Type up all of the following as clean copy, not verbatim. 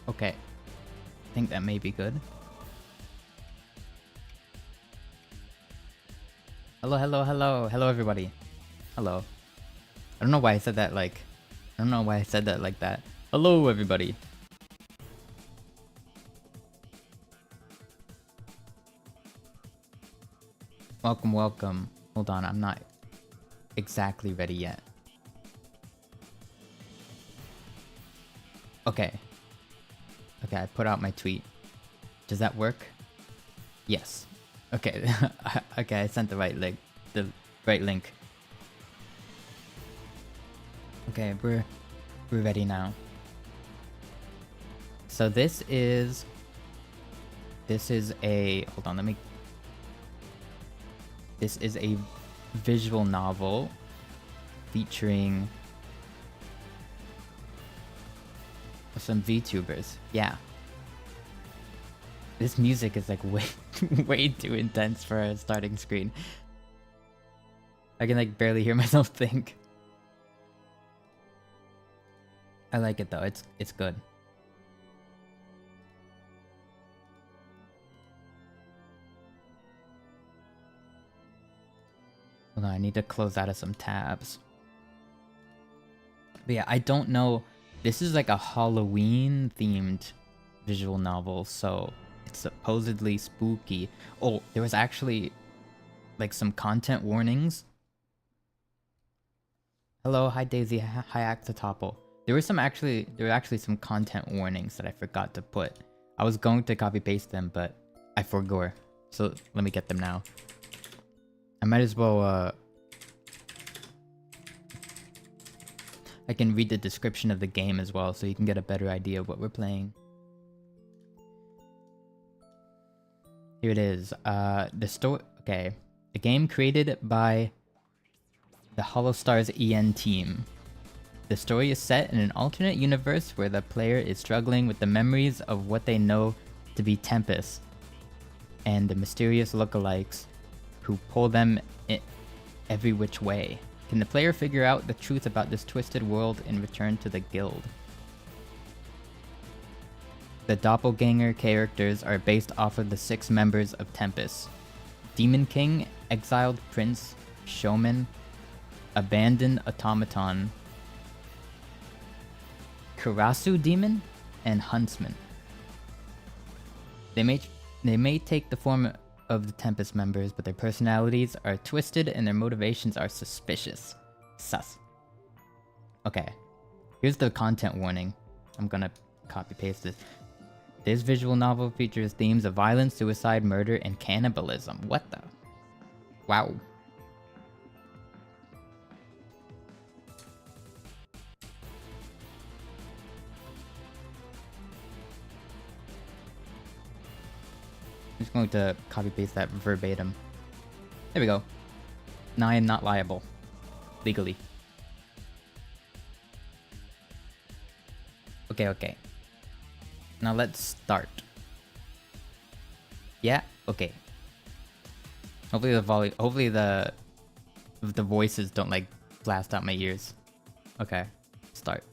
Okay. I think that may be good. Hello, hello, hello. Hello, everybody. Hello. I don't know why I said that like... I don't know why I said that like that. Hello, everybody. Welcome, welcome. Hold on, I'm not exactly ready yet. Okay. Okay, I put out my tweet. Does that work? Yes. Okay. Okay, I sent the right link. The right link. Okay, we're ready now. So this is a hold on, let me. This is a visual novel featuring some VTubers. Yeah. This music is like way too intense for a starting screen. I can like barely hear myself think. I like it though. It's good. Hold on, I need to close out of some tabs. But yeah, I don't know. This is like a Halloween themed visual novel, so it's supposedly spooky. Oh, there was actually like some content warnings. Hello, hi Daisy, hi Actotopple. There were actually some content warnings that I forgot to put. I was going to copy paste them, but I forgot. So let me get them now. I might as well I can read the description of the game as well, so you can get a better idea of what we're playing. Here it is. The story. Okay, a game created by the Hollow Stars EN team. The story is set in an alternate universe where the player is struggling with the memories of what they know to be Tempest and the mysterious lookalikes who pull them in every which way. Can the player figure out the truth about this twisted world and return to the guild? The Doppelgänger characters are based off of the 6 members of Tempest: Demon King, Exiled Prince, Showman, Abandoned Automaton, Karasu Demon, and Huntsman. They may take the form of the Tempest members, but their personalities are twisted and their motivations are suspicious. Sus. Okay. Here's the content warning. I'm gonna copy paste this. This visual novel features themes of violence, suicide, murder, and cannibalism. What the? Wow. I'm just going to copy paste that verbatim. There we go. Now I am not liable. Legally. Okay. Now let's start. Yeah? Okay. Hopefully the voices don't like blast out my ears. Okay. Start.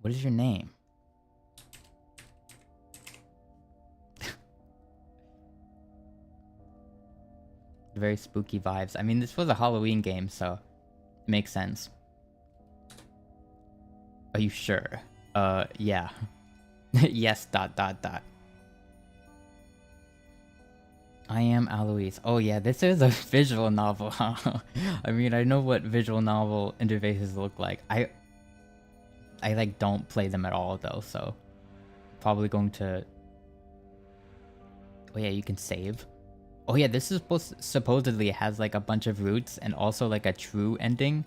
What is your name? Very spooky vibes. I mean, this was a Halloween game, so it makes sense. Are you sure? Yeah. Yes, ... I am Aloise. Oh yeah, this is a visual novel, huh? I mean, I know what visual novel interfaces look like. I like don't play them at all though, so probably going to... Oh yeah, you can save. Oh yeah, this is supposedly has like a bunch of roots and also like a true ending.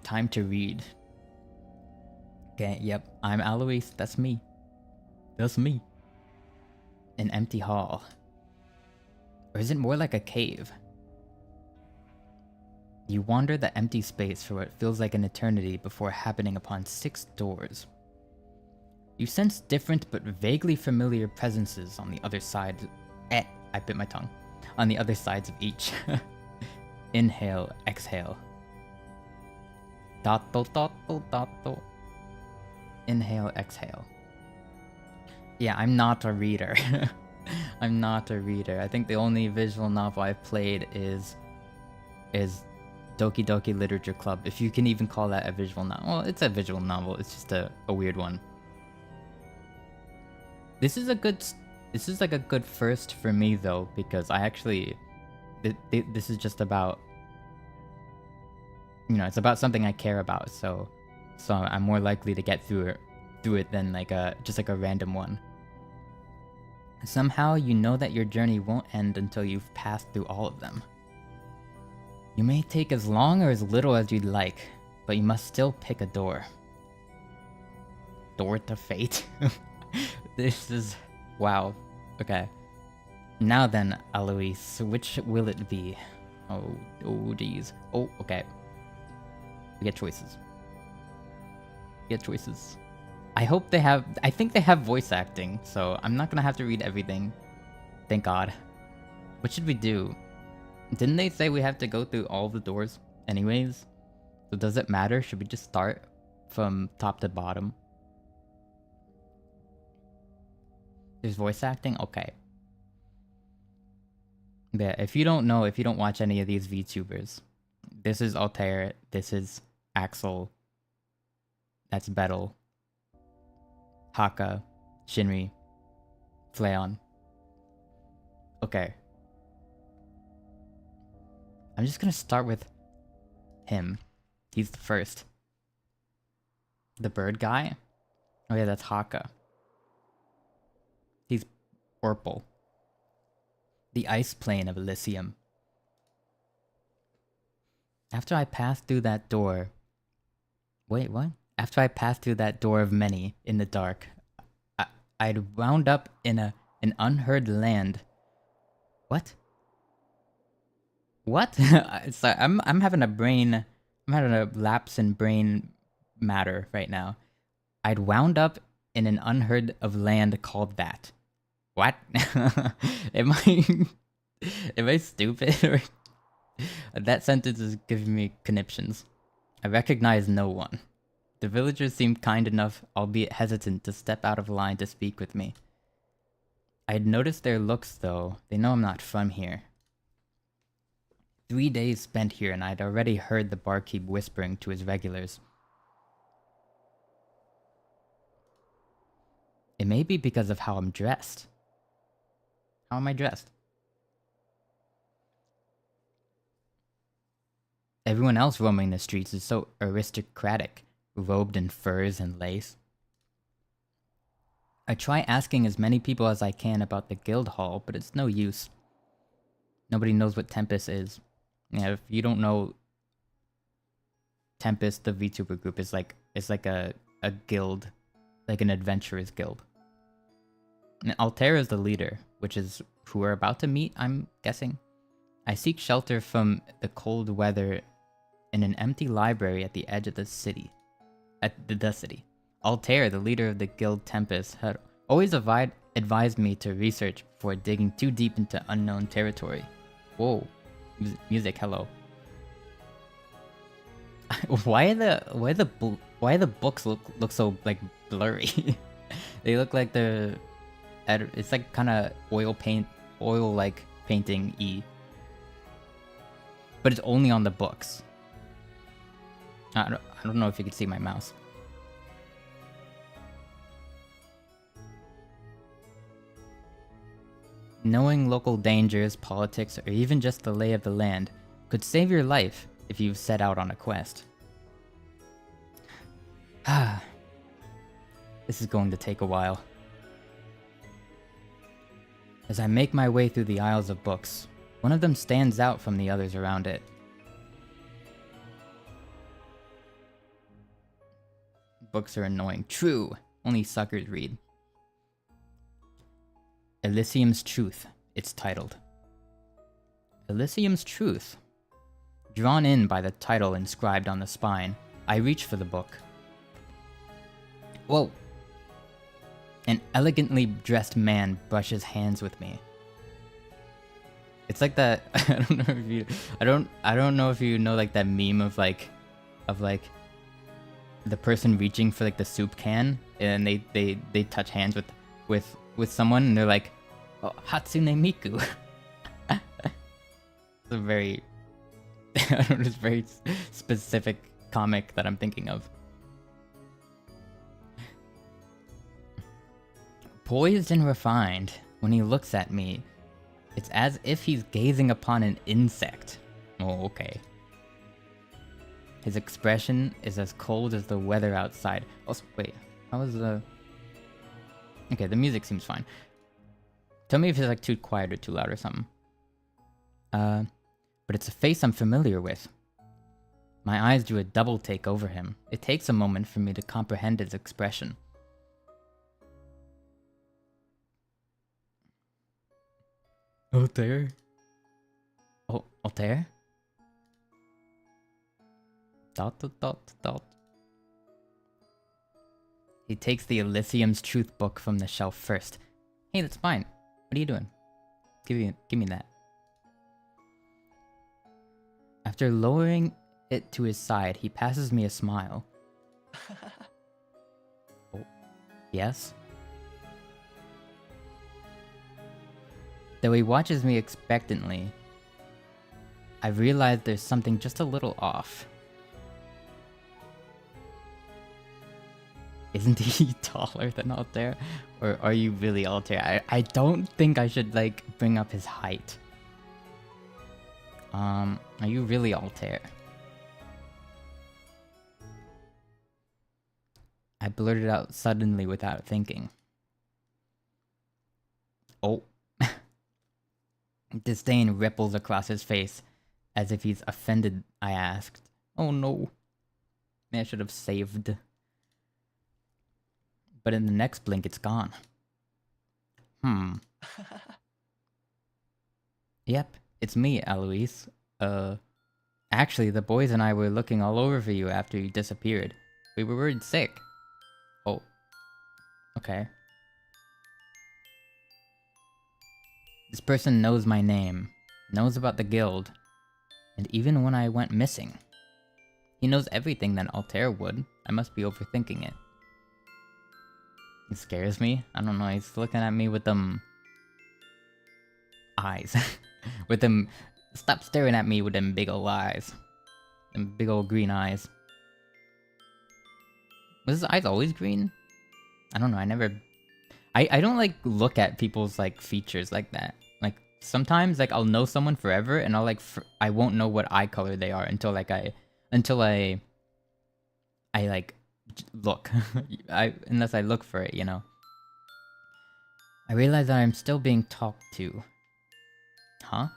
Time to read. Okay, yep, I'm Alois. That's me. That's me. An empty hall. Or is it more like a cave? You wander the empty space for what feels like an eternity before happening upon 6 doors. You sense different but vaguely familiar presences on the other side. I bit my tongue. On the other sides of each. Inhale, exhale. Dottle, dottle, dottle. Inhale, exhale. Yeah, I'm not a reader. I'm not a reader. I think the only visual novel I've played is Doki Doki Literature Club, if you can even call that a visual novel. Well, it's a visual novel. It's just a weird one. This is like a good first for me though, because I actually this is just about, you know, it's about something I care about, so I'm more likely to get through it than like just like a random one. Somehow you know that your journey won't end until you've passed through all of them. You may take as long or as little as you'd like, but you must still pick a door. Door to fate? This is... wow. Okay. Now then, Alois, which will it be? Oh geez. Oh, okay. We get choices. I hope they have... I think they have voice acting, so I'm not gonna have to read everything. Thank God. What should we do? Didn't they say we have to go through all the doors anyways? So does it matter? Should we just start from top to bottom? There's voice acting? Okay. Yeah, if you don't know, if you don't watch any of these VTubers, this is Altair, this is Axel, that's Bettel, Haka, Shinri, Fleon. Okay. I'm just gonna start with him. He's the first. The bird guy? Oh yeah, that's Haka. He's purple. The ice plane of Elysium. After I passed through that door... Wait, what? After I passed through that door of many in the dark, I'd wound up in an unheard land. What? What? It's like, I'm having a lapse in brain matter right now. I'd wound up in an unheard of land called that. What? Am I stupid? Or that sentence is giving me conniptions. I recognize no one. The villagers seemed kind enough, albeit hesitant, to step out of line to speak with me. I had noticed their looks, though. They know I'm not from here. 3 days spent here, and I'd already heard the barkeep whispering to his regulars. It may be because of how I'm dressed. How am I dressed? Everyone else roaming the streets is so aristocratic, robed in furs and lace. I try asking as many people as I can about the guild hall, but it's no use. Nobody knows what Tempest is. Yeah, if you don't know, Tempest, the VTuber group, is like a guild, like an adventurers guild. And Altair is the leader, which is who we're about to meet, I'm guessing. I seek shelter from the cold weather in an empty library at the edge of the city. Altair, the leader of the guild Tempest, had always advised me to research before digging too deep into unknown territory. Whoa. Music, hello. Why the books look so like blurry? They look like it's like kind of oil like painting-y. But it's only on the books. I don't know if you can see my mouse. Knowing local dangers, politics, or even just the lay of the land could save your life if you set out on a quest. This is going to take a while. As I make my way through the aisles of books, one of them stands out from the others around it. Books are annoying. True, only suckers read. Elysium's Truth, it's titled. Elysium's Truth. Drawn in by the title inscribed on the spine, I reach for the book. Whoa! An elegantly dressed man brushes hands with me. It's like that. I don't know if you know like that meme of like the person reaching for like the soup can, and they touch hands with someone, and they're like, oh, Hatsune Miku. It's a very, I don't know, it's very specific comic that I'm thinking of. Poised and refined, when he looks at me, it's as if he's gazing upon an insect. Oh, okay. His expression is as cold as the weather outside. Also, wait, how was the... Okay, the music seems fine. Tell me if it's like too quiet or too loud or something. But it's a face I'm familiar with. My eyes do a double take over him. It takes a moment for me to comprehend his expression. Altair? Oh, Altair? ... He takes the Elysium's truth book from the shelf first. Hey, that's fine. What are you doing? Give me that. After lowering it to his side, he passes me a smile. Oh, yes? Though he watches me expectantly, I realize there's something just a little off. Isn't he taller than Altair? Or are you really Altair? I don't think I should, like, bring up his height. Are you really Altair? I blurted out suddenly without thinking. Oh. Disdain ripples across his face, as if he's offended, I asked. Oh no. Maybe I should have saved. But in the next blink, it's gone. Yep, it's me, Eloise. Actually, the boys and I were looking all over for you after you disappeared. We were worried sick. Oh. Okay. This person knows my name, knows about the guild, and even when I went missing. He knows everything that Altair would. I must be overthinking it. It scares me. I don't know, he's looking at me with them... eyes. With them... Stop staring at me with them big ol' eyes. Them big ol' green eyes. Was his eyes always green? I don't know, I never... I don't, like, look at people's, like, features like that. Like, sometimes, like, I'll know someone forever, and I'll, like, I won't know what eye color they are until, like, I like, look. Unless I look for it, you know? I realize that I'm still being talked to. Huh?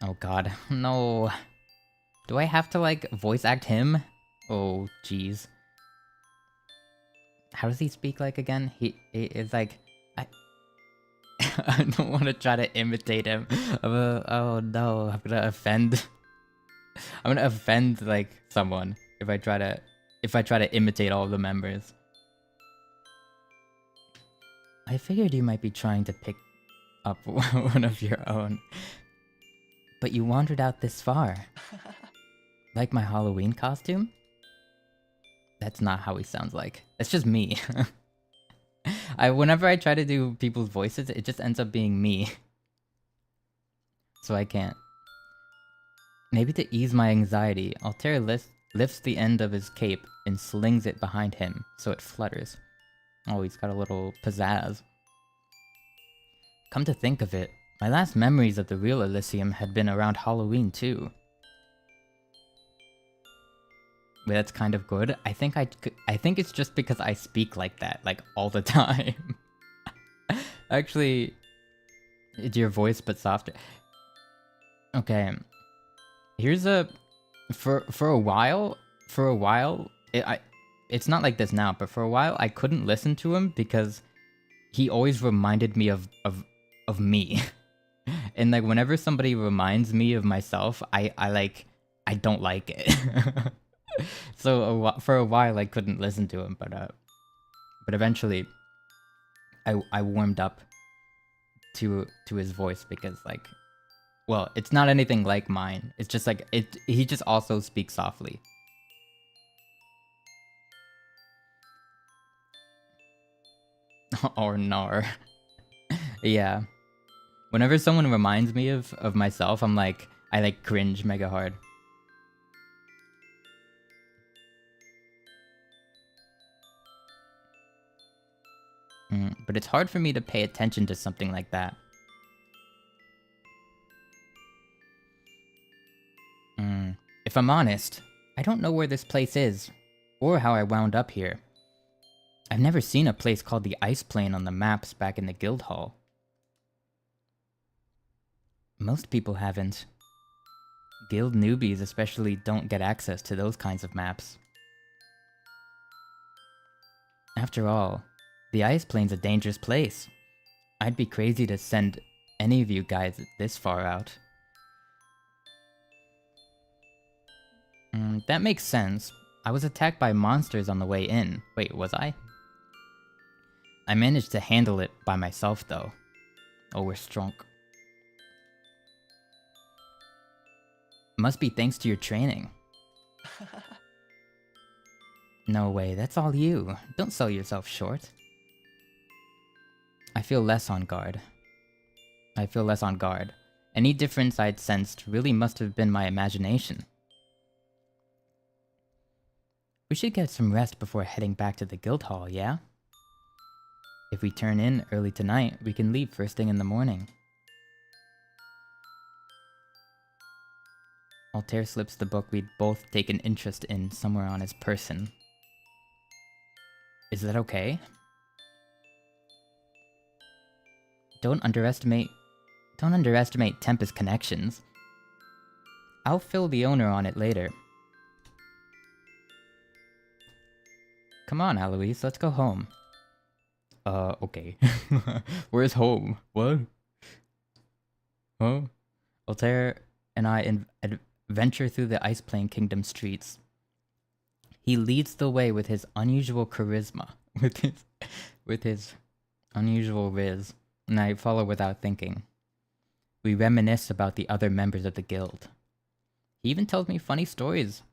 Oh god, no. Do I have to, like, voice act him? Oh, jeez. How does he speak like again? He is like... I don't want to try to imitate him. Oh no, I'm gonna offend... I'm gonna offend, like, someone if I try to imitate all the members. I figured you might be trying to pick up one of your own. But you wandered out this far. Like my Halloween costume? That's not how he sounds like. It's just me. Whenever I try to do people's voices, it just ends up being me. So I can't. Maybe to ease my anxiety, Altair lifts the end of his cape and slings it behind him, so it flutters. Oh, he's got a little pizzazz. Come to think of it, my last memories of the real Elysium had been around Halloween too. Wait, that's kind of good. I think it's just because I speak like that, like, all the time. Actually, it's your voice but softer. Okay. Here's a... For a while, it's not like this now, but for a while I couldn't listen to him because he always reminded me of me. And, like, whenever somebody reminds me of myself, I don't like it. So for a while I couldn't listen to him, but eventually I warmed up to his voice because, like, Well, it's not anything like mine. It's just like it. He just also speaks softly. Or nar. Yeah. Whenever someone reminds me of myself, I like cringe mega hard. But it's hard for me to pay attention to something like that. If I'm honest, I don't know where this place is, or how I wound up here. I've never seen a place called the Ice Plane on the maps back in the guild hall. Most people haven't. Guild newbies especially don't get access to those kinds of maps. After all, the Ice Plane's a dangerous place. I'd be crazy to send any of you guys this far out. That makes sense. I was attacked by monsters on the way in. Wait, was I? I managed to handle it by myself, though. Oh, we're strong. Must be thanks to your training. No way, that's all you. Don't sell yourself short. I feel less on guard. Any difference I'd sensed really must have been my imagination. We should get some rest before heading back to the guild hall, yeah? If we turn in early tonight, we can leave first thing in the morning. Altair slips the book we'd both taken interest in somewhere on his person. Is that okay? Don't underestimate Tempest's connections. I'll fill the owner on it later. Come on, Aloise, let's go home. Okay. Where's home? What? Huh? Altair and I venture through the Ice Plane Kingdom streets. He leads the way with his unusual charisma, with his unusual riz, and I follow without thinking. We reminisce about the other members of the guild. He even tells me funny stories,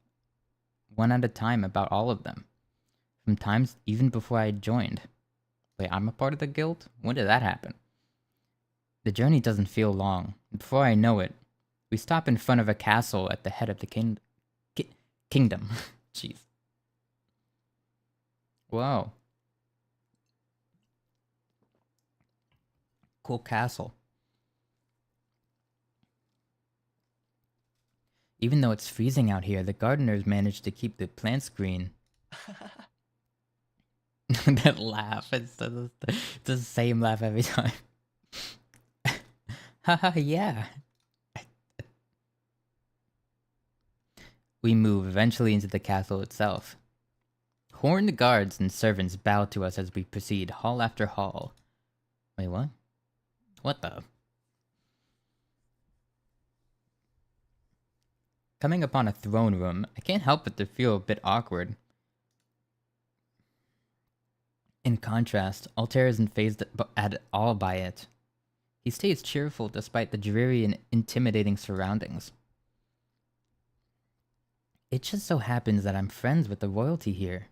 one at a time, about all of them. From times even before I joined. Wait, I'm a part of the guild? When did that happen? The journey doesn't feel long. Before I know it, we stop in front of a castle at the head of the kingdom. Jeez. Wow. Cool castle. Even though it's freezing out here, the gardeners managed to keep the plants green. That laugh, it's the same laugh every time. Haha, yeah. We move eventually into the castle itself. Horned guards and servants bow to us as we proceed hall after hall. Wait, what? What the? Coming upon a throne room, I can't help but to feel a bit awkward. In contrast, Altair isn't fazed at all by it. He stays cheerful despite the dreary and intimidating surroundings. It just so happens that I'm friends with the royalty here.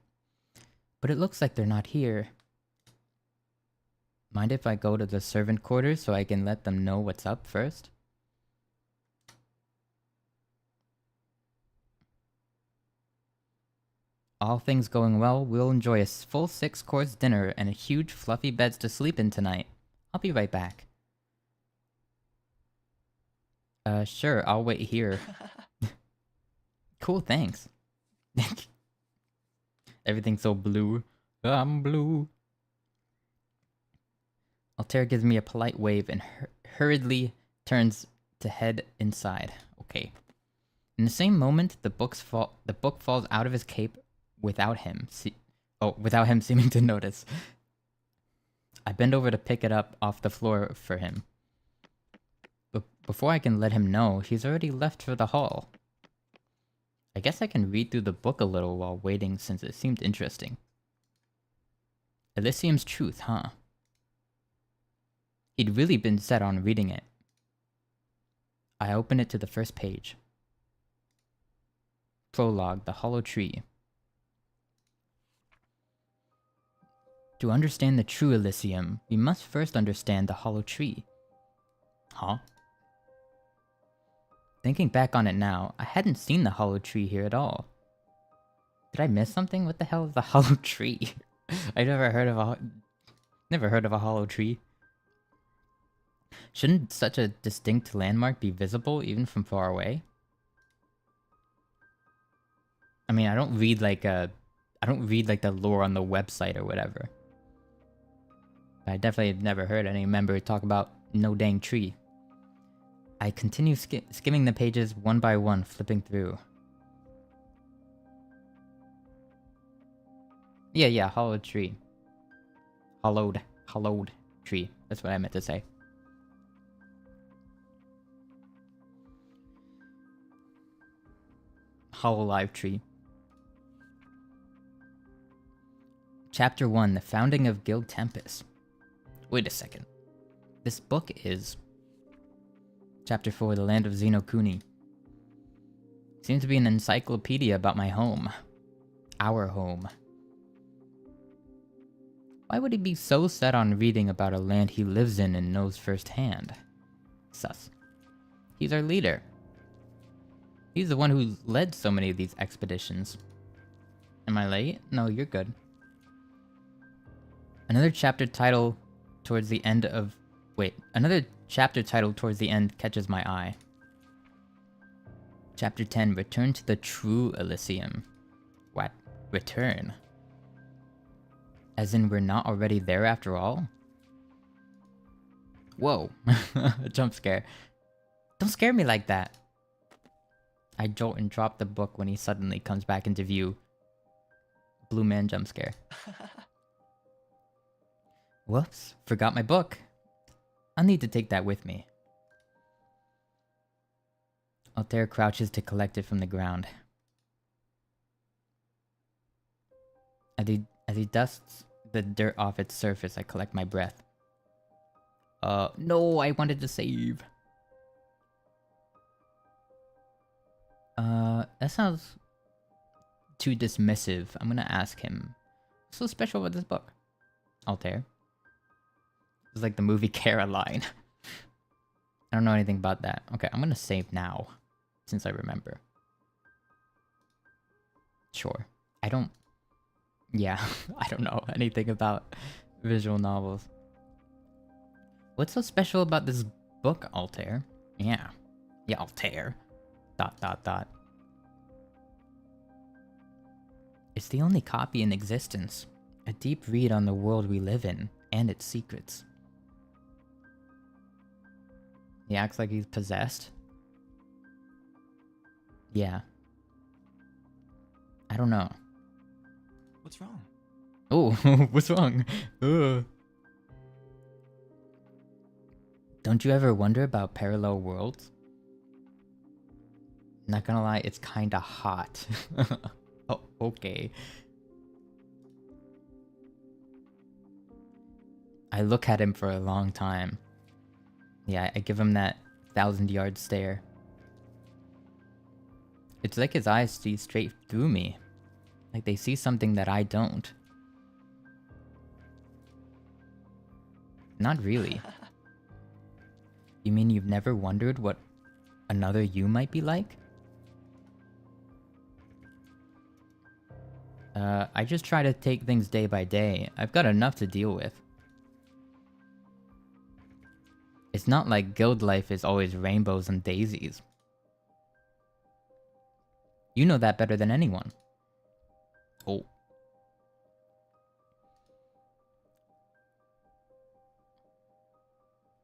But it looks like they're not here. Mind if I go to the servant quarters so I can let them know what's up first? All things going well, we'll enjoy a full 6-course dinner and a huge fluffy beds to sleep in tonight. I'll be right back. Sure, I'll wait here. Cool, thanks. Everything's so blue. I'm blue. Altair gives me a polite wave and hurriedly turns to head inside. Okay. In the same moment, the book falls out of his cape without him seeming to notice. I bend over to pick it up off the floor for him. But before I can let him know, he's already left for the hall. I guess I can read through the book a little while waiting since it seemed interesting. Elysium's Truth, huh? He'd really been set on reading it. I open it to the first page. Prologue, the Hollow Tree. To understand the true Elysium, we must first understand the Hollow Tree. Huh? Thinking back on it now, I hadn't seen the Hollow Tree here at all. Did I miss something? What the hell is the Hollow Tree? I never heard of a Hollow Tree. Shouldn't such a distinct landmark be visible even from far away? I mean, I don't read like the lore on the website or whatever. I definitely have never heard any member talk about no dang tree. I continue skimming the pages one by one, flipping through. Yeah, hollowed tree. Hollowed tree. That's what I meant to say. Hololive tree. Chapter 1, The Founding of Guild Tempest. Wait a second. This book is... Chapter 4, The Land of Xenokuni. Seems to be an encyclopedia about my home. Our home. Why would he be so set on reading about a land he lives in and knows firsthand? Sus. He's our leader. He's the one who led so many of these expeditions. Am I late? No, you're good. Another chapter title towards the end catches my eye. Chapter 10, Return to the True Elysium. What? Return? As in we're not already there after all? Whoa. A jump scare. Don't scare me like that. I jolt and drop the book when he suddenly comes back into view. Blue man jump scare. Whoops, forgot my book. I'll need to take that with me. Altair crouches to collect it from the ground. As he dusts the dirt off its surface, I collect my breath. No, I wanted to save. That sounds too dismissive. I'm gonna ask him. What's so special about this book? Altair. It's like the movie Caroline. I don't know anything about that. Okay, I'm gonna save now, since I remember. Sure. I don't know anything about visual novels. What's so special about this book, Altair? Yeah, Altair. ... It's the only copy in existence. A deep read on the world we live in, and its secrets. He acts like he's possessed. Yeah. I don't know. What's wrong? Oh, what's wrong? Don't you ever wonder about parallel worlds? Not gonna lie, it's kinda hot. Oh, okay. I look at him for a long time. Yeah, I give him that 1,000-yard stare. It's like his eyes see straight through me. Like they see something that I don't. Not really. You mean you've never wondered what another you might be like? I just try to take things day by day. I've got enough to deal with. It's not like guild life is always rainbows and daisies. You know that better than anyone. Oh.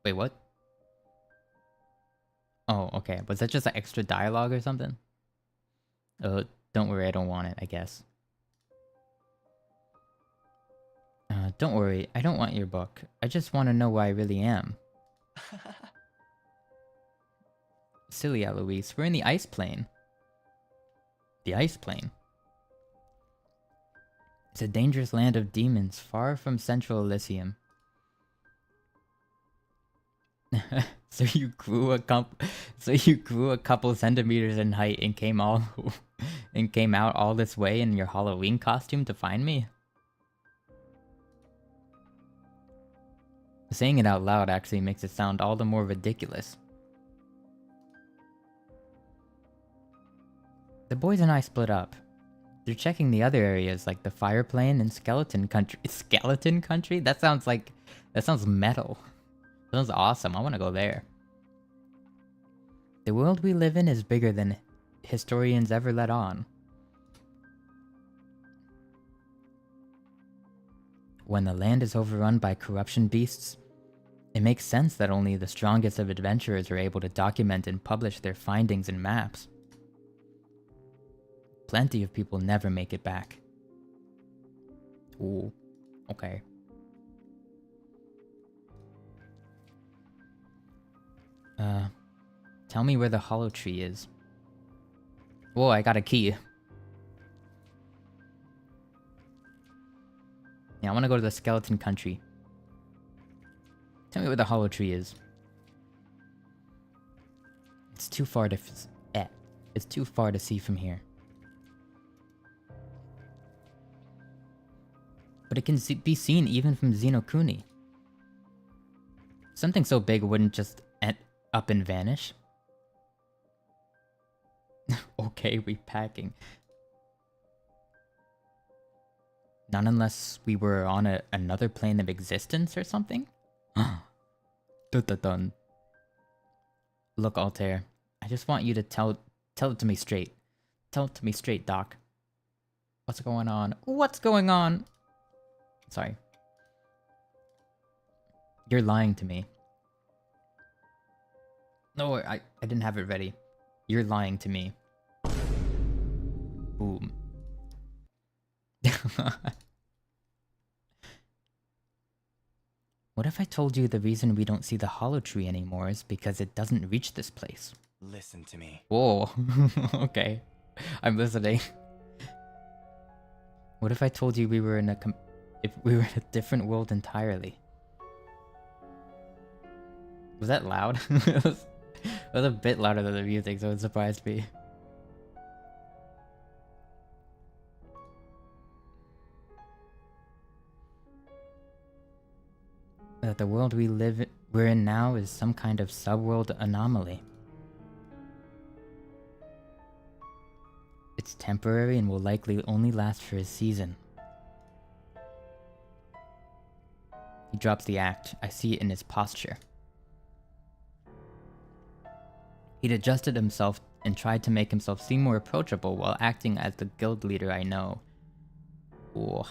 Wait, what? Oh, okay. Was that just an extra dialogue or something? Don't worry, I don't want it, I guess. Don't worry, I don't want your book. I just want to know who I really am. Silly Eloise, we're in the ice plane. The ice plane? It's a dangerous land of demons, far from Central Elysium. So you grew a couple centimeters in height and came out all this way in your Halloween costume to find me? Saying it out loud actually makes it sound all the more ridiculous. The boys and I split up. They're checking the other areas like the fire plane and skeleton country. Skeleton country? That sounds metal. That sounds awesome. I want to go there. The world we live in is bigger than historians ever let on. When the land is overrun by corruption beasts, it makes sense that only the strongest of adventurers are able to document and publish their findings in maps. Plenty of people never make it back. Ooh, okay. Tell me where the hollow tree is. Whoa, I got a key. Yeah, I want to go to the skeleton country. Tell me where the hollow tree is. It's too far to it's too far to see from here. But it can be seen even from Xenokuni. Something so big wouldn't just up and vanish. Okay, repacking. Not unless we were on another plane of existence or something? Dun. Look, Altair, I just want you to tell it to me straight. Tell it to me straight, Doc. What's going on? What's going on? Sorry. You're lying to me. No, I didn't have it ready. You're lying to me. Boom. What if I told you the reason we don't see the hollow tree anymore is because it doesn't reach this place? Listen to me. Whoa. Okay. I'm listening. What if I told you we were in a different world entirely? Was that loud? It was a bit louder than the music, so it surprised me. That the world we're in now is some kind of subworld anomaly. It's temporary and will likely only last for a season. He drops the act. I see it in his posture. He'd adjusted himself and tried to make himself seem more approachable while acting as the guild leader I know. Ooh.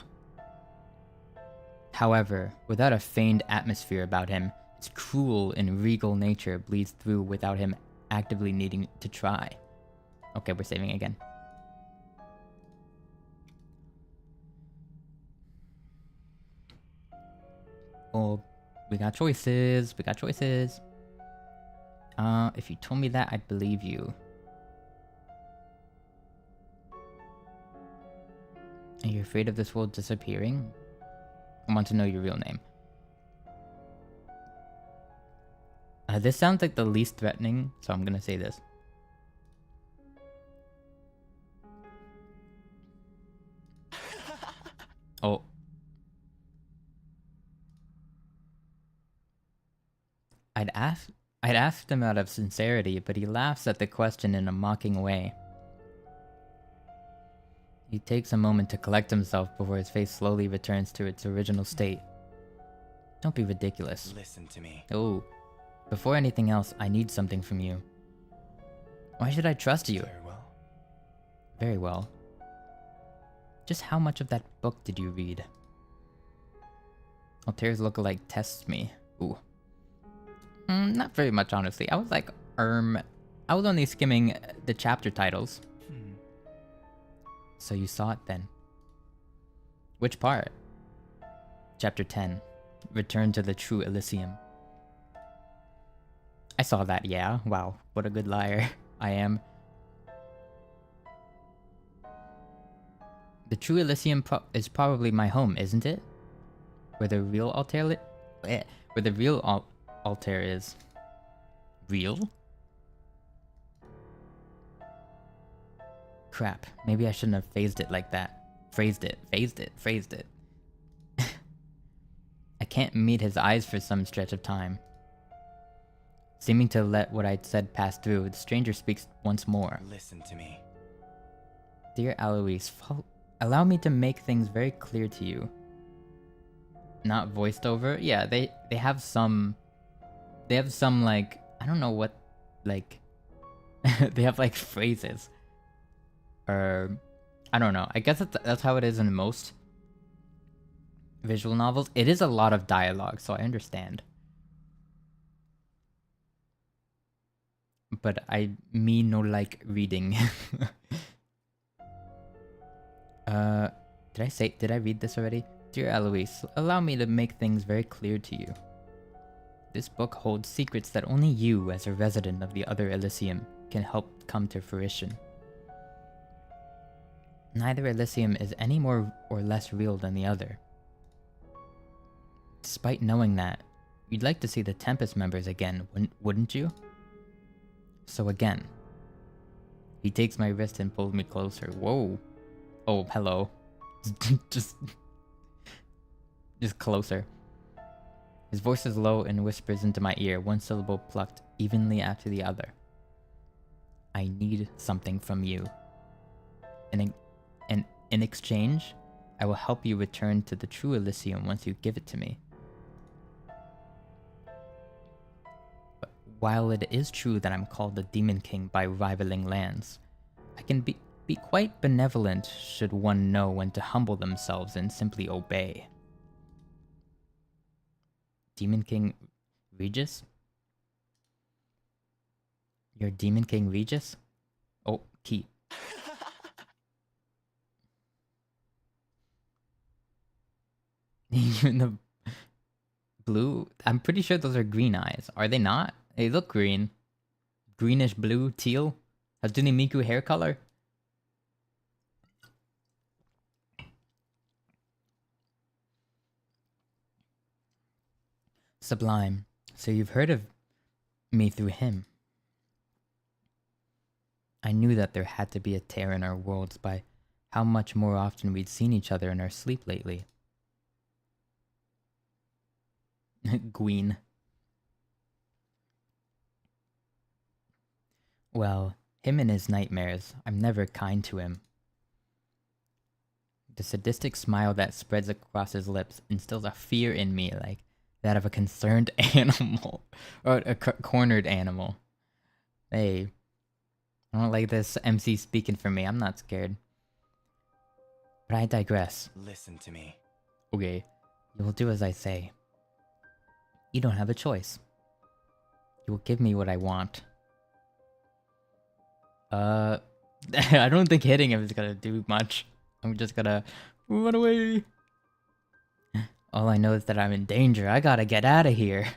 However, without a feigned atmosphere about him, his cruel and regal nature bleeds through without him actively needing to try. Okay, we're saving again. Oh, we got choices. We got choices. If you told me that, I'd believe you. Are you afraid of this world disappearing? I want to know your real name. This sounds like the least threatening, so I'm gonna say this. Oh. I'd asked him out of sincerity, but he laughs at the question in a mocking way. He takes a moment to collect himself before his face slowly returns to its original state. Don't be ridiculous. Listen to me. Oh. Before anything else, I need something from you. Why should I trust you? Very well. Very well. Just how much of that book did you read? Altair's lookalike tests me. Ooh. Not very much, honestly. I was like, I was only skimming the chapter titles. So you saw it then. Which part? Chapter 10. Return to the True Elysium. I saw that, yeah. Wow, what a good liar I am. The True Elysium is probably my home, isn't it? Where the real Altair Altair is. real? Crap, maybe I shouldn't have phrased it like that. Phrased it. I can't meet his eyes for some stretch of time. Seeming to let what I'd said pass through, the stranger speaks once more. Listen to me. Dear Alois, allow me to make things very clear to you. Not voiced over? Yeah, they have some... They have some, like... I don't know what... Like... they have, like, phrases. Or... I don't know. I guess that's how it is in most visual novels. It is a lot of dialogue, so I understand. But me no like reading. Did I read this already? Dear Eloise, allow me to make things very clear to you. This book holds secrets that only you, as a resident of the other Elysium, can help come to fruition. Neither Elysium is any more or less real than the other. Despite knowing that, you'd like to see the Tempest members again, wouldn't you? So again, he takes my wrist and pulls me closer. Whoa. Oh, hello. just closer. His voice is low and whispers into my ear, one syllable plucked evenly after the other. I need something from you. In exchange, I will help you return to the true Elysium once you give it to me. But while it is true that I'm called the Demon King by rivaling lands, I can be quite benevolent should one know when to humble themselves and simply obey. Demon King Regis? You're Demon King Regis? Oh, key. Even the blue? I'm pretty sure those are green eyes. Are they not? They look green. Greenish blue, teal? Hatsune Miku hair color? Sublime. So you've heard of me through him. I knew that there had to be a tear in our worlds by how much more often we'd seen each other in our sleep lately. Gween. Well, him and his nightmares, I'm never kind to him. The sadistic smile that spreads across his lips instills a fear in me like that of a concerned animal. Or a cornered animal. Hey, I don't like this MC speaking for me. I'm not scared. But I digress. Listen to me. Okay, you will do as I say. You don't have a choice. You will give me what I want. I don't think hitting him is gonna do much. I'm just gonna run away. All I know is that I'm in danger. I gotta get out of here.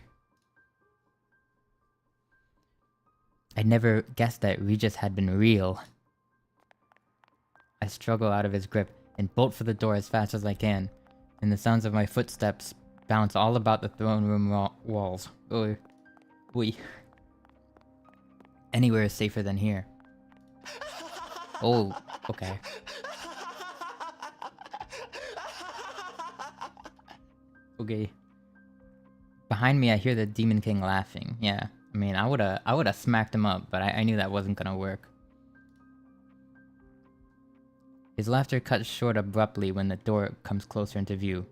I never guessed that Regis had been real. I struggle out of his grip and bolt for the door as fast as I can, and the sounds of my footsteps bounce all about the throne room walls. Oy. Oy. Anywhere is safer than here. Oh, okay. Okay. Behind me, I hear the Demon King laughing. Yeah, I mean, I would've smacked him up, but I knew that wasn't gonna work. His laughter cuts short abruptly when the door comes closer into view.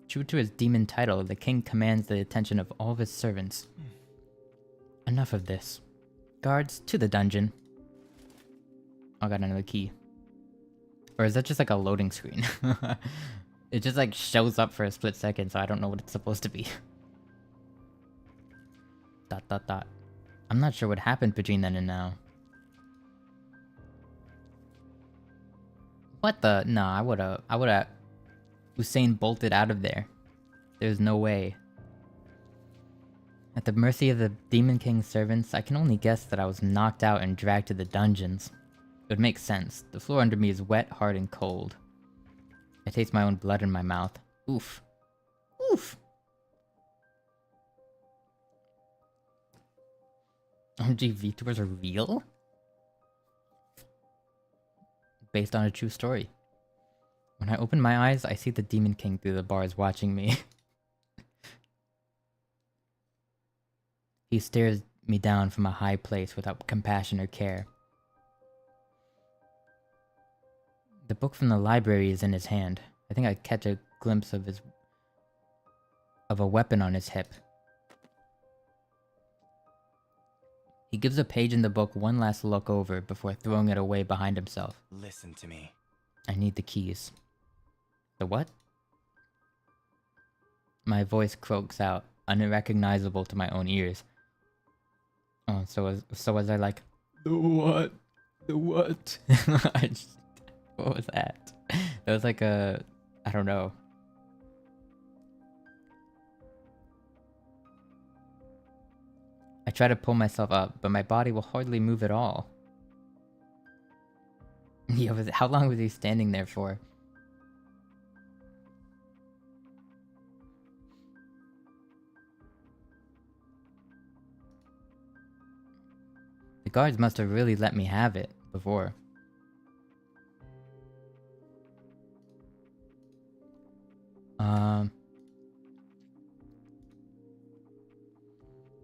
True to his demon title, the king commands the attention of all of his servants. Enough of this. Guards, to the dungeon. I got another key. Or is that just like a loading screen? It just like shows up for a split second, so I don't know what it's supposed to be. ... I'm not sure what happened between then and now. What the? No, I would've Usain bolted out of there. There's no way. At the mercy of the Demon King's servants, I can only guess that I was knocked out and dragged to the dungeons. It would make sense. The floor under me is wet, hard, and cold. I taste my own blood in my mouth. Oof. Oof! OMG, VTubers are real? Based on a true story. When I open my eyes, I see the Demon King through the bars watching me. He stares me down from a high place without compassion or care. The book from the library is in his hand. I think I catch a glimpse of a weapon on his hip. He gives a page in the book one last look over before throwing it away behind himself. Listen to me. I need the keys. The what? My voice croaks out, unrecognizable to my own ears. Oh, so was I like, the what? The what? What was that? That was like a, I don't know. I try to pull myself up, but my body will hardly move at all. Yeah, how long was he standing there for? The guards must have really let me have it before.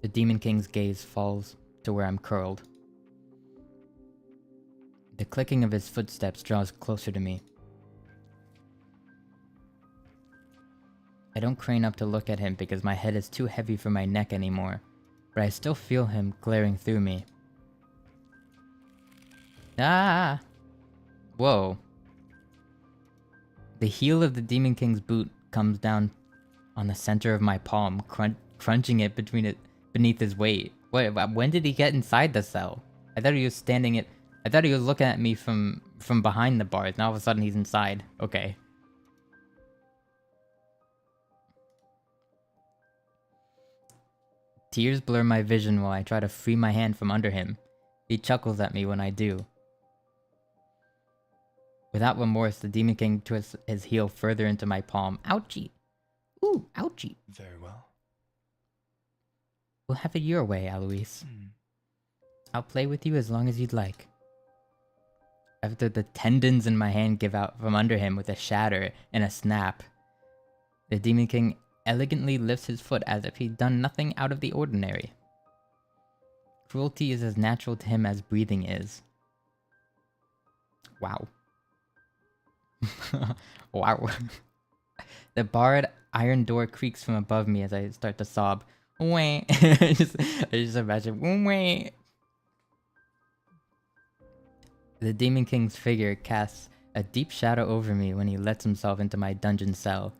The Demon King's gaze falls to where I'm curled. The clicking of his footsteps draws closer to me. I don't crane up to look at him because my head is too heavy for my neck anymore, but I still feel him glaring through me. Ah! Whoa. The heel of the Demon King's boot comes down on the center of my palm, crunching it beneath his weight. Wait, when did he get inside the cell? I thought he was I thought he was looking at me from behind the bars. Now all of a sudden he's inside. Okay. Tears blur my vision while I try to free my hand from under him. He chuckles at me when I do. Without remorse, the Demon King twists his heel further into my palm. Ouchie! Ooh, ouchie! Very well. We'll have it your way, Alois. I'll play with you as long as you'd like. After the tendons in my hand give out from under him with a shatter and a snap, the Demon King elegantly lifts his foot as if he'd done nothing out of the ordinary. Cruelty is as natural to him as breathing is. Wow. Wow. The barred iron door creaks from above me as I start to sob. Wait. I just imagine. Wait. The Demon King's figure casts a deep shadow over me when he lets himself into my dungeon cell.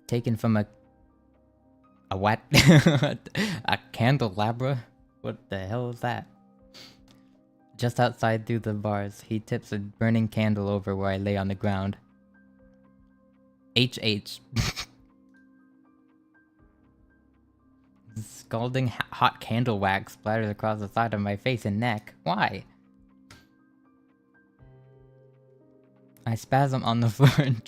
Taken from a what? A candelabra? What the hell is that? Just outside through the bars, he tips a burning candle over where I lay on the ground. HH. Scalding hot candle wax splatters across the side of my face and neck. Why? I spasm on the floor and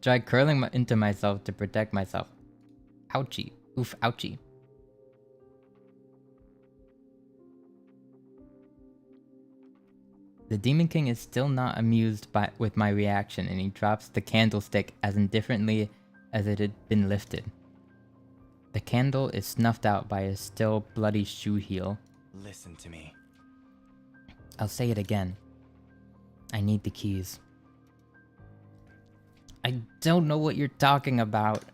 try curling into myself to protect myself. Ouchie. Oof, ouchie. The Demon King is still not amused with my reaction, and he drops the candlestick as indifferently as it had been lifted. The candle is snuffed out by his still bloody shoe heel. Listen to me. I'll say it again. I need the keys. I don't know what you're talking about.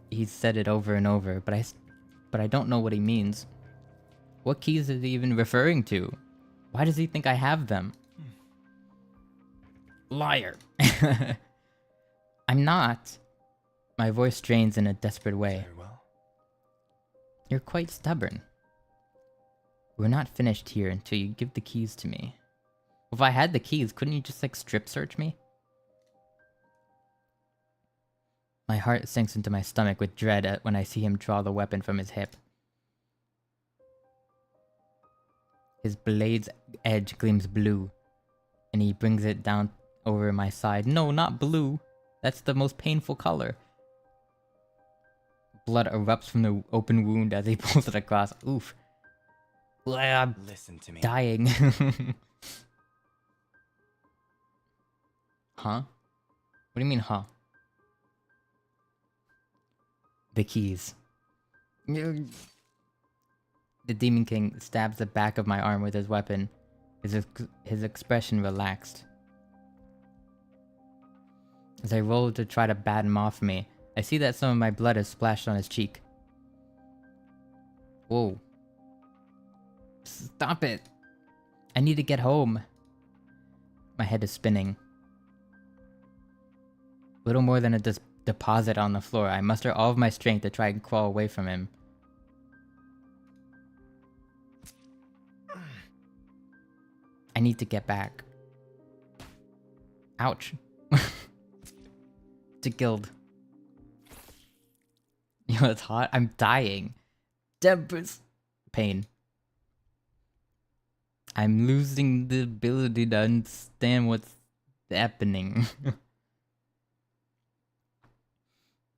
He's said it over and over, but I don't know what he means. What keys is he even referring to? Why does he think I have them? Liar. I'm not. My voice strains in a desperate way. Very well. You're quite stubborn. We're not finished here until you give the keys to me. If I had the keys, couldn't you just, like, strip search me? My heart sinks into my stomach with dread when I see him draw the weapon from his hip. His blade's edge gleams blue, and he brings it down over my side. No, not blue. That's the most painful color. Blood erupts from the open wound as he pulls it across. Oof. I'm Listen to me. dying. Huh? What do you mean, huh? The keys. The Demon King stabs the back of my arm with his weapon. His expression relaxed. As I roll to try to bat him off me, I see that some of my blood has splashed on his cheek. Whoa. Stop it! I need to get home. My head is spinning. Little more than a deposit on the floor. I muster all of my strength to try and crawl away from him. I need to get back. Ouch. To guild. Yo, it's hot. I'm dying. Tempest. Pain. I'm losing the ability to understand what's happening.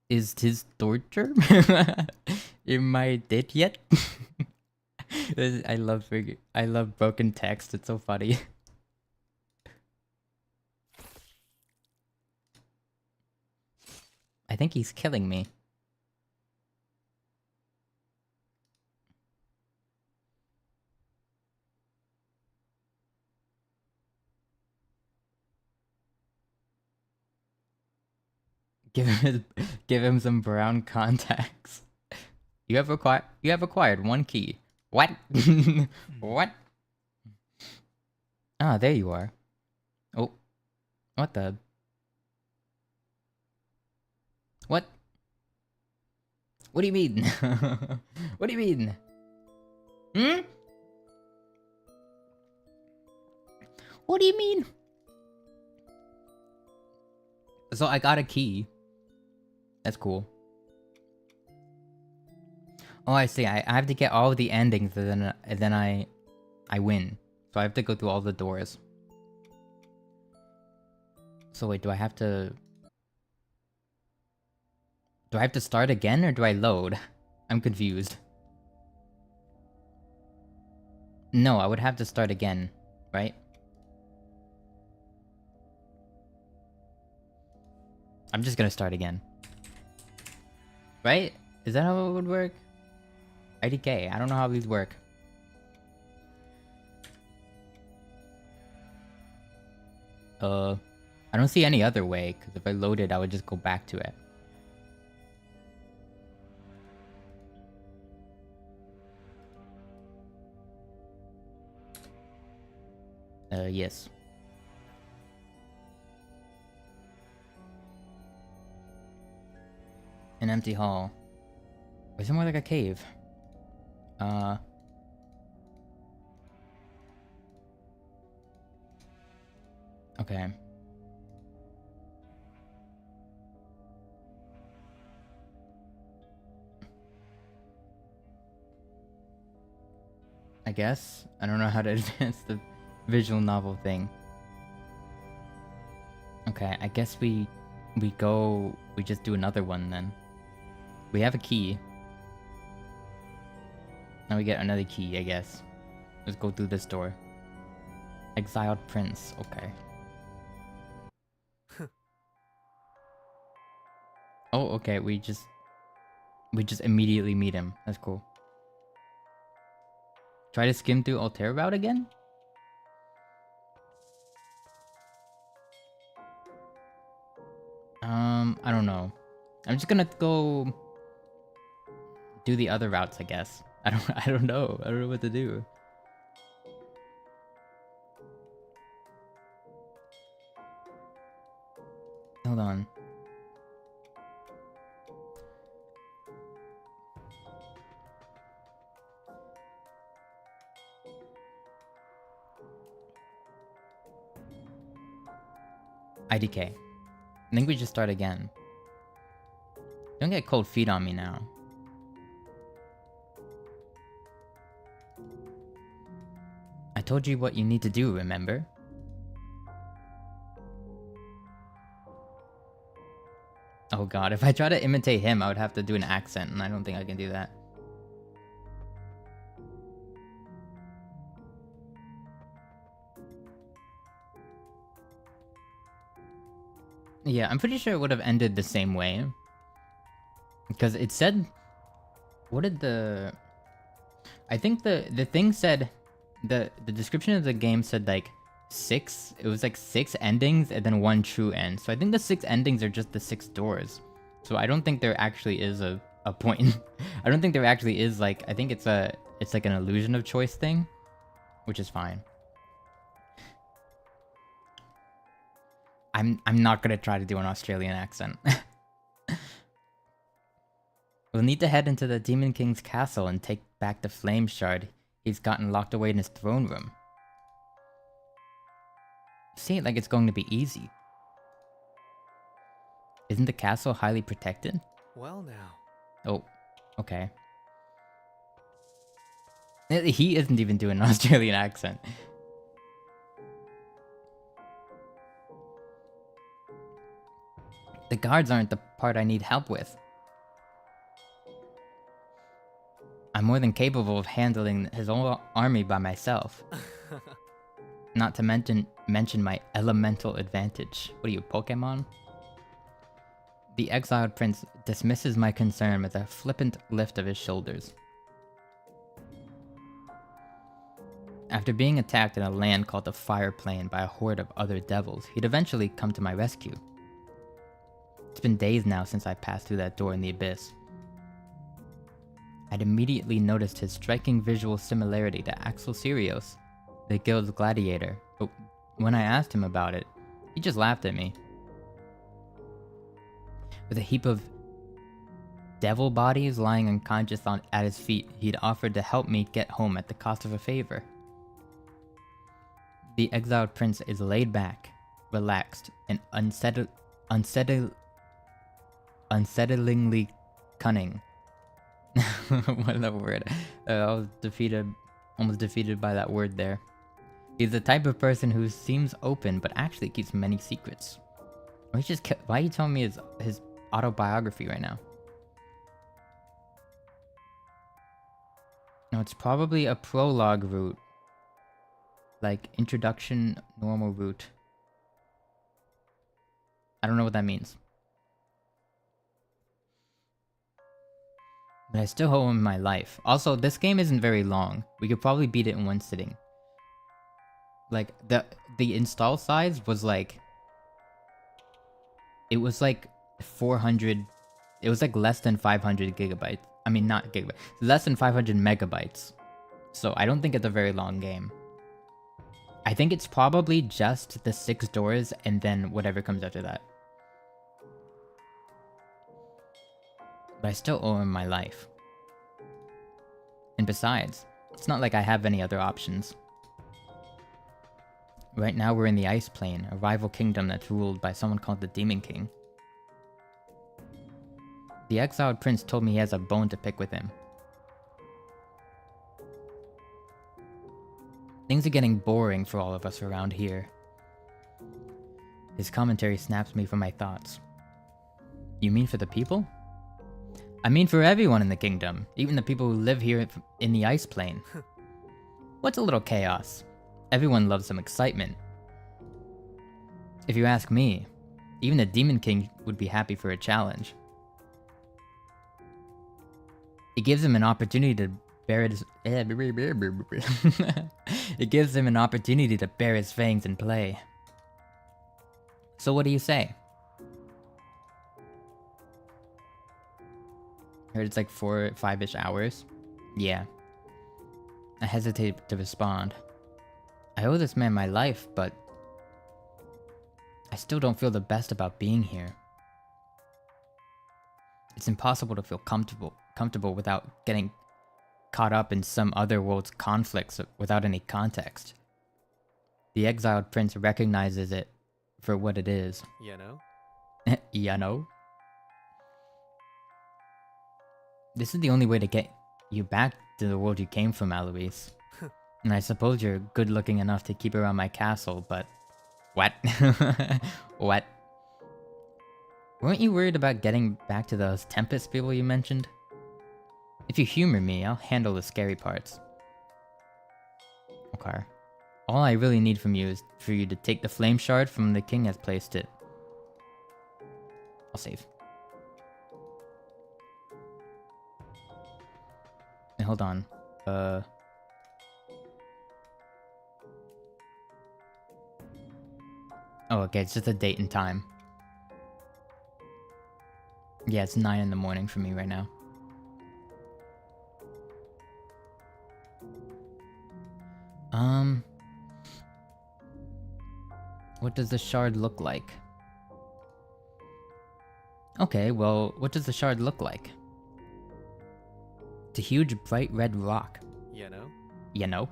Is this torture? Am I dead yet? I love broken text. It's so funny. I think he's killing me. Give him some brown contacts. You have acquired one key. What? What? Ah, there you are. Oh. What the? What? What do you mean? What do you mean? Hmm? What do you mean? So I got a key. That's cool. Oh, I see. I have to get all of the endings, and then I win. So I have to go through all the doors. So wait, do I have to start again, or do I load? I'm confused. No, I would have to start again, right? I'm just gonna start again. Right? Is that how it would work? IDK, I don't know how these work. I don't see any other way, because if I loaded, I would just go back to it. Yes. An empty hall. Or somewhere like a cave. Okay. I guess. I don't know how to advance the visual novel thing. Okay, I guess we just do another one then. We have a key. Now we get another key, I guess. Let's go through this door. Exiled Prince, okay. Oh, okay, we just immediately meet him. That's cool. Try to skim through Altera route again? I don't know. I'm just gonna go do the other routes, I guess. I don't know. I don't know what to do. Hold on. IDK. I think we just start again. Don't get cold feet on me now. I told you what you need to do, remember? Oh god, if I try to imitate him, I would have to do an accent, and I don't think I can do that. Yeah, I'm pretty sure it would have ended the same way. Because it said... What did the... I think the thing said... The description of the game said like 6... It was like 6 endings and then 1 true end. So I think the 6 endings are just the 6 doors. So I don't think there actually is a point. I don't think there actually is like... I think it's like an illusion of choice thing. Which is fine. I'm not gonna try to do an Australian accent. We'll need to head into the Demon King's castle and take back the flame shard he's gotten locked away in his throne room. Say it like it's going to be easy. Isn't the castle highly protected? Well now. Oh, okay. He isn't even doing an Australian accent. The guards aren't the part I need help with. I'm more than capable of handling his whole army by myself. Not to mention my elemental advantage. What are you, Pokemon? The exiled prince dismisses my concern with a flippant lift of his shoulders. After being attacked in a land called the Fire Plane by a horde of other devils, he'd eventually come to my rescue. It's been days now since I passed through that door in the abyss. I'd immediately noticed his striking visual similarity to Axel Sirius, the guild's gladiator, but when I asked him about it, he just laughed at me. With a heap of devil bodies lying unconscious at his feet, he'd offered to help me get home at the cost of a favor. The exiled prince is laid back, relaxed, and unsettlingly cunning. What a word. I was almost defeated by that word there. He's the type of person who seems open but actually keeps many secrets. Why are you telling me his autobiography right now? No, it's probably a prologue route. Like, introduction, normal route. I don't know what that means. But I still owe him my life. Also, this game isn't very long. We could probably beat it in one sitting. Like, the install size was like... It was like 400... It was like less than 500 gigabytes. I mean, not gigabytes. Less than 500 megabytes. So I don't think it's a very long game. I think it's probably just the 6 doors and then whatever comes after that. But I still owe him my life. And besides, it's not like I have any other options. Right now we're in the Ice Plane, a rival kingdom that's ruled by someone called the Demon King. The exiled prince told me he has a bone to pick with him. Things are getting boring for all of us around here. His commentary snaps me from my thoughts. You mean for the people? I mean for everyone in the kingdom, even the people who live here in the Ice Plane. What's a little chaos? Everyone loves some excitement. If you ask me, even the Demon King would be happy for a challenge. It gives him an opportunity to bear his... It gives him an opportunity to bare his fangs and play. So what do you say? Heard it's like 4 or 5-ish hours. Yeah. I hesitate to respond. I owe this man my life, but... I still don't feel the best about being here. It's impossible to feel comfortable without getting caught up in some other world's conflicts without any context. The exiled prince recognizes it for what it is. You know? You know? This is the only way to get you back to the world you came from, Alois. And I suppose you're good looking enough to keep around my castle, but... What? What? Weren't you worried about getting back to those Tempest people you mentioned? If you humor me, I'll handle the scary parts. Okay. All I really need from you is for you to take the flame shard from the king has placed it. I'll save. Hey, hold on. Oh, okay, it's just a date and time. Yeah, it's 9 in the morning for me right now. What does the shard look like? Okay, well, what does the shard look like? It's a huge, bright red rock. You know? You know?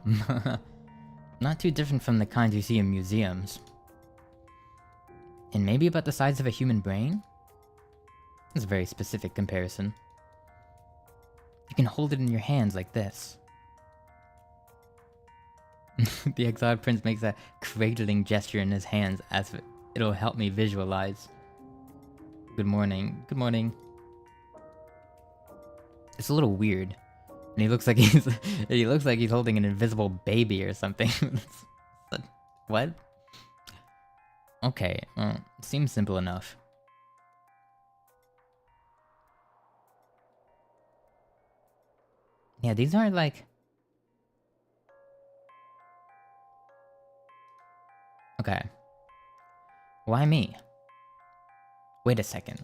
Not too different from the kinds you see in museums. And maybe about the size of a human brain? That's a very specific comparison. You can hold it in your hands like this. The exiled prince makes a cradling gesture in his hands as if it'll help me visualize. Good morning. Good morning. It's a little weird. And he looks like he's holding an invisible baby or something. What? Okay, well, seems simple enough. Yeah, these aren't like... Okay. Why me? Wait a second.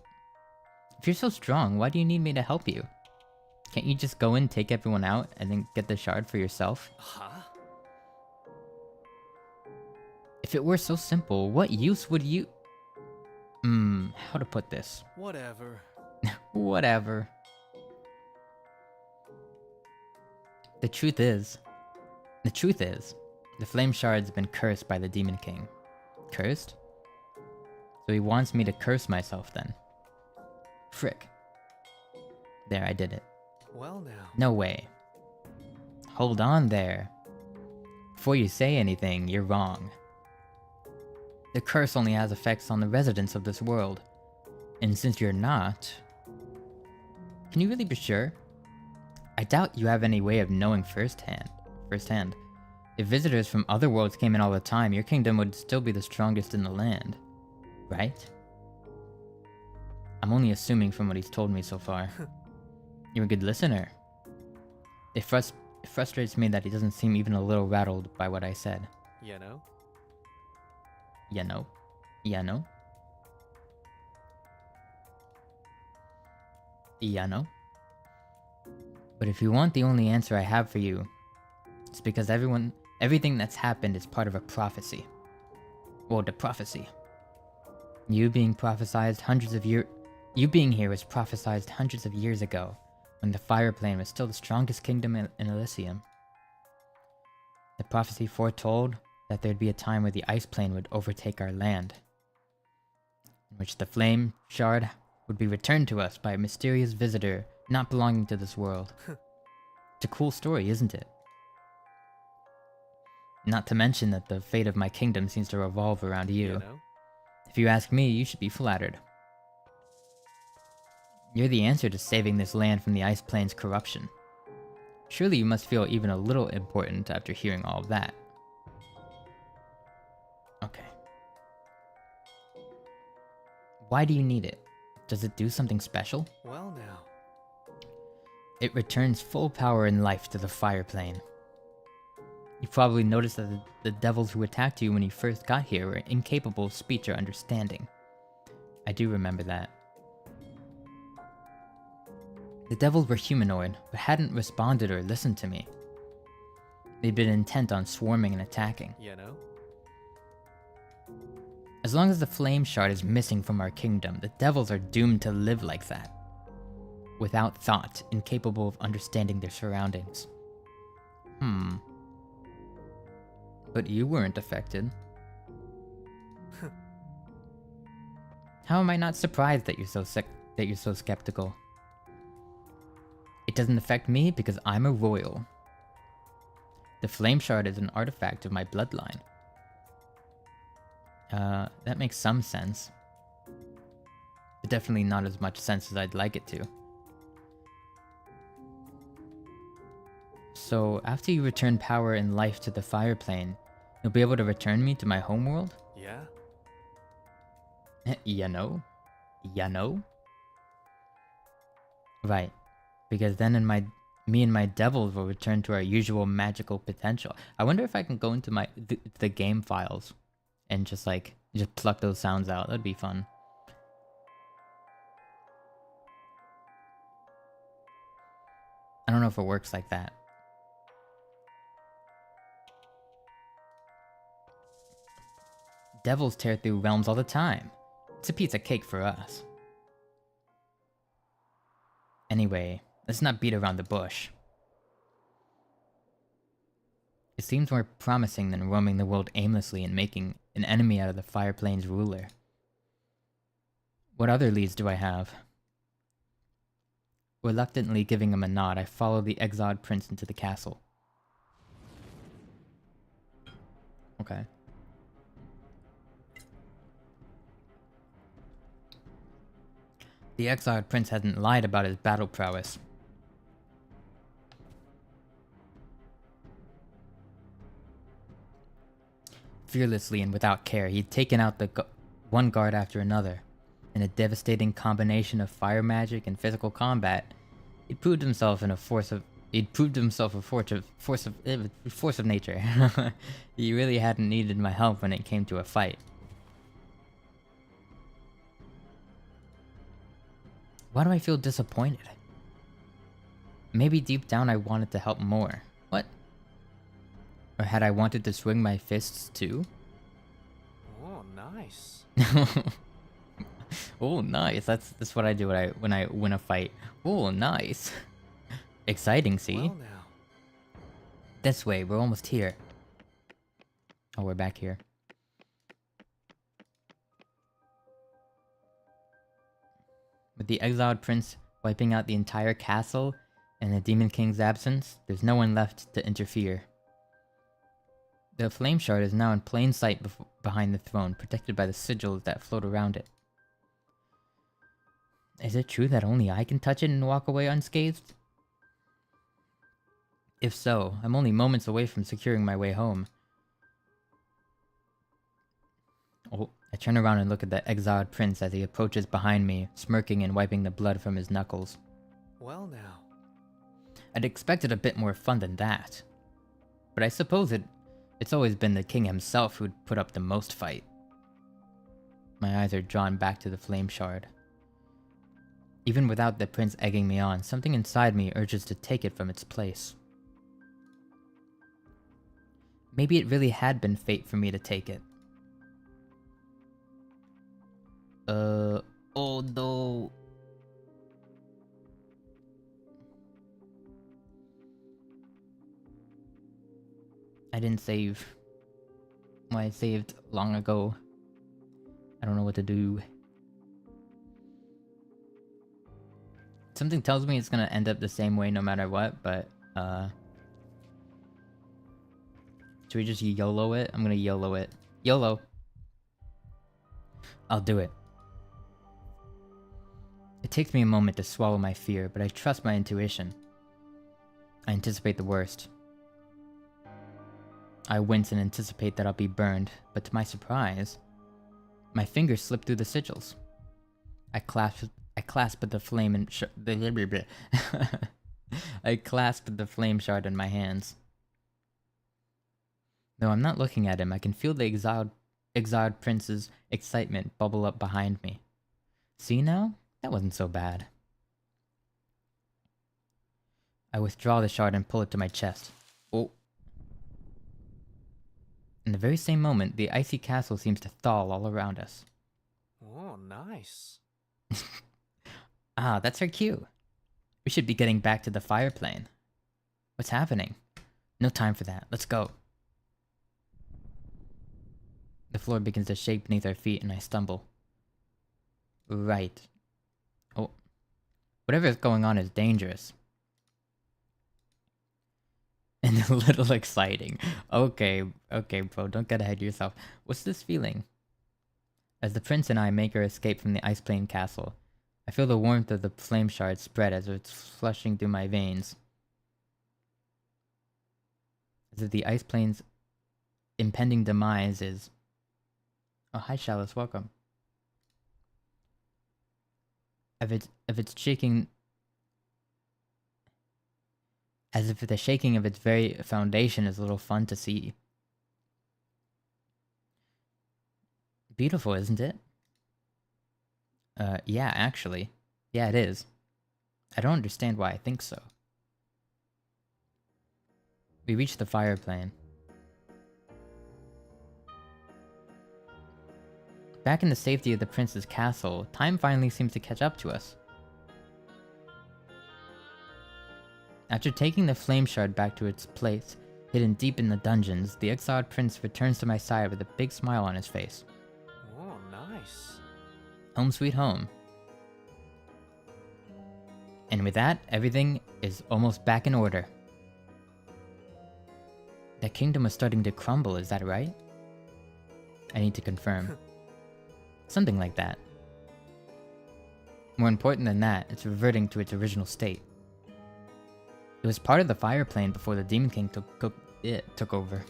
If you're so strong, why do you need me to help you? Can't you just go in, take everyone out, and then get the shard for yourself? Huh? If it were so simple, what use would you... how to put this? Whatever. Whatever. The truth is, the flame shard's been cursed by the Demon King. Cursed? So he wants me to curse myself then. Frick. There, I did it. Well now. No way. Hold on there. Before you say anything, you're wrong. The curse only has effects on the residents of this world. And since you're not... Can you really be sure? I doubt you have any way of knowing firsthand. If visitors from other worlds came in all the time, your kingdom would still be the strongest in the land. Right? I'm only assuming from what he's told me so far. You're a good listener. It frustrates me that he doesn't seem even a little rattled by what I said. You know? You know? You know? You know? But if you want the only answer I have for you, it's because everything that's happened is part of a prophecy. Well, the prophecy. You being here was prophesized hundreds of years ago, when the Fire Plane was still the strongest kingdom in Elysium. The prophecy foretold that there'd be a time where the Ice Plane would overtake our land, in which the Flame Shard would be returned to us by a mysterious visitor not belonging to this world. It's a cool story, isn't it? Not to mention that the fate of my kingdom seems to revolve around you. You know? If you ask me, you should be flattered. You're the answer to saving this land from the Ice Plane's corruption. Surely you must feel even a little important after hearing all of that. Okay. Why do you need it? Does it do something special? Well now. It returns full power and life to the Fire Plane. You probably noticed that the devils who attacked you when you first got here were incapable of speech or understanding. I do remember that. The devils were humanoid, but hadn't responded or listened to me. They'd been intent on swarming and attacking. You know? As long as the flame shard is missing from our kingdom, the devils are doomed to live like that. Without thought, incapable of understanding their surroundings. But you weren't affected. How am I not surprised that you're so skeptical? It doesn't affect me because I'm a royal. The flame shard is an artifact of my bloodline. That makes some sense. But definitely not as much sense as I'd like it to. So, after you return power and life to the Fire Plane, you'll be able to return me to my homeworld? Yeah? You know? Ya know? Right. Because then me and my devils will return to our usual magical potential. I wonder if I can go into the game files and just pluck those sounds out. That'd be fun. I don't know if it works like that. Devils tear through realms all the time. It's a piece of cake for us. Anyway, let's not beat around the bush. It seems more promising than roaming the world aimlessly and making an enemy out of the Fire Plains ruler. What other leads do I have? Reluctantly giving him a nod, I follow the exiled prince into the castle. Okay. The exiled prince hadn't lied about his battle prowess. Fearlessly and without care, he'd taken out one guard after another. In a devastating combination of fire magic and physical combat, he'd proved himself a force of nature. He really hadn't needed my help when it came to a fight. Why do I feel disappointed? Maybe deep down I wanted to help more. What? Or had I wanted to swing my fists too? Oh, nice. Oh, nice. That's what I do when I win a fight. Oh, nice. Exciting, see? Well now. This way, we're almost here. Oh, we're back here. With the exiled prince wiping out the entire castle and the Demon King's absence, there's no one left to interfere. The flame shard is now in plain sight behind the throne, protected by the sigils that float around it. Is it true that only I can touch it and walk away unscathed? If so, I'm only moments away from securing my way home. Oh, I turn around and look at the exiled prince as he approaches behind me, smirking and wiping the blood from his knuckles. Well now. I'd expected a bit more fun than that. But I suppose it's always been the king himself who'd put up the most fight. My eyes are drawn back to the flame shard. Even without the prince egging me on, something inside me urges to take it from its place. Maybe it really had been fate for me to take it. Oh no. I didn't save. Well, I saved long ago. I don't know what to do. Something tells me it's gonna end up the same way no matter what, but, should we just YOLO it? I'm gonna YOLO it. YOLO! I'll do it. It takes me a moment to swallow my fear, but I trust my intuition. I anticipate the worst. I wince and anticipate that I'll be burned, but to my surprise, my fingers slip through the sigils. I clasp the flame and I clasp the flame shard in my hands. Though I'm not looking at him, I can feel the exiled prince's excitement bubble up behind me. See now? That wasn't so bad. I withdraw the shard and pull it to my chest. Oh. In the very same moment, the icy castle seems to thaw all around us. Oh, nice. Ah, that's our cue. We should be getting back to the fire plane. What's happening? No time for that. Let's go. The floor begins to shake beneath our feet and I stumble. Right. Oh. Whatever is going on is dangerous. And a little exciting. Okay, bro, don't get ahead of yourself. What's this feeling? As the prince and I make our escape from the ice plane castle, I feel the warmth of the flame shard spread as it's flushing through my veins. As if the ice plane's impending demise is... Oh, hi Chalice, welcome. if it's shaking, as if the shaking of its very foundation is a little fun to see. Beautiful, isn't it? Yeah, actually. Yeah, it is. I don't understand why I think so. We reached the fire plane. Back in the safety of the prince's castle, time finally seems to catch up to us. After taking the flame shard back to its place, hidden deep in the dungeons, the exiled prince returns to my side with a big smile on his face. Oh, nice. Home sweet home. And with that, everything is almost back in order. The kingdom was starting to crumble, is that right? I need to confirm. Something like that. More important than that, it's reverting to its original state. It was part of the fire plane before the Demon King took over.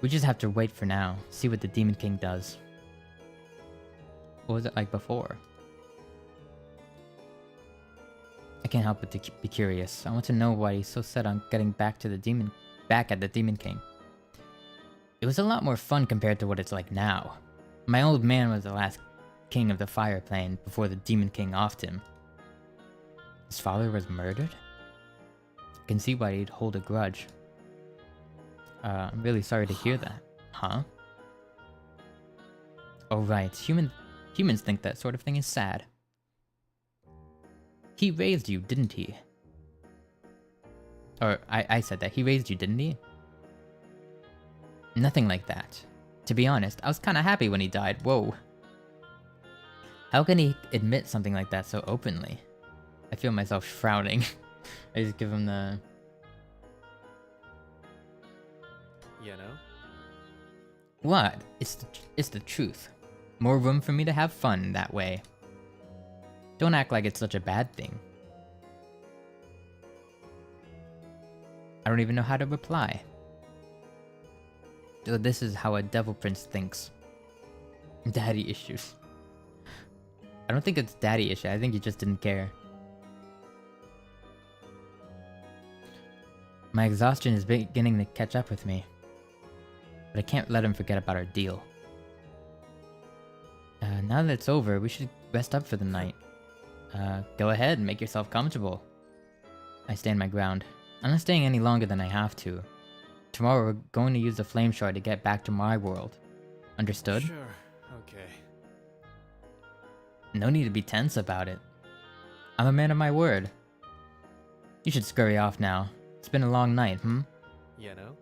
We just have to wait for now, see what the Demon King does. What was it like before? I can't help but to be curious. I want to know why he's so set on getting back at the Demon King. It was a lot more fun compared to what it's like now. My old man was the last king of the fire plane before the Demon King offed him. His father was murdered? I can see why he'd hold a grudge. I'm really sorry to hear that. Huh? Oh right, humans think that sort of thing is sad. He raised you, didn't he? Or, I said that. He raised you, didn't he? Nothing like that. To be honest, I was kinda happy when he died. Whoa. How can he admit something like that so openly? I feel myself frowning. I just give him the... You know? What? It's the truth. More room for me to have fun that way. Don't act like it's such a bad thing. I don't even know how to reply. So this is how a devil prince thinks. Daddy issues. I don't think it's daddy issue, I think he just didn't care. My exhaustion is beginning to catch up with me. But I can't let him forget about our deal. Now that it's over, we should rest up for the night. Go ahead and make yourself comfortable. I stand my ground. I'm not staying any longer than I have to. Tomorrow we're going to use the flame shard to get back to my world. Understood? Sure, okay. No need to be tense about it. I'm a man of my word. You should scurry off now. It's been a long night, You know?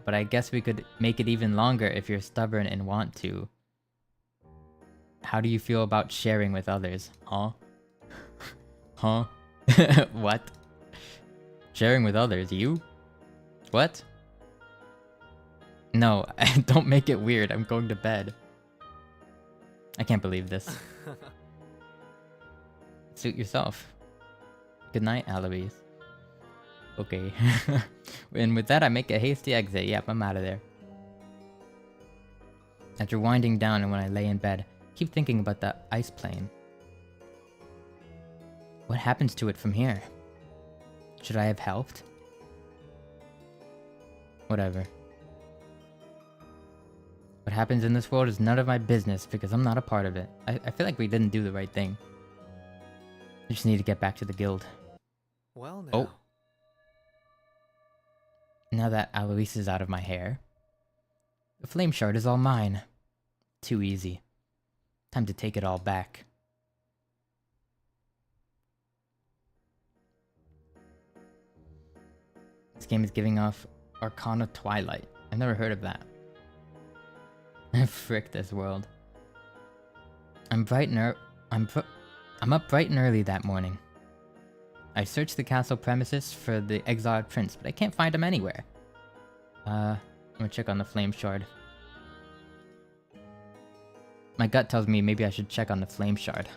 But I guess we could make it even longer if you're stubborn and want to. How do you feel about sharing with others? Huh? Huh? What? Sharing with others? You? What? No, don't make it weird. I'm going to bed. I can't believe this. Suit yourself. Good night, Alois. Okay. And with that, I make a hasty exit. Yep, I'm out of there. After winding down and when I lay in bed, I keep thinking about the ice plane. What happens to it from here? Should I have helped? Whatever. What happens in this world is none of my business because I'm not a part of it. I feel like we didn't do the right thing. I just need to get back to the guild. Well now. Oh. Now that Alois is out of my hair, the flame shard is all mine. Too easy. Time to take it all back. This game is giving off Arcana Twilight. I've never heard of that. Frick this world. I'm up bright and early that morning. I searched the castle premises for the exiled prince, but I can't find him anywhere. I'm gonna check on the flame shard. My gut tells me maybe I should check on the flame shard.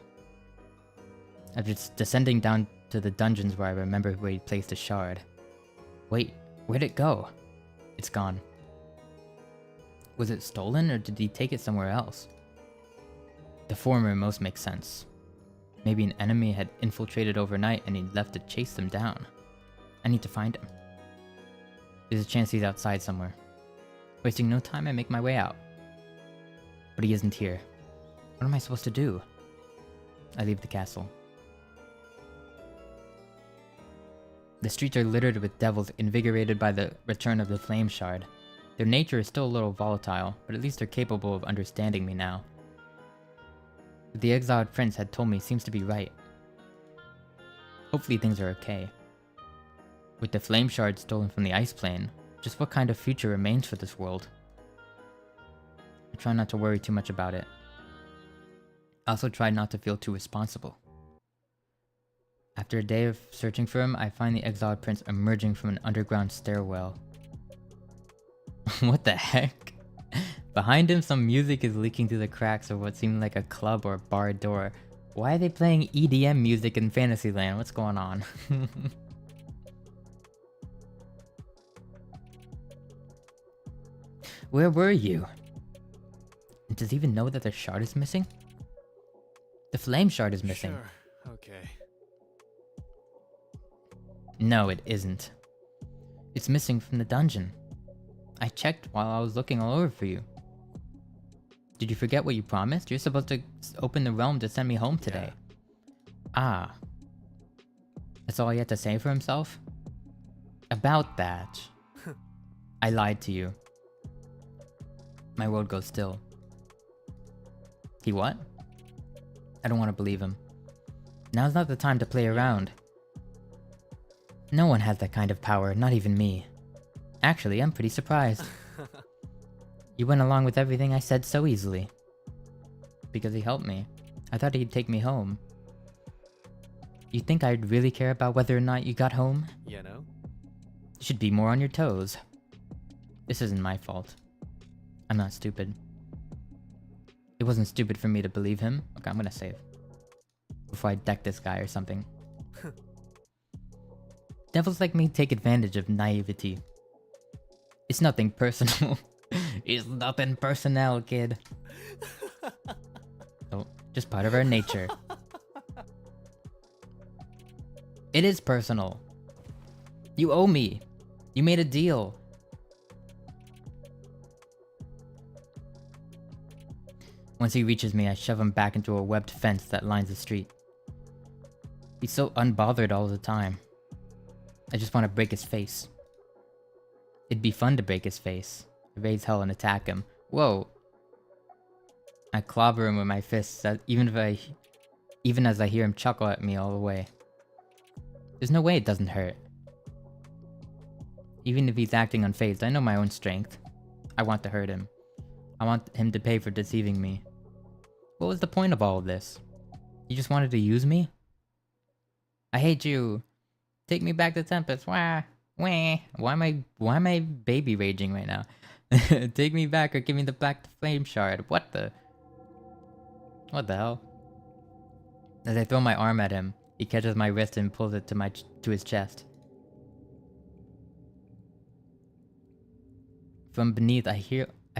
After descending down to the dungeons where I remember where he placed the shard. Wait, where'd it go? It's gone. Was it stolen or did he take it somewhere else? The former most makes sense. Maybe an enemy had infiltrated overnight and he left to chase them down. I need to find him. There's a chance he's outside somewhere. Wasting no time, I make my way out. But he isn't here. What am I supposed to do? I leave the castle. The streets are littered with devils invigorated by the return of the flame shard. Their nature is still a little volatile, but at least they're capable of understanding me now. What the exiled prince had told me seems to be right. Hopefully things are okay. With the flame shard stolen from the ice plane, just what kind of future remains for this world? I try not to worry too much about it. I also try not to feel too responsible. After a day of searching for him, I find the exiled prince emerging from an underground stairwell. What the heck? Behind him, some music is leaking through the cracks of what seemed like a club or bar door. Why are they playing EDM music in Fantasyland? What's going on? Where were you? And does he even know that the shard is missing? The flame shard is missing. Sure, okay. No, it isn't. It's missing from the dungeon. I checked while I was looking all over for you. Did you forget what you promised? You're supposed to open the realm to send me home today. Yeah. Ah. That's all he had to say for himself? About that. I lied to you. My world goes still. He what? I don't want to believe him. Now's not the time to play around. No one has that kind of power, not even me. Actually, I'm pretty surprised. You went along with everything I said so easily. Because he helped me. I thought he'd take me home. You think I'd really care about whether or not you got home? You know? You should be more on your toes. This isn't my fault. I'm not stupid. It wasn't stupid for me to believe him. Okay, I'm gonna save. Before I deck this guy or something. Devils like me take advantage of naivety. It's nothing personal. It's nothing personnel, kid. Oh, just part of our nature. It is personal. You owe me. You made a deal. Once he reaches me, I shove him back into a webbed fence that lines the street. He's so unbothered all the time. I just want to break his face. It'd be fun to break his face. Raise hell and attack him. Whoa. I clobber him with my fists, even as I hear him chuckle at me all the way. There's no way it doesn't hurt. Even if he's acting unfazed, I know my own strength. I want to hurt him. I want him to pay for deceiving me. What was the point of all of this? You just wanted to use me? I hate you. Take me back to Tempest. Wah. Wah. Why am I baby raging right now? Take me back or give me the black flame shard. What the hell? As I throw my arm at him, he catches my wrist and pulls it to his chest. From beneath, I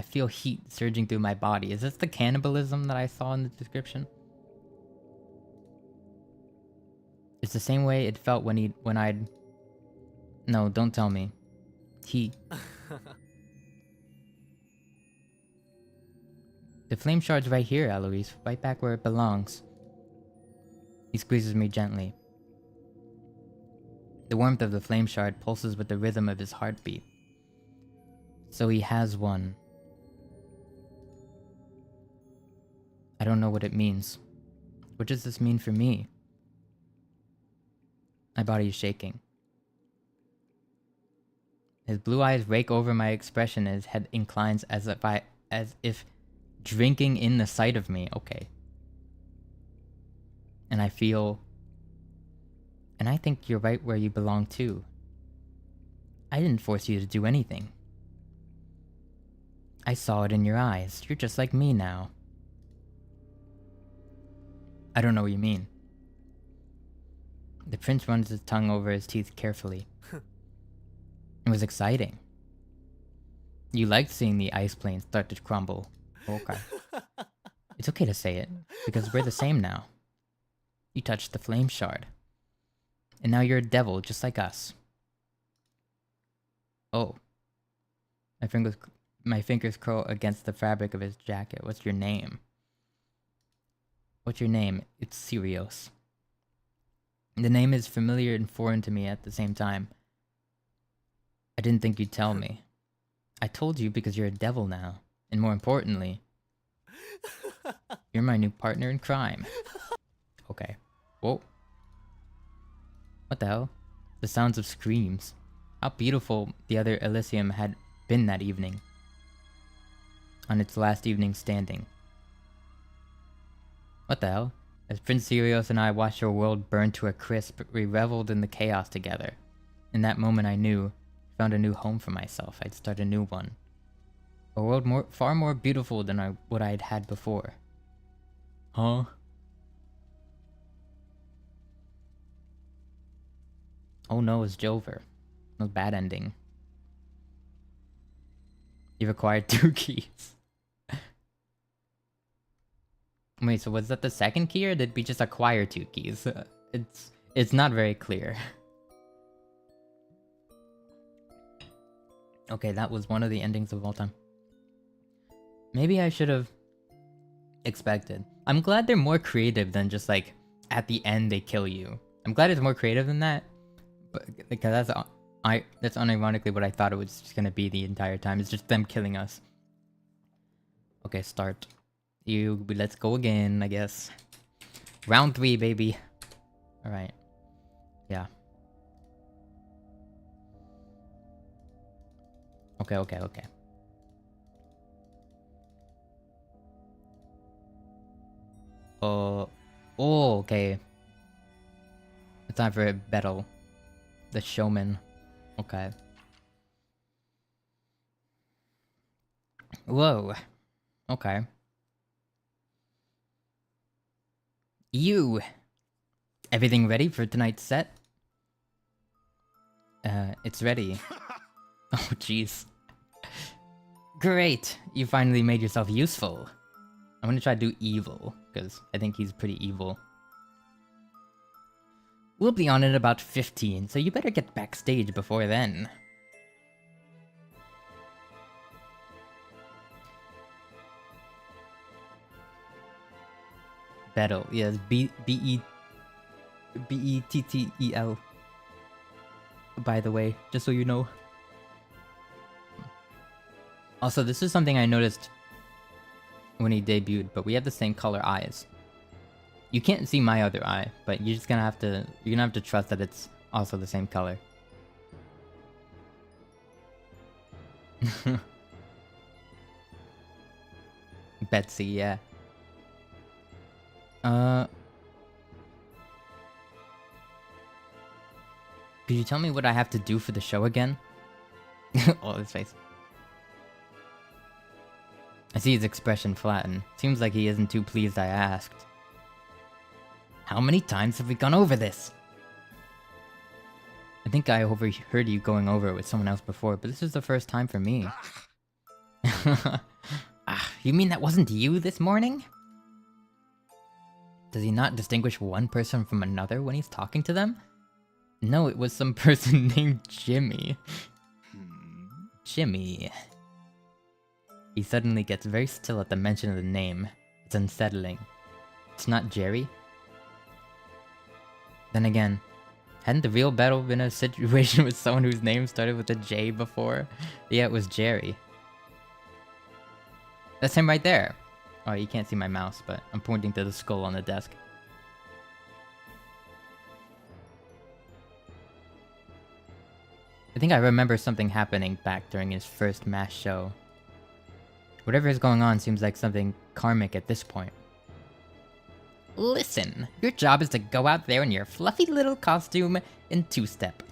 feel heat surging through my body. Is this the cannibalism that I saw in the description? It's the same way it felt when I'd... No, don't tell me. The flame shard's right here, Eloise. Right back where it belongs. He squeezes me gently. The warmth of the flame shard pulses with the rhythm of his heartbeat. So he has one. I don't know what it means. What does this mean for me? My body is shaking. His blue eyes rake over my expression and his head inclines as if drinking in the sight of me. Okay. And I think you're right where you belong too. I didn't force you to do anything. I saw it in your eyes. You're just like me now. I don't know what you mean. The prince runs his tongue over his teeth carefully. It was exciting. You liked seeing the ice plane start to crumble. Okay. It's okay to say it, because we're the same now. You touched the flame shard. And now you're a devil, just like us. Oh. My fingers curl against the fabric of his jacket. What's your name? What's your name? It's Sirios. The name is familiar and foreign to me at the same time. I didn't think you'd tell me. I told you because you're a devil now. And more importantly, you're my new partner in crime. Okay. Whoa. What the hell? The sounds of screams. How beautiful the other Elysium had been that evening. On its last evening standing. What the hell? As Prince Sirios and I watched our world burn to a crisp, we reveled in the chaos together. In that moment I knew, found a new home for myself. I'd start a new one. A world far more beautiful than what I'd had before. Huh? Oh no, it's Jover. No bad ending. You've acquired 2 keys. Wait, so was that the second key or did we just acquire 2 keys? It's not very clear. Okay, that was one of the endings of all time. Maybe I should have expected. I'm glad they're more creative than just like at the end they kill you. I'm glad it's more creative than that. But because that's unironically what I thought it was just gonna be the entire time. It's just them killing us. Okay, start. Let's go again, I guess. Round 3, baby. Alright. Yeah. Okay. Oh, okay. It's time for a battle. The showman. Okay. Whoa. Okay. You! Everything ready for tonight's set? It's ready. Oh, jeez. Great! You finally made yourself useful. I'm gonna try to do evil, because I think he's pretty evil. We'll be on in about 15, so you better get backstage before then. Bettel, yes, B-E-T-T-E-L. By the way, just so you know. Also, this is something I noticed when he debuted, but we have the same color eyes. You can't see my other eye, but you're gonna have to trust that it's also the same color. Betsy, yeah. Could you tell me what I have to do for the show again? Oh, his face. I see his expression flatten. Seems like he isn't too pleased I asked. How many times have we gone over this? I think I overheard you going over it with someone else before, but this is the first time for me. You mean that wasn't you this morning? Does he not distinguish one person from another when he's talking to them? No, it was some person named Jimmy. Jimmy. He suddenly gets very still at the mention of the name. It's unsettling. It's not Jerry? Then again, hadn't the real battle been a situation with someone whose name started with a J before? Yeah, it was Jerry. That's him right there. Oh, you can't see my mouse, but I'm pointing to the skull on the desk. I think I remember something happening back during his first mass show. Whatever is going on seems like something karmic at this point. Listen, your job is to go out there in your fluffy little costume and two-step.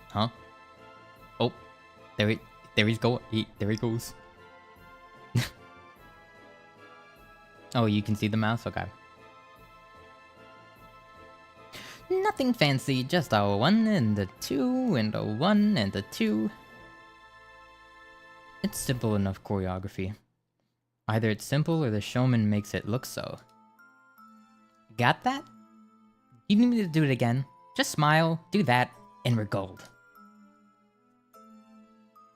Huh? Oh, there he goes. Oh, you can see the mouse? Okay. Nothing fancy, just a 1 and a 2 and a 1 and a 2. It's simple enough choreography. Either it's simple or the showman makes it look so. Got that? You need me to do it again? Just smile, do that, and we're gold.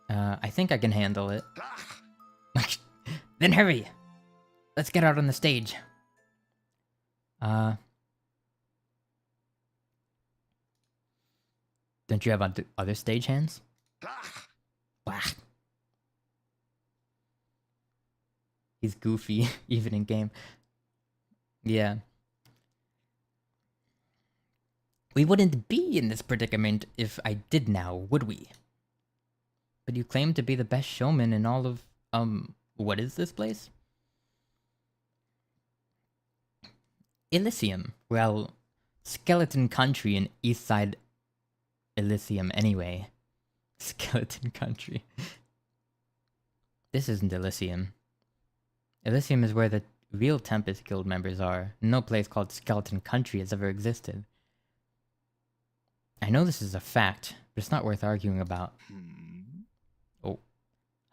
I think I can handle it. Then hurry! Let's get out on the stage. Don't you have other stage hands? Wah. He's goofy, even in game. Yeah. We wouldn't be in this predicament if I did now, would we? But you claim to be the best showman in all of, what is this place? Elysium. Well, Skeleton Country in Eastside Elysium anyway. Skeleton Country. This isn't Elysium. Elysium is where the real Tempest Guild members are. No place called Skeleton Country has ever existed. I know this is a fact, but it's not worth arguing about. Oh.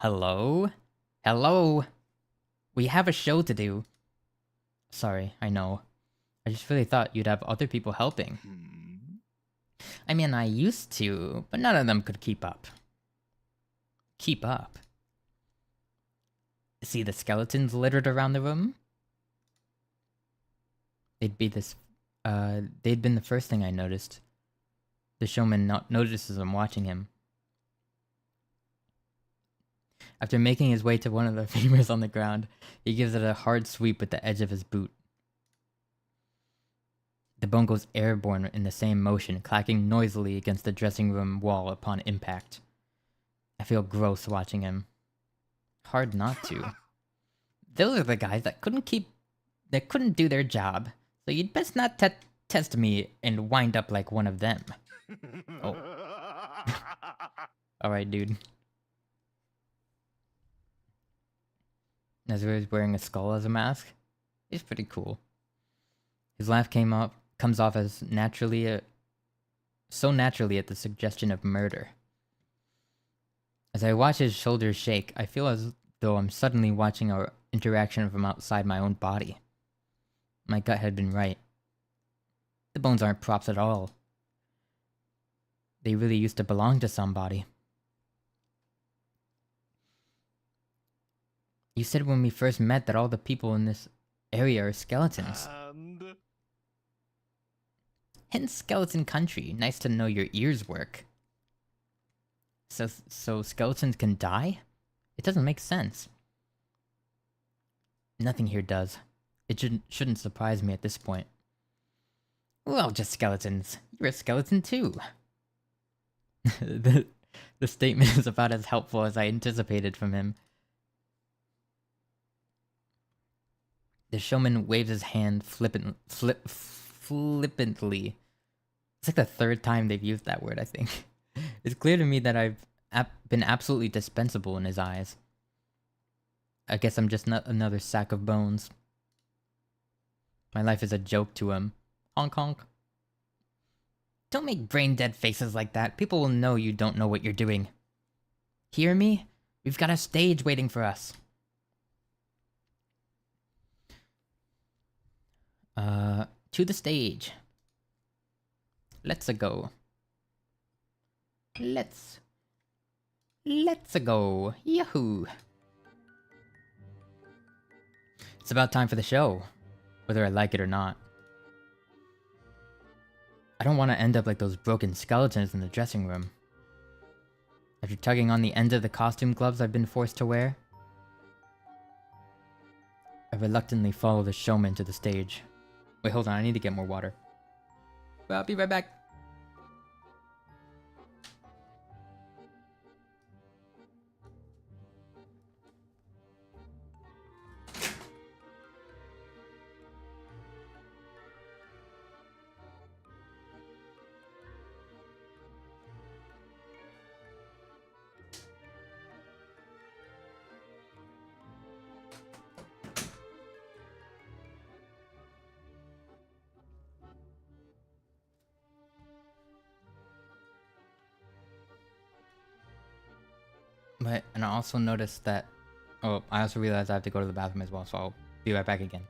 Hello? Hello? We have a show to do. Sorry, I know. I just really thought you'd have other people helping. I mean, I used to, but none of them could keep up. Keep up? See the skeletons littered around the room? They'd been the first thing I noticed. The showman notices I'm watching him. After making his way to one of the femurs on the ground, he gives it a hard sweep with the edge of his boot. The bone goes airborne in the same motion, clacking noisily against the dressing room wall upon impact. I feel gross watching him. Hard not to. Those are the guys that couldn't do their job, so you'd best not test me and wind up like one of them. Oh. Alright, dude. As he's wearing a skull as a mask. He's pretty cool. His laugh comes off as so naturally at the suggestion of murder. As I watch his shoulders shake, I feel as though I'm suddenly watching our interaction from outside my own body. My gut had been right. The bones aren't props at all. They really used to belong to somebody. You said when we first met that all the people in this area are skeletons. Hence Skeleton Country. Nice to know your ears work. So skeletons can die? It doesn't make sense. Nothing here does. It shouldn't surprise me at this point. Well, just skeletons. You're a skeleton too. The statement is about as helpful as I anticipated from him. The showman waves his hand flippantly. It's like the third time they've used that word, I think. It's clear to me that I've been absolutely dispensable in his eyes. I guess I'm just not another sack of bones. My life is a joke to him. Honk honk. Don't make brain-dead faces like that. People will know you don't know what you're doing. Hear me? We've got a stage waiting for us. To the stage. Let's-a go. Let's-a go. Yahoo! It's about time for the show, whether I like it or not. I don't want to end up like those broken skeletons in the dressing room. After tugging on the end of the costume gloves I've been forced to wear, I reluctantly follow the showman to the stage. Wait, hold on, I need to get more water. Well, I'll be right back. But, and I also noticed that... Oh, I also realized I have to go to the bathroom as well, so I'll be right back again.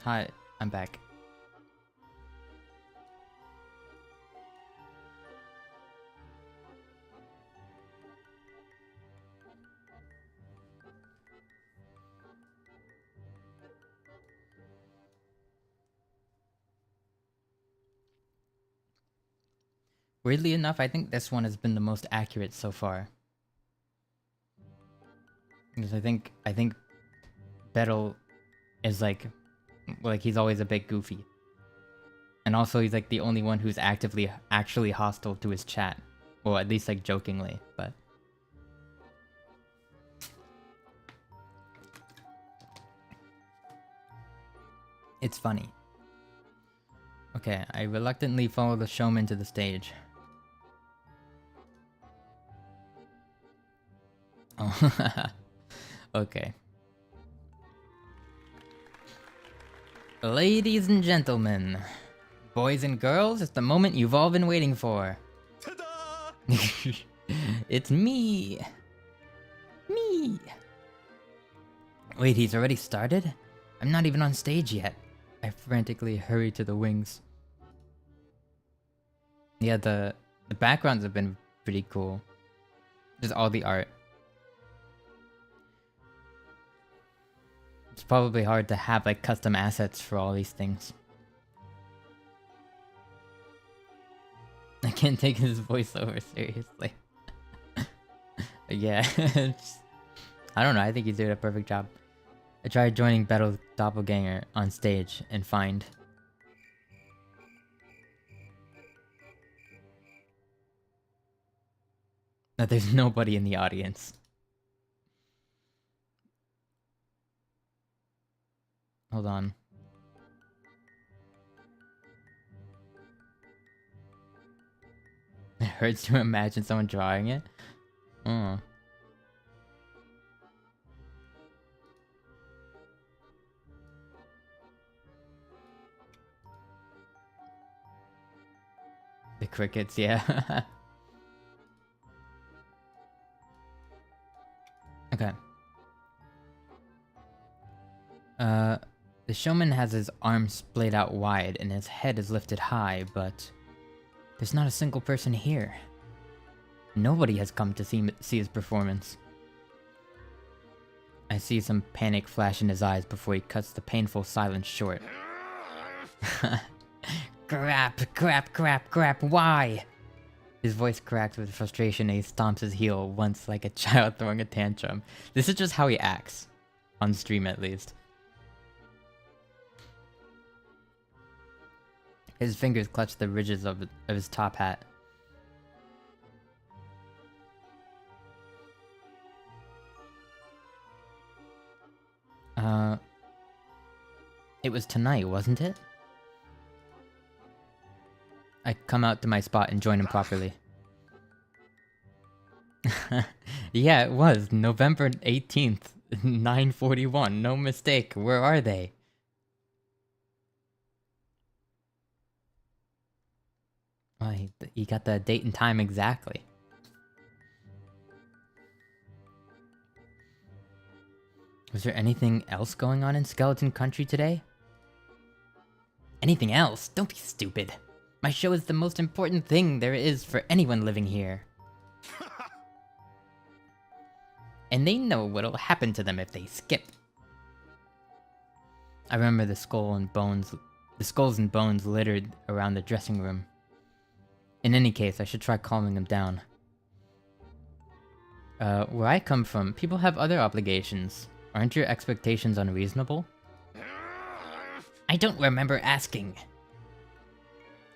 Hi, I'm back. Weirdly enough, I think this one has been the most accurate so far. Because I think Battle is like he's always a bit goofy. And also he's like the only one who's actually hostile to his chat. Well, at least like jokingly, but it's funny. Okay, I reluctantly follow the showman to the stage. Oh, okay. Ladies and gentlemen, boys and girls, it's the moment you've all been waiting for. Ta-da! It's me! Me! Wait, he's already started? I'm not even on stage yet. I frantically hurry to the wings. Yeah, the backgrounds have been pretty cool. Just all the art. It's probably hard to have like custom assets for all these things. I can't take his voiceover seriously. Yeah, I don't know, I think he's doing a perfect job. I tried joining Battle Doppelgänger on stage and find that there's nobody in the audience. Hold on. It hurts to imagine someone drawing it. Oh. The crickets, yeah. Okay. The showman has his arms splayed out wide and his head is lifted high, but there's not a single person here. Nobody has come to see his performance. I see some panic flash in his eyes before he cuts the painful silence short. Crap, why? His voice cracks with frustration and he stomps his heel once like a child throwing a tantrum. This is just how he acts. On stream at least. His fingers clutch the ridges of his top hat. It was tonight, wasn't it? I come out to my spot and join him properly. Yeah, it was November 18th, 9:41. No mistake. Where are they? Oh, you got the date and time exactly. Was there anything else going on in Skeleton Country today? Anything else? Don't be stupid. My show is the most important thing there is for anyone living here. And they know what'll happen to them if they skip. I remember the skulls and bones littered around the dressing room. In any case, I should try calming them down. Where I come from, people have other obligations. Aren't your expectations unreasonable? I don't remember asking.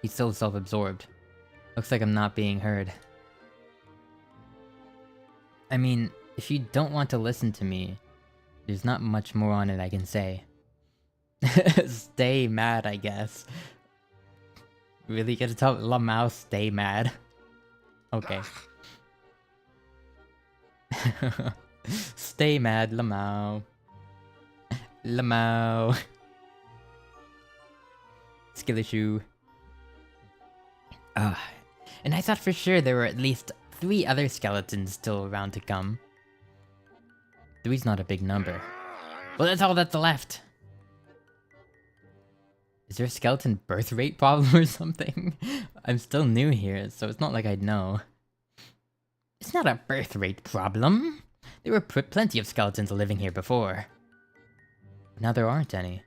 He's so self-absorbed. Looks like I'm not being heard. I mean, if you don't want to listen to me, there's not much more on it I can say. Stay mad, I guess. Really gonna tell Lamau stay mad? Okay. Stay mad, Lamau. Lamau. Skill issue. And I thought for sure there were at least 3 other skeletons still around to come. 3's not a big number. Well, that's all that's left. Is there a skeleton birth rate problem or something? I'm still new here, so it's not like I'd know. It's not a birth rate problem. There were plenty of skeletons living here before. But now there aren't any.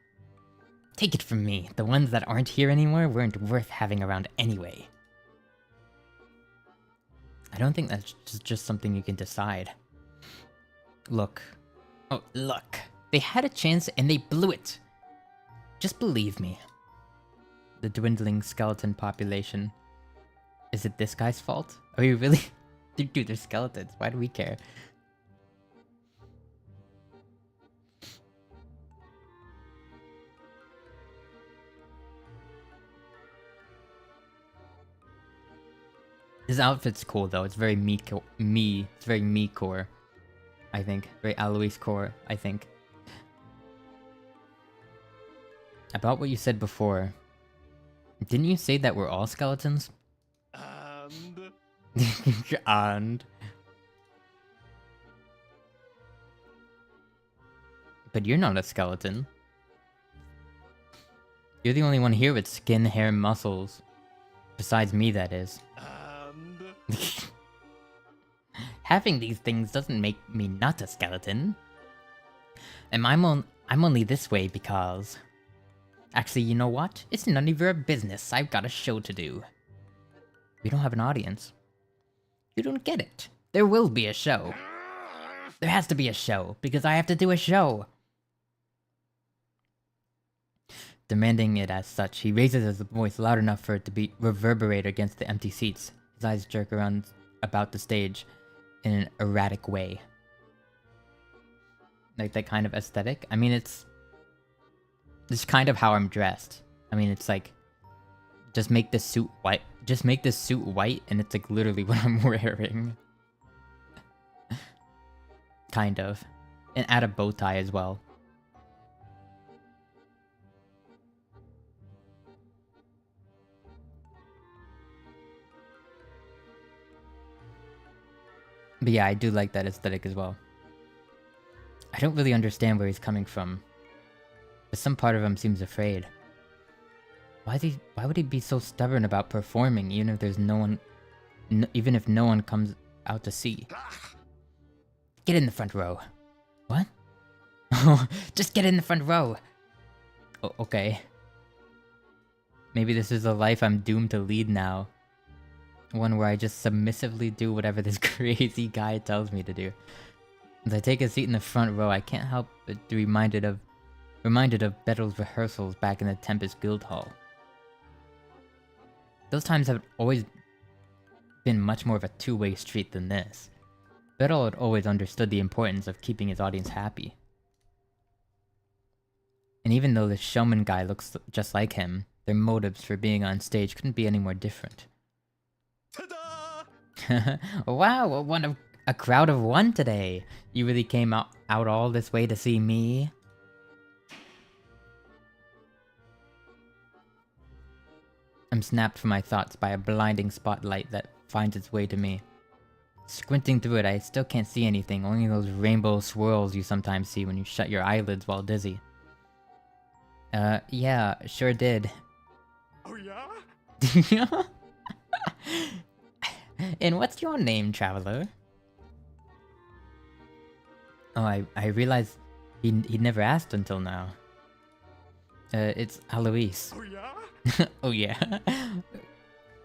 Take it from me, the ones that aren't here anymore weren't worth having around anyway. I don't think that's just something you can decide. Look. Oh, look. They had a chance and they blew it. Just believe me. The dwindling skeleton population. Is it this guy's fault? Are you really? Dude, they're skeletons. Why do we care? His outfit's cool though. It's very it's very me core. I think. Very Alois core, I think. About what you said before. Didn't you say that we're all skeletons? And... But you're not a skeleton. You're the only one here with skin, hair, muscles. Besides me, that is. Having these things doesn't make me not a skeleton. And I'm only this way because... Actually, you know what? It's none of your business. I've got a show to do. We don't have an audience. You don't get it. There will be a show. There has to be a show, because I have to do a show. Demanding it as such, he raises his voice loud enough for it to reverberate against the empty seats. His eyes jerk around about the stage in an erratic way. Like that kind of aesthetic? I mean, it's kind of how I'm dressed. I mean, it's like, just make this suit white. Just make this suit white, and it's like literally what I'm wearing. Kind of. And add a bow tie as well. But yeah, I do like that aesthetic as well. I don't really understand where he's coming from. But some part of him seems afraid. Why would he be so stubborn about performing, even if there's no one... even if no one comes out to see? Get in the front row. What? Just get in the front row! Oh, okay. Maybe this is a life I'm doomed to lead now. One where I just submissively do whatever this crazy guy tells me to do. As I take a seat in the front row, I can't help but be reminded of Bettel's rehearsals back in the Tempest Guild Hall. Those times have always been much more of a two-way street than this. Bettel had always understood the importance of keeping his audience happy. And And even though the showman guy looks just like him, their motives for being on stage couldn't be any more different. Wow, a crowd of one today. You really came out all this way to see me? I'm snapped from my thoughts by a blinding spotlight that finds its way to me. Squinting through it, I still can't see anything, only those rainbow swirls you sometimes see when you shut your eyelids while dizzy. Yeah, sure did. Oh yeah? And what's your name, traveler? Oh, I realized he'd never asked until now. It's Alois. Oh yeah? Oh yeah?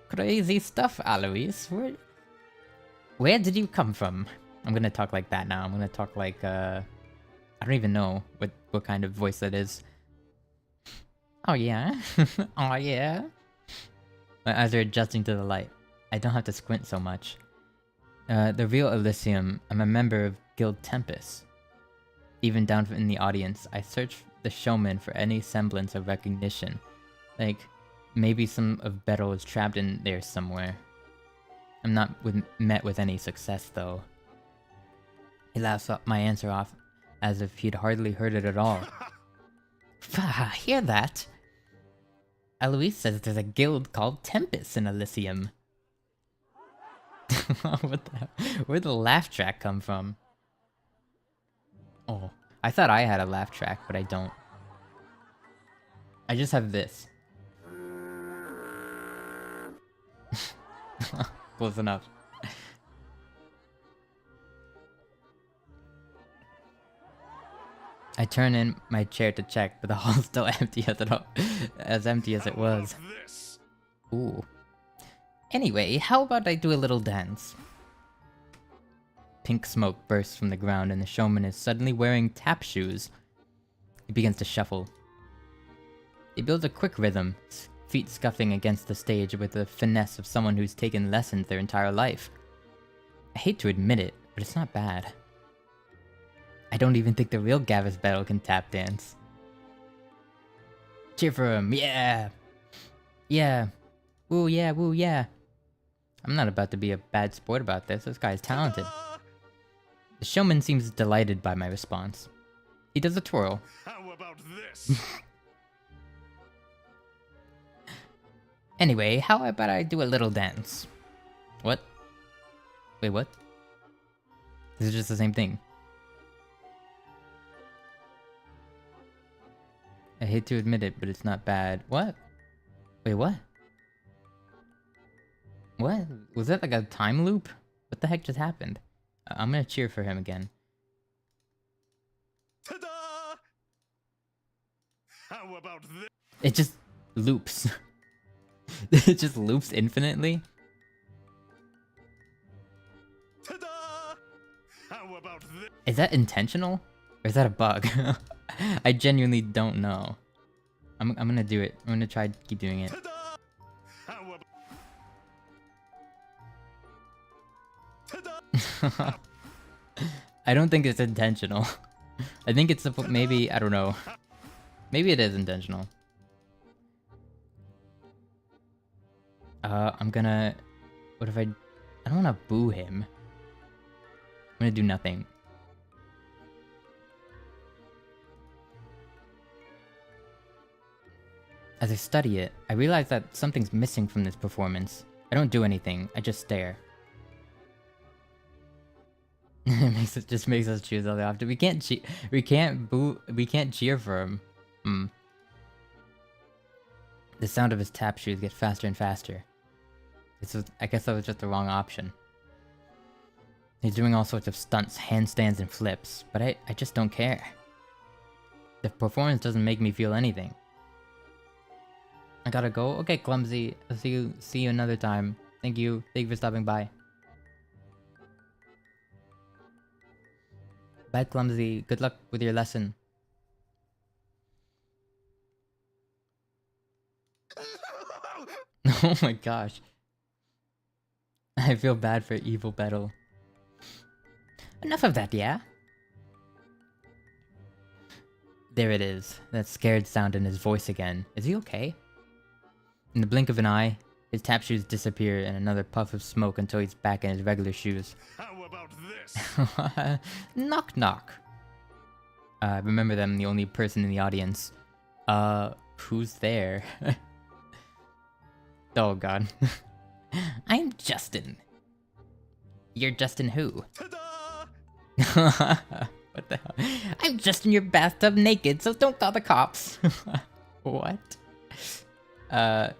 Crazy stuff, Alois. Where did you come from? I'm gonna talk like that now. I'm gonna talk like, I don't even know what kind of voice that is. Oh yeah? Oh yeah? My eyes are adjusting to the light. I don't have to squint so much. The real Elysium, I'm a member of Guild Tempest. Even down in the audience, I search the showman for any semblance of recognition. Like, maybe some of Beryl is trapped in there somewhere. I'm not met with any success, though. He laughs my answer off, as if he'd hardly heard it at all. Hear that? Eloise says there's a guild called Tempest in Elysium. What the hell? Where'd the laugh track come from? Oh, I thought I had a laugh track, but I don't. I just have this. Close enough. I turn in my chair to check, but the hall's still empty as empty as it was. Ooh. Anyway, how about I do a little dance? Pink smoke bursts from the ground and the showman is suddenly wearing tap shoes. He begins to shuffle. He builds a quick rhythm, feet scuffing against the stage with the finesse of someone who's taken lessons their entire life. I hate to admit it, but it's not bad. I don't even think the real Gavis Battle can tap dance. Cheer for him, yeah! Yeah. Woo yeah, woo yeah. I'm not about to be a bad sport about this. This guy's talented. The showman seems delighted by my response. He does a twirl. How about this? Anyway, how about I do a little dance? What? Wait, what? This is just the same thing. I hate to admit it, but it's not bad. What? Wait, what? What? Was that like a time loop? What the heck just happened? I'm gonna cheer for him again. Ta-da! How about this? It just loops. It just loops infinitely. Ta-da! How about this? Is that intentional? Or is that a bug? I genuinely don't know. I'm gonna do it. I'm gonna try to keep doing it. Ta-da! How about... Ta-da! I don't think it's intentional. I think it's maybe, I don't know. Maybe it is intentional. I'm gonna... What if I don't wanna boo him. I'm gonna do nothing. As I study it, I realize that something's missing from this performance. I don't do anything, I just stare. It just makes us choose all the options. We can't cheer for him. The sound of his tap shoes gets faster and faster. I guess that was just the wrong option. He's doing all sorts of stunts, handstands, and flips, but I just don't care. The performance doesn't make me feel anything. I gotta go? Okay, Clumsy. I'll see you another time. Thank you for stopping by. Bye, Clumsy. Good luck with your lesson. Oh my gosh. I feel bad for Evil Battle. Enough of that, yeah? There it is. That scared sound in his voice again. Is he okay? In the blink of an eye, his tap shoes disappear and another puff of smoke until he's back in his regular shoes. How about this? Knock knock. Remember them, the only person in the audience. Who's there? Oh god. I'm Justin. You're Justin who? Ta-da! What the hell? I'm just in your bathtub naked, so don't call the cops. What? I'm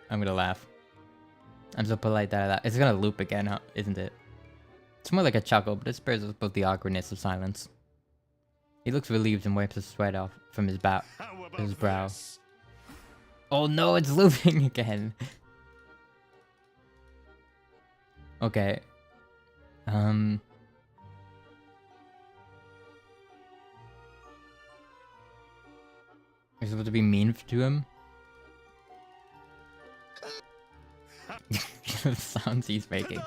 gonna laugh. I'm so polite that I laugh. It's gonna loop again, huh? Isn't it? It's more like a chuckle, but it spares us both the awkwardness of silence. He looks relieved and wipes the sweat off from his How about his brow. this? Oh no, it's looping again. Okay. You're supposed to be mean to him? The sounds he's making.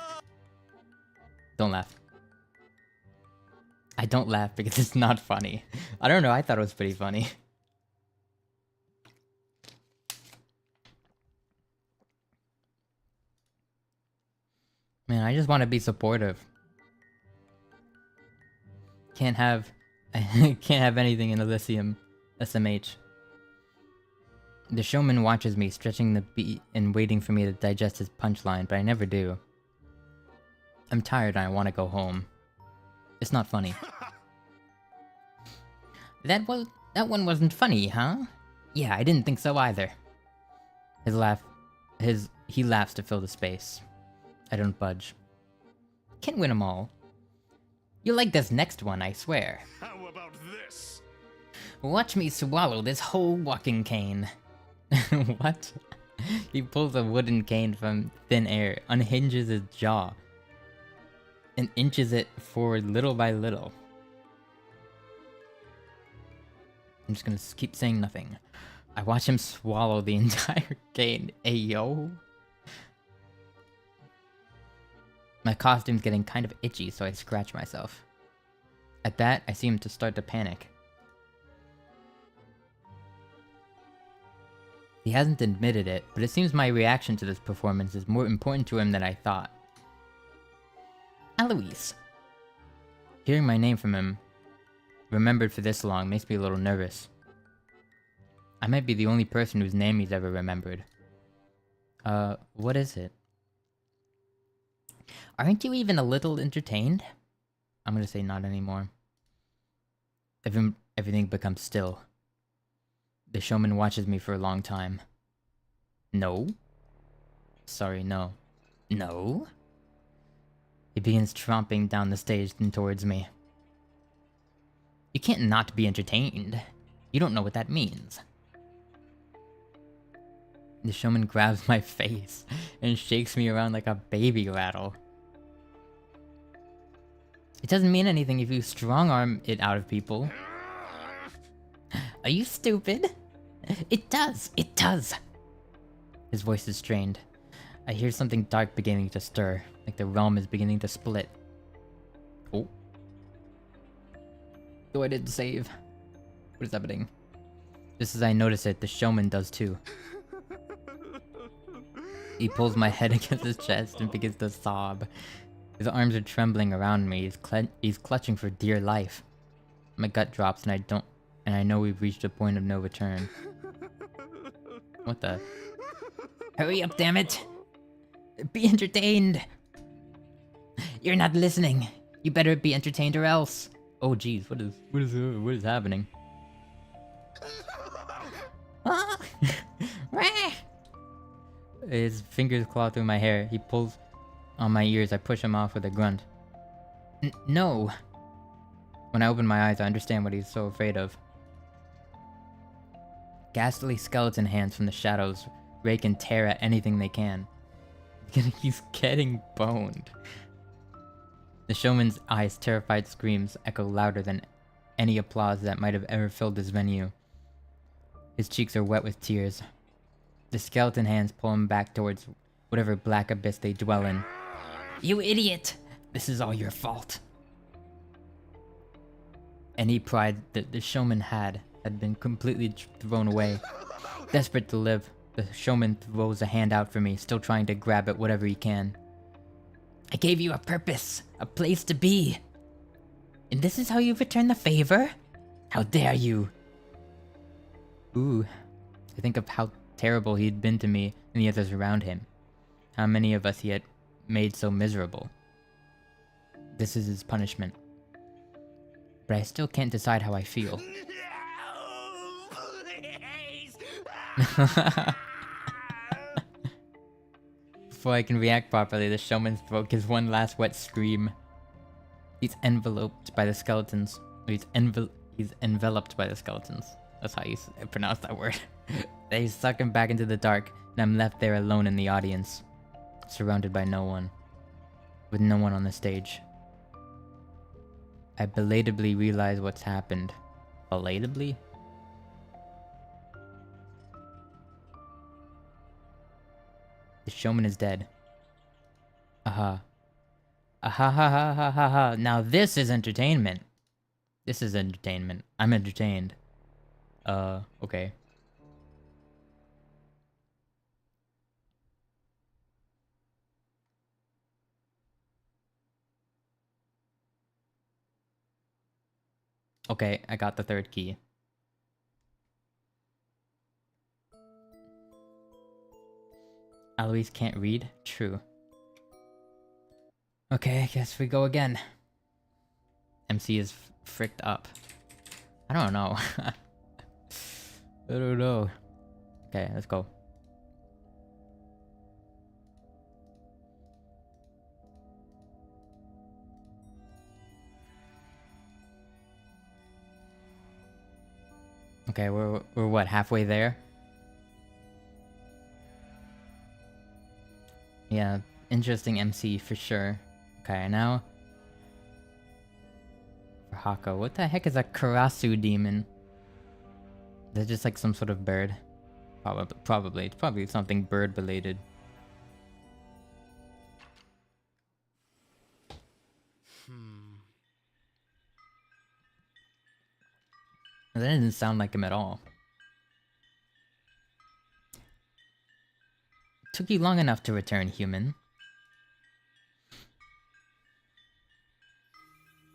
Don't laugh. I don't laugh because it's not funny. I don't know, I thought it was pretty funny. Man, I just want to be supportive. Can't have anything in Elysium SMH. The showman watches me, stretching the beat and waiting for me to digest his punchline, but I never do. I'm tired and I want to go home. It's not funny. That one wasn't funny, huh? Yeah, I didn't think so either. He laughs to fill the space. I don't budge. Can't win 'em all. You'll like this next one, I swear. How about this? Watch me swallow this whole walking cane. What? He pulls a wooden cane from thin air, unhinges his jaw, and inches it forward little by little. I'm just gonna keep saying nothing. I watch him swallow the entire cane. Ayo. My costume's getting kind of itchy, so I scratch myself. At that, I seem to start to panic. He hasn't admitted it, but it seems my reaction to this performance is more important to him than I thought. Alois. Hearing my name from him, remembered for this long, makes me a little nervous. I might be the only person whose name he's ever remembered. What is it? Aren't you even a little entertained? I'm gonna say not anymore. Everything becomes still. The showman watches me for a long time. No? Sorry, no. No? He begins tromping down the stage and towards me. You can't not be entertained. You don't know what that means. The showman grabs my face and shakes me around like a baby rattle. It doesn't mean anything if you strong-arm it out of people. Are you stupid? It does! It does! His voice is strained. I hear something dark beginning to stir, like the realm is beginning to split. Oh. Though I didn't save. What is happening? Just as I notice it, the showman does too. He pulls my head against his chest and begins to sob. His arms are trembling around me. He's clutching for dear life. My gut drops and I know we've reached a point of no return. What the? Hurry up, damn it! Be entertained! You're not listening. You better be entertained or else. Oh jeez, what is happening? Ah! His fingers claw through my hair. He pulls on my ears. I push him off with a grunt. No! When I open my eyes, I understand what he's so afraid of. Ghastly skeleton hands from the shadows rake and tear at anything they can. He's getting boned. The showman's eyes' terrified screams echo louder than any applause that might have ever filled this venue. His cheeks are wet with tears. The skeleton hands pull him back towards whatever black abyss they dwell in. You idiot! This is all your fault. Any pride that the showman had been completely thrown away. Desperate to live, the showman throws a hand out for me, still trying to grab at whatever he can. I gave you a purpose, a place to be. And this is how you return the favor? How dare you? Ooh, I think of how terrible he'd been to me and the others around him. How many of us he had made so miserable. This is his punishment. But I still can't decide how I feel. Before I can react properly, the showman's throat gives one last wet scream. He's enveloped by the skeletons. He's enveloped by the skeletons. That's how you pronounce that word. They suck him back into the dark, and I'm left there alone in the audience. Surrounded by no one. With no one on the stage. I belatedly realize what's happened. Belatedly? The showman is dead. Aha. Aha ha ha ha ha ha. Now this is entertainment. This is entertainment. I'm entertained. Okay. Okay, I got the third key. Alois can't read? True. Okay, I guess we go again. MC is fricked up. I don't know. I don't know. Okay, let's go. Okay, we're what, halfway there? Yeah, interesting MC for sure. Okay, now... For Hako, what the heck is a Karasu demon? Is that just like some sort of bird? Probably. It's probably something bird-related. That didn't sound like him at all. Took you long enough to return, human.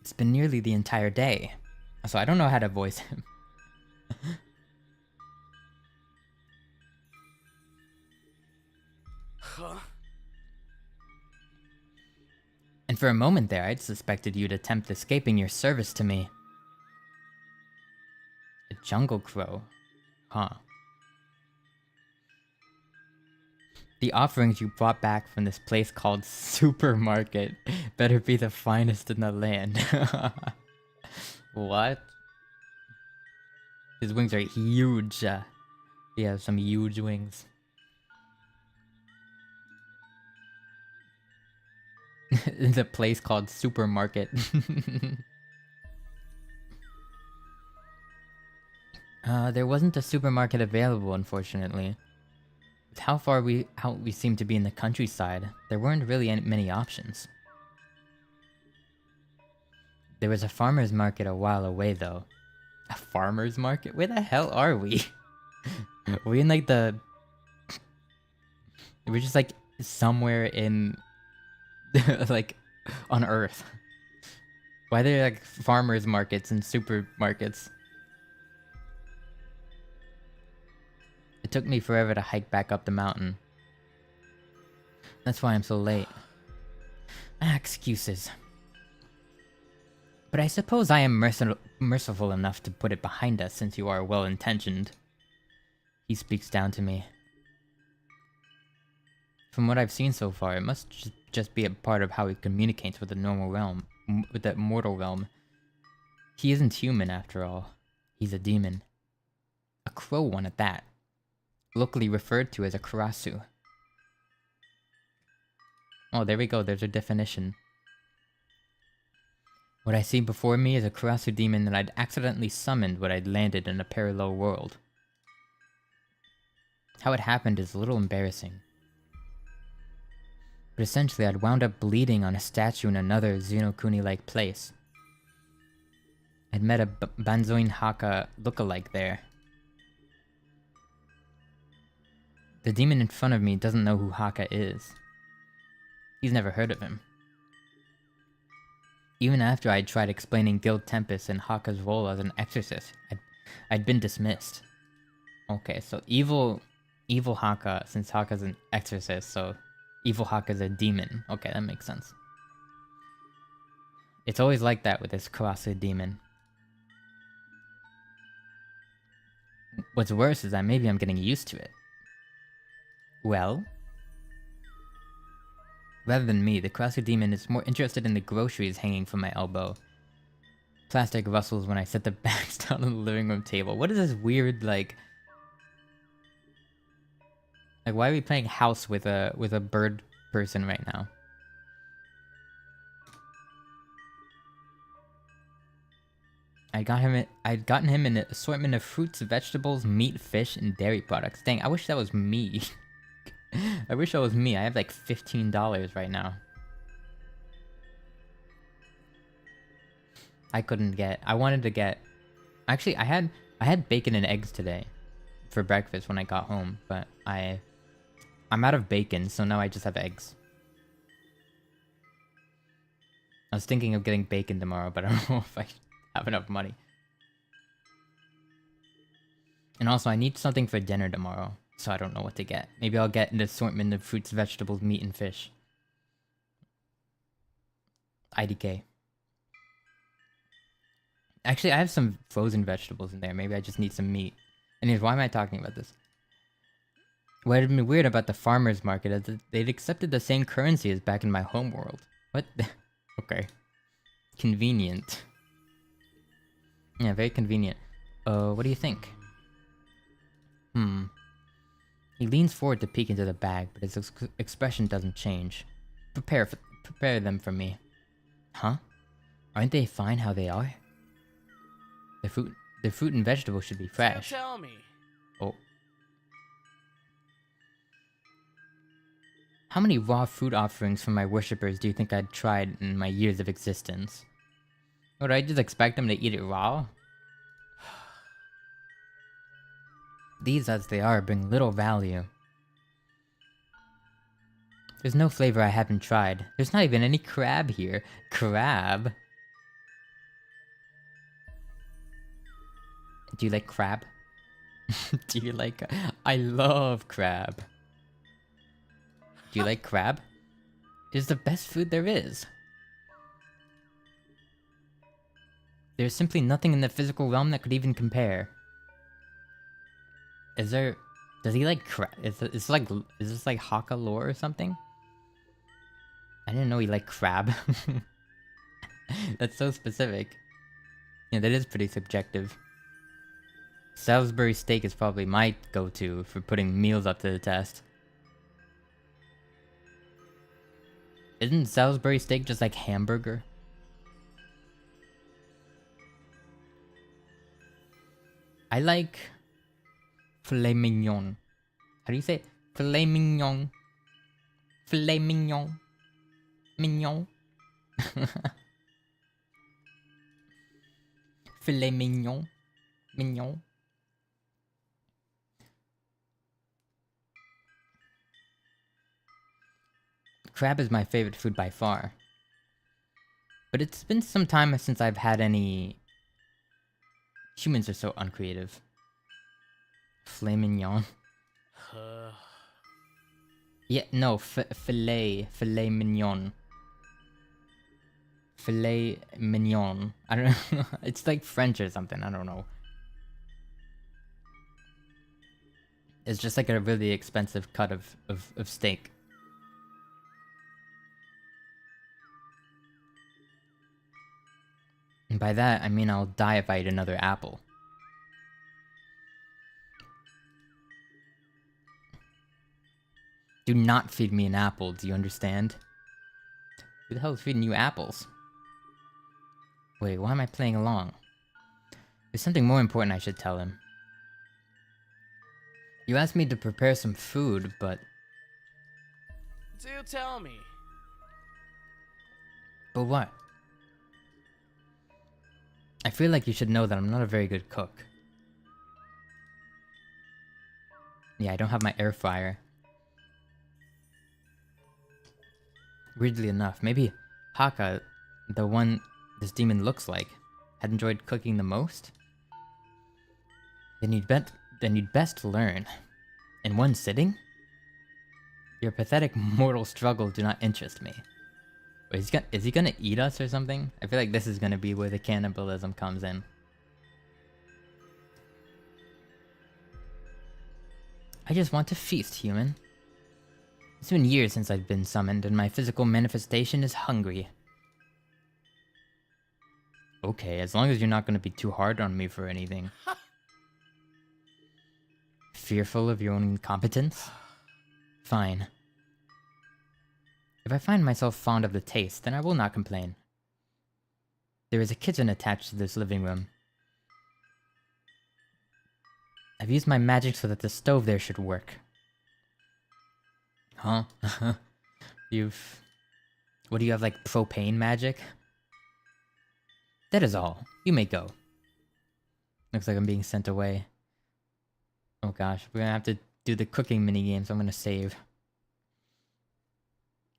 It's been nearly the entire day. So I don't know how to voice him. Huh? And for a moment there, I'd suspected you'd attempt escaping your service to me. A jungle crow. Huh. The offerings you brought back from this place called Supermarket better be the finest in the land. What? His wings are huge. He has some huge wings. In the place called Supermarket. There wasn't a supermarket available, unfortunately. With how far we seem to be in the countryside, there weren't really many options. There was a farmer's market a while away, though. A farmer's market? Where the hell are we? Are we in like the... We're just like somewhere in... like on Earth. Why are there like farmer's markets and supermarkets? It took me forever to hike back up the mountain. That's why I'm so late. Excuses. But I suppose I am merciful enough to put it behind us since you are well-intentioned. He speaks down to me. From what I've seen so far, it must just be a part of how he communicates with the normal realm, with the mortal realm. He isn't human after all. He's a demon. A crow one at that. Locally referred to as a Karasu. Oh, there we go, there's a definition. What I see before me is a Karasu demon that I'd accidentally summoned when I'd landed in a parallel world. How it happened is a little embarrassing. But essentially, I'd wound up bleeding on a statue in another Xenokuni-like place. I'd met a Banzoin Haka lookalike there. The demon in front of me doesn't know who Haka is. He's never heard of him. Even after I'd tried explaining Guild Tempest and Haka's role as an exorcist, I'd been dismissed. Okay, so evil Haka, since Haka's an exorcist, so evil Haka's a demon. Okay, that makes sense. It's always like that with this Karasu demon. What's worse is that maybe I'm getting used to it. Well? Rather than me, the Karasu demon is more interested in the groceries hanging from my elbow. Plastic rustles when I set the bags down on the living room table. What is this weird, like, why are we playing house with a bird person right now? I'd gotten him an assortment of fruits, vegetables, meat, fish, and dairy products. Dang, I wish that was me. I wish that was me. I have like $15 right now. I wanted to get... Actually, I had bacon and eggs today for breakfast when I got home, but I'm out of bacon, so now I just have eggs. I was thinking of getting bacon tomorrow, but I don't know if I have enough money. And also, I need something for dinner tomorrow, so I don't know what to get. Maybe I'll get an assortment of fruits, vegetables, meat, and fish. IDK. Actually, I have some frozen vegetables in there. Maybe I just need some meat. Anyways, why am I talking about this? What had been weird about the farmer's market is that they'd accepted the same currency as back in my homeworld. What? Okay. Convenient. Yeah, very convenient. What do you think? He leans forward to peek into the bag, but his expression doesn't change. Prepare them for me. Huh? Aren't they fine how they are? The fruit and vegetables should be fresh. So tell me. Oh. How many raw food offerings from my worshippers do you think I'd tried in my years of existence? Would I just expect them to eat it raw? These as they are bring little value. There's no flavor I haven't tried. There's not even any crab here. Crab? Do you like crab? Do you like... I love crab. Do you like crab? It's the best food there is. There's simply nothing in the physical realm that could even compare. Is there... Does he like crab? Is this like Haka lore or something? I didn't know he liked crab. That's so specific. Yeah, that is pretty subjective. Salisbury steak is probably my go-to for putting meals up to the test. Isn't Salisbury steak just like hamburger? I like filet mignon. How do you say it? Filet mignon. Filet mignon. Mignon. Filet mignon. Mignon. Crab is my favorite food by far. But it's been some time since I've had any... Humans are so uncreative. Filet mignon. Yeah, no, filet mignon. Filet mignon. I don't know. It's like French or something, I don't know. It's just like a really expensive cut of steak. And by that, I mean I'll die if I eat another apple. Do not feed me an apple, do you understand? Who the hell is feeding you apples? Wait, why am I playing along? There's something more important I should tell him. You asked me to prepare some food, but... Do tell me. But what? I feel like you should know that I'm not a very good cook. Yeah, I don't have my air fryer. Weirdly enough, maybe Haka, the one this demon looks like, had enjoyed cooking the most? Then you'd best learn. In one sitting? Your pathetic mortal struggle do not interest me. Wait, is he gonna eat us or something? I feel like this is gonna be where the cannibalism comes in. I just want to feast, human. It's been years since I've been summoned, and my physical manifestation is hungry. Okay, as long as you're not gonna be too hard on me for anything. Fearful of your own incompetence? Fine. If I find myself fond of the taste, then I will not complain. There is a kitchen attached to this living room. I've used my magic so that the stove there should work. Huh? What do you have, like, propane magic? That is all. You may go. Looks like I'm being sent away. Oh gosh, we're gonna have to do the cooking minigame, so I'm gonna save.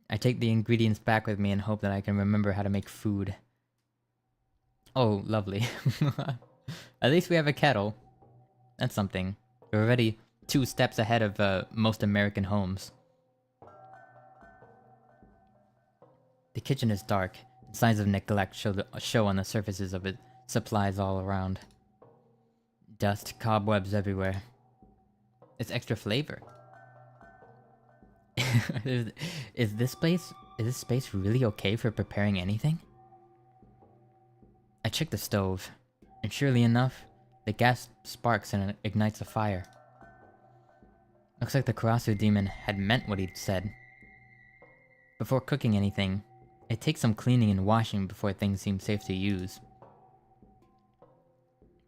I take the ingredients back with me and hope that I can remember how to make food. Oh, lovely. At least we have a kettle. That's something. We're already 2 steps ahead of most American homes. The kitchen is dark. Signs of neglect show on the surfaces of its supplies all around. Dust, cobwebs everywhere. It's extra flavor. Is this space really okay for preparing anything? I check the stove, and surely enough, the gas sparks and it ignites a fire. Looks like the Karasu demon had meant what he'd said. Before cooking anything, it takes some cleaning and washing before things seem safe to use.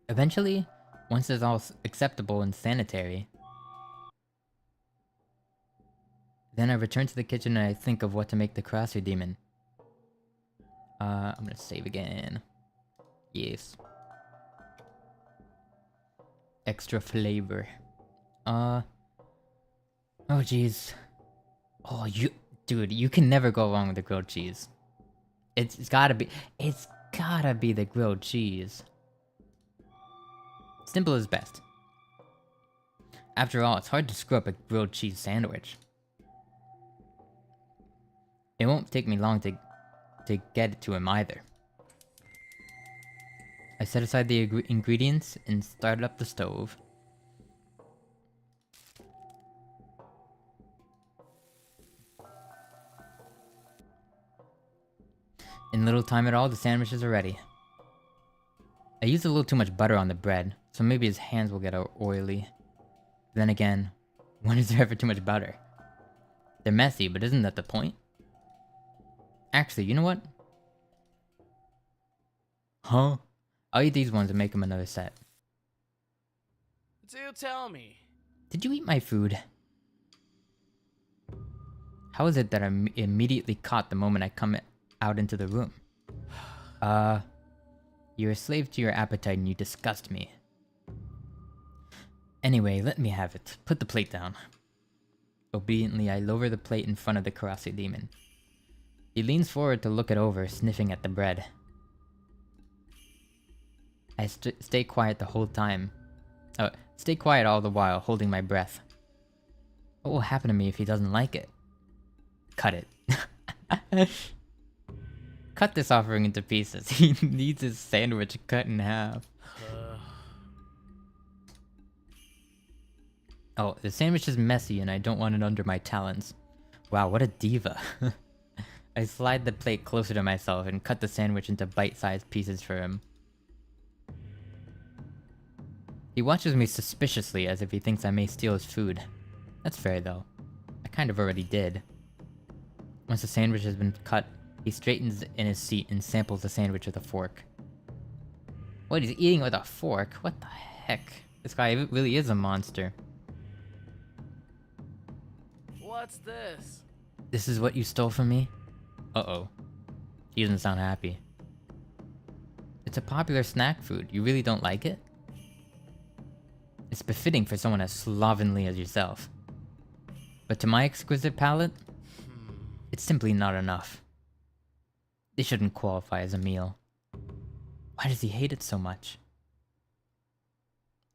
Eventually, once it's all acceptable and sanitary, then I return to the kitchen and I think of what to make the Karasu demon. I'm gonna save again. Yes. Extra flavor. Oh jeez. Oh, dude, you can never go wrong with the grilled cheese. It's gotta be the grilled cheese. Simple is best. After all, it's hard to screw up a grilled cheese sandwich. It won't take me long to get it to him either. I set aside the ingredients and started up the stove. In little time at all, the sandwiches are ready. I used a little too much butter on the bread, so maybe his hands will get oily. Then again, when is there ever too much butter? They're messy, but isn't that the point? Actually, you know what? Huh? I'll eat these ones and make them another set. Do tell me. Did you eat my food? How is it that I'm immediately caught the moment I come out into the room? You're a slave to your appetite and you disgust me. Anyway, let me have it. Put the plate down. Obediently, I lower the plate in front of the Karasu demon. He leans forward to look it over, sniffing at the bread. I stay quiet the whole time. Stay quiet all the while, holding my breath. What will happen to me if he doesn't like it? Cut it. Cut this offering into pieces. He needs his sandwich cut in half. Oh, the sandwich is messy and I don't want it under my talons. Wow, what a diva. I slide the plate closer to myself and cut the sandwich into bite-sized pieces for him. He watches me suspiciously as if he thinks I may steal his food. That's fair though. I kind of already did. Once the sandwich has been cut, he straightens in his seat and samples the sandwich with a fork. What, he's eating with a fork? What the heck? This guy really is a monster. What's this? This is what you stole from me? Uh-oh. He doesn't sound happy. It's a popular snack food. You really don't like it? It's befitting for someone as slovenly as yourself. But to my exquisite palate, it's simply not enough. This shouldn't qualify as a meal. Why does he hate it so much?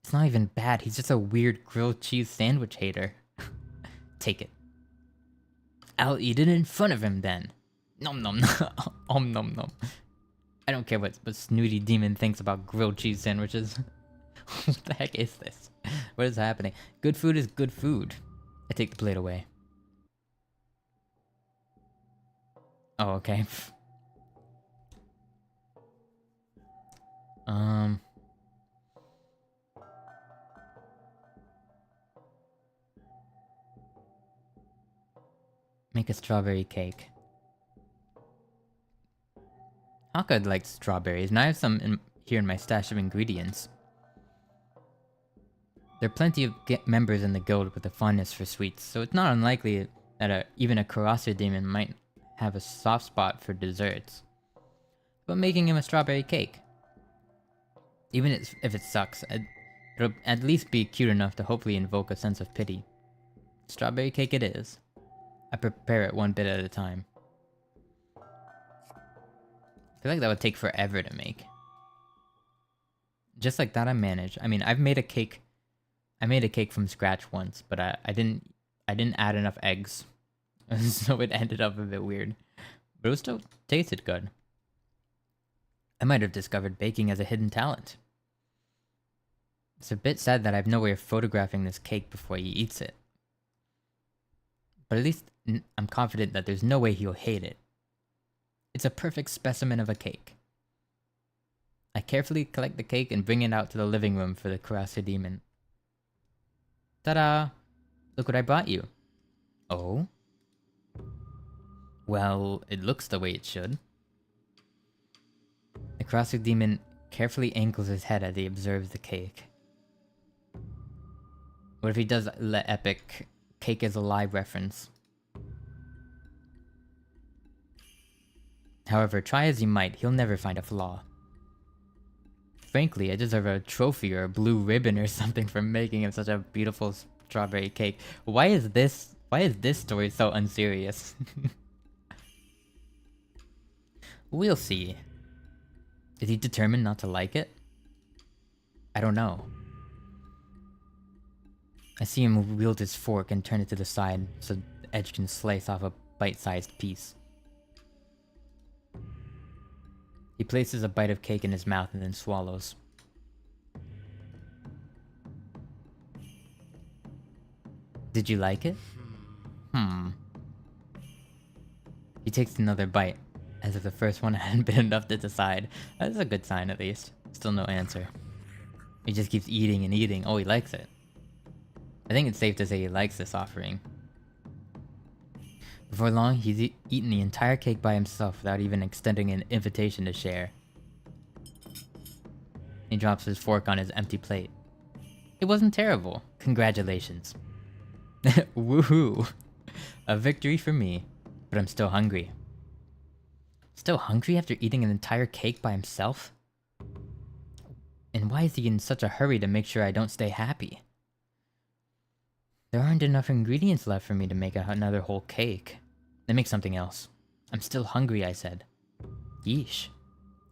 It's not even bad, he's just a weird grilled cheese sandwich hater. Take it. I'll eat it in front of him then. Nom nom nom. Nom nom. I don't care what Snooty Demon thinks about grilled cheese sandwiches. What the heck is this? What is happening? Good food is good food. I take the plate away. Oh, okay. Make a strawberry cake. Haka likes strawberries, and I have some here in my stash of ingredients. There are plenty of members in the guild with a fondness for sweets, so it's not unlikely that even a Karasir demon might have a soft spot for desserts. But making him a strawberry cake. Even if it sucks, it'll at least be cute enough to hopefully invoke a sense of pity. Strawberry cake it is. I prepare it one bit at a time. I feel like that would take forever to make. Just like that I manage. I mean, I've made a cake. I made a cake from scratch once, but I didn't add enough eggs. So it ended up a bit weird. But it still tasted good. I might have discovered baking as a hidden talent. It's a bit sad that I have no way of photographing this cake before he eats it. But at least I'm confident that there's no way he'll hate it. It's a perfect specimen of a cake. I carefully collect the cake and bring it out to the living room for the Karasir demon. Ta-da! Look what I brought you. Oh? Well, it looks the way it should. The Karasir demon carefully angles his head as he observes the cake. What if he does the epic cake is alive reference? However, try as he might, he'll never find a flaw. Frankly, I deserve a trophy or a blue ribbon or something for making him such a beautiful strawberry cake. Why is this story so unserious? We'll see. Is he determined not to like it? I don't know. I see him wield his fork and turn it to the side so the edge can slice off a bite-sized piece. He places a bite of cake in his mouth and then swallows. Did you like it? He takes another bite, as if the first one hadn't been enough to decide. That's a good sign at least. Still no answer. He just keeps eating and eating. Oh, he likes it. I think it's safe to say he likes this offering. Before long, he's eaten the entire cake by himself without even extending an invitation to share. He drops his fork on his empty plate. It wasn't terrible. Congratulations. Woohoo! A victory for me. But I'm still hungry. Still hungry after eating an entire cake by himself? And why is he in such a hurry to make sure I don't stay happy? There aren't enough ingredients left for me to make another whole cake. Then make something else. I'm still hungry, I said. Yeesh.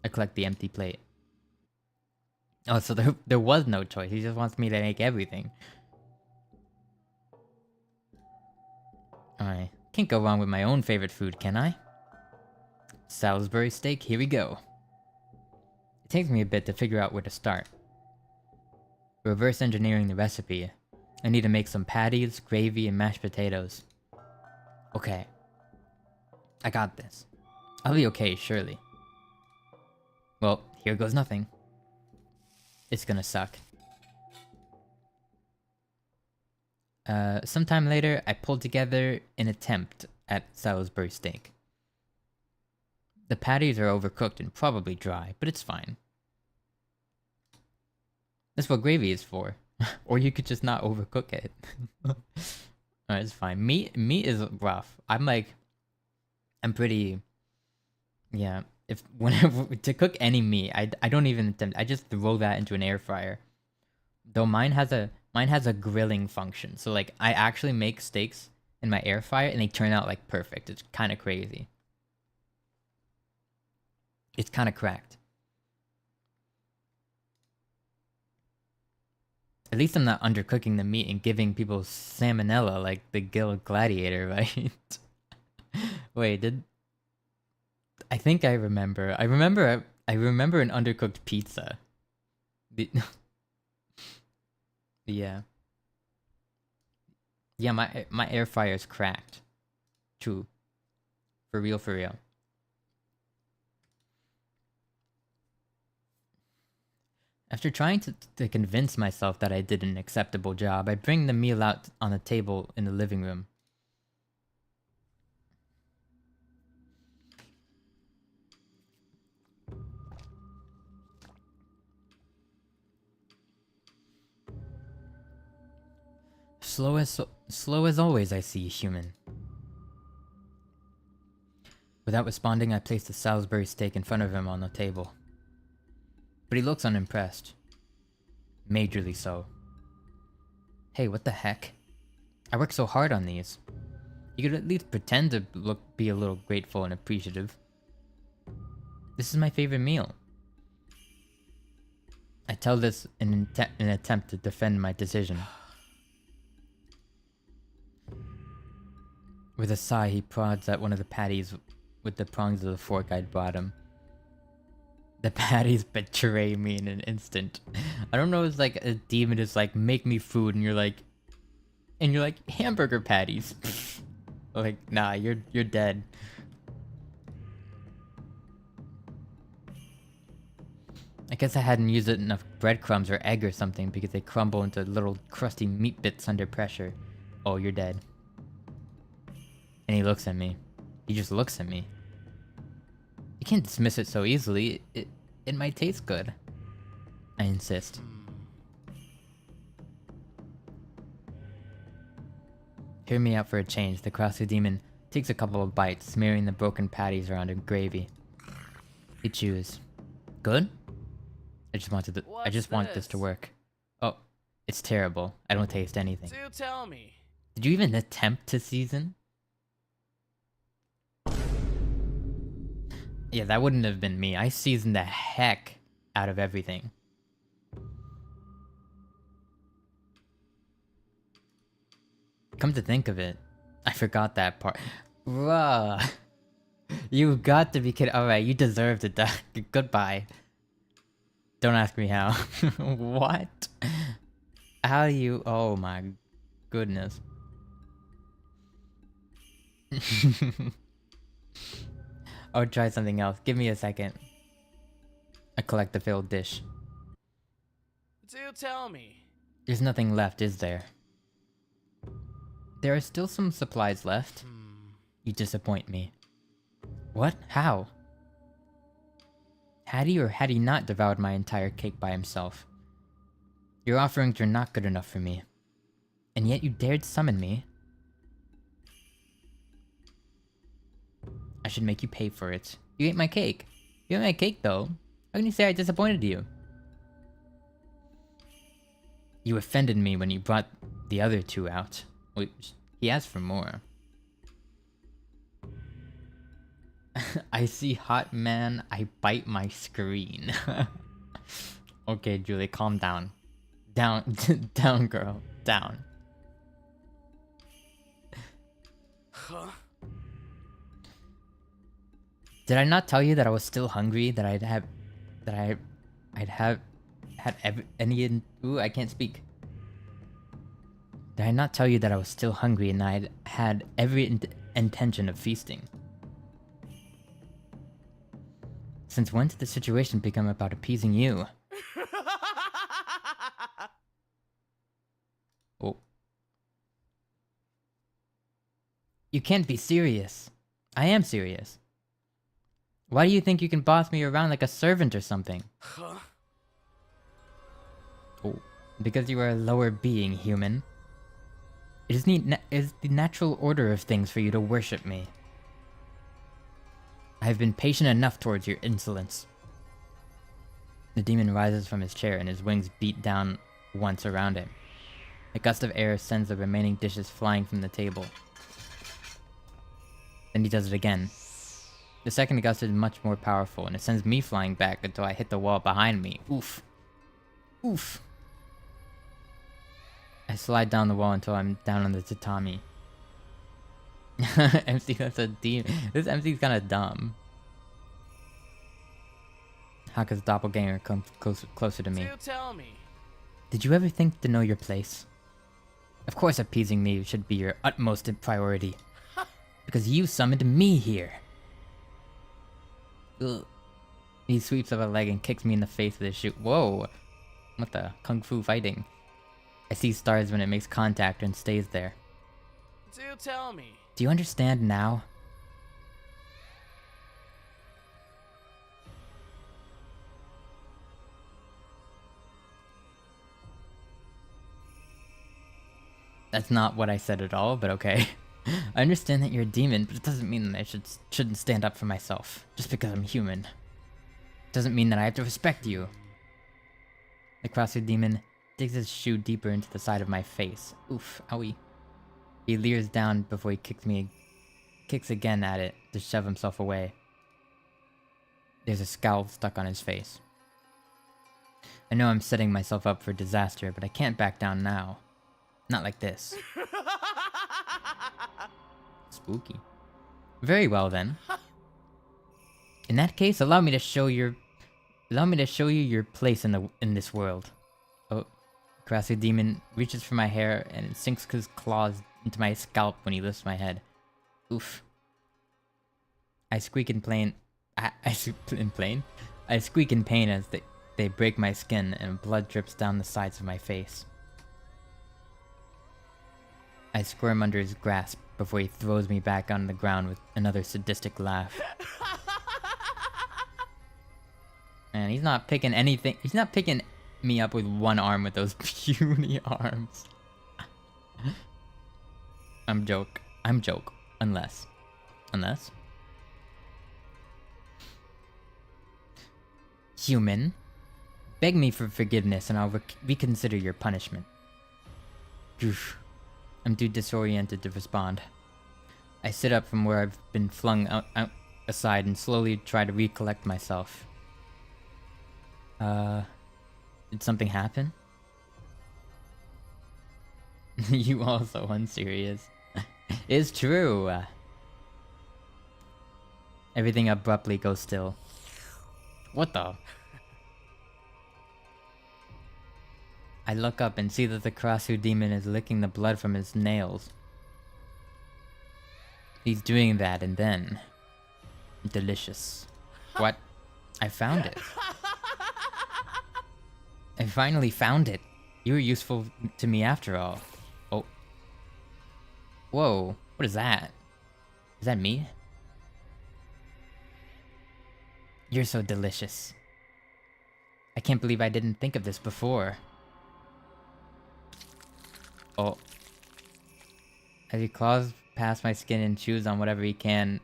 I collect the empty plate. Oh, so there was no choice. He just wants me to make everything. Alright. Can't go wrong with my own favorite food, can I? Salisbury steak, here we go. It takes me a bit to figure out where to start. Reverse engineering the recipe. I need to make some patties, gravy, and mashed potatoes. Okay. I got this. I'll be okay, surely. Well, here goes nothing. It's gonna suck. Sometime later, I pulled together an attempt at Salisbury steak. The patties are overcooked and probably dry, but it's fine. That's what gravy is for. Or you could just not overcook it. Alright, it's fine. Meat is rough. I'm pretty... Yeah. if whenever to cook any meat, I don't even attempt. I just throw that into an air fryer. Though mine has a grilling function. So like I actually make steaks in my air fryer and they turn out like perfect. It's kind of crazy. It's kind of cracked. At least I'm not undercooking the meat and giving people salmonella like the Guild Gladiator, right? Wait, I think I remember. I remember an undercooked pizza. Yeah. Yeah, my air fryer is cracked. True. For real, for real. After trying to convince myself that I did an acceptable job, I bring the meal out on the table in the living room. Slow as always, I see, human. Without responding, I place the Salisbury steak in front of him on the table. But he looks unimpressed. Majorly so. Hey, what the heck? I worked so hard on these. You could at least pretend to be a little grateful and appreciative. This is my favorite meal. I tell this in an attempt to defend my decision. With a sigh, he prods at one of the patties with the prongs of the fork I'd brought him. The patties betray me in an instant. I don't know, it's like a demon is like, make me food, and you're like, hamburger patties. Like, nah, you're dead. I guess I hadn't used enough breadcrumbs or egg or something because they crumble into little crusty meat bits under pressure. Oh, you're dead. And he looks at me. He just looks at me. You can't dismiss it so easily. It might taste good. I insist. Hear me out for a change. The crusty demon takes a couple of bites, smearing the broken patties around in gravy. He chews. Good? I just want this to work. Oh, it's terrible. I don't taste anything. Do tell me. Did you even attempt to season? Yeah, that wouldn't have been me. I seasoned the heck out of everything. Come to think of it, I forgot that part. Bruh. You got to be kidding. Alright, you deserved it. Goodbye. Don't ask me how. What? How do you... Oh my goodness. I'll try something else. Give me a second. I collect the failed dish. Do tell me. There's nothing left, is there? There are still some supplies left. You disappoint me. What? How? Had he or had he not devoured my entire cake by himself? Your offerings are not good enough for me. And yet you dared summon me. I should make you pay for it. You ate my cake. You ate my cake, though. How can you say I disappointed you? You offended me when you brought the other two out. Wait, he asked for more. I see hot man, I bite my screen. Okay, Julie, calm down. Down, down, girl, down. Huh? Did I not tell you that I was still hungry? That I'd had any... Ooh, I can't speak. Did I not tell you that I was still hungry and I'd had every intention of feasting? Since when did the situation become about appeasing you? Oh. You can't be serious. I am serious. Why do you think you can boss me around like a servant or something? Huh? Oh. Because you are a lower being, human. It is the natural order of things for you to worship me. I have been patient enough towards your insolence. The demon rises from his chair and his wings beat down once around him. A gust of air sends the remaining dishes flying from the table. Then he does it again. The second gust is much more powerful, and it sends me flying back until I hit the wall behind me. Oof. Oof. I slide down the wall until I'm down on the tatami. MC, that's a demon. This MC's kinda dumb. Haka's doppelganger comes closer to me. Do tell me. Did you ever think to know your place? Of course appeasing me should be your utmost priority. Because you summoned me here. Ugh. He sweeps up a leg and kicks me in the face with his shoe. Whoa! What the? Kung Fu fighting. I see stars when it makes contact and stays there. Do tell me. Do you understand now? That's not what I said at all, but okay. I understand that you're a demon, but it doesn't mean that I shouldn't stand up for myself, just because I'm human. It doesn't mean that I have to respect you. The crossfit demon digs his shoe deeper into the side of my face. Oof, owie. He leers down before he kicks again at it to shove himself away. There's a scowl stuck on his face. I know I'm setting myself up for disaster, but I can't back down now. Not like this. Spooky. Very well then. In that case, allow me to show you your place in this world. Oh, Grassy Demon reaches for my hair and it sinks his claws into my scalp when he lifts my head. Oof. I squeak in pain. I squeak in pain as they break my skin and blood drips down the sides of my face. I squirm under his grasp before he throws me back on the ground with another sadistic laugh. And he's not picking anything. He's not picking me up with one arm with those puny arms. I'm joke. Unless. Human. Beg me for forgiveness and I'll reconsider your punishment. Oof. I'm too disoriented to respond. I sit up from where I've been flung out aside and slowly try to recollect myself. Did something happen? You also unserious. It's true. Everything abruptly goes still. What the? I look up and see that the Karasu demon is licking the blood from his nails. He's doing that and then... Delicious. What? I found it. I finally found it. You were useful to me after all. Oh. Whoa. What is that? Is that me? You're so delicious. I can't believe I didn't think of this before. Oh. As he claws past my skin and chews on whatever he can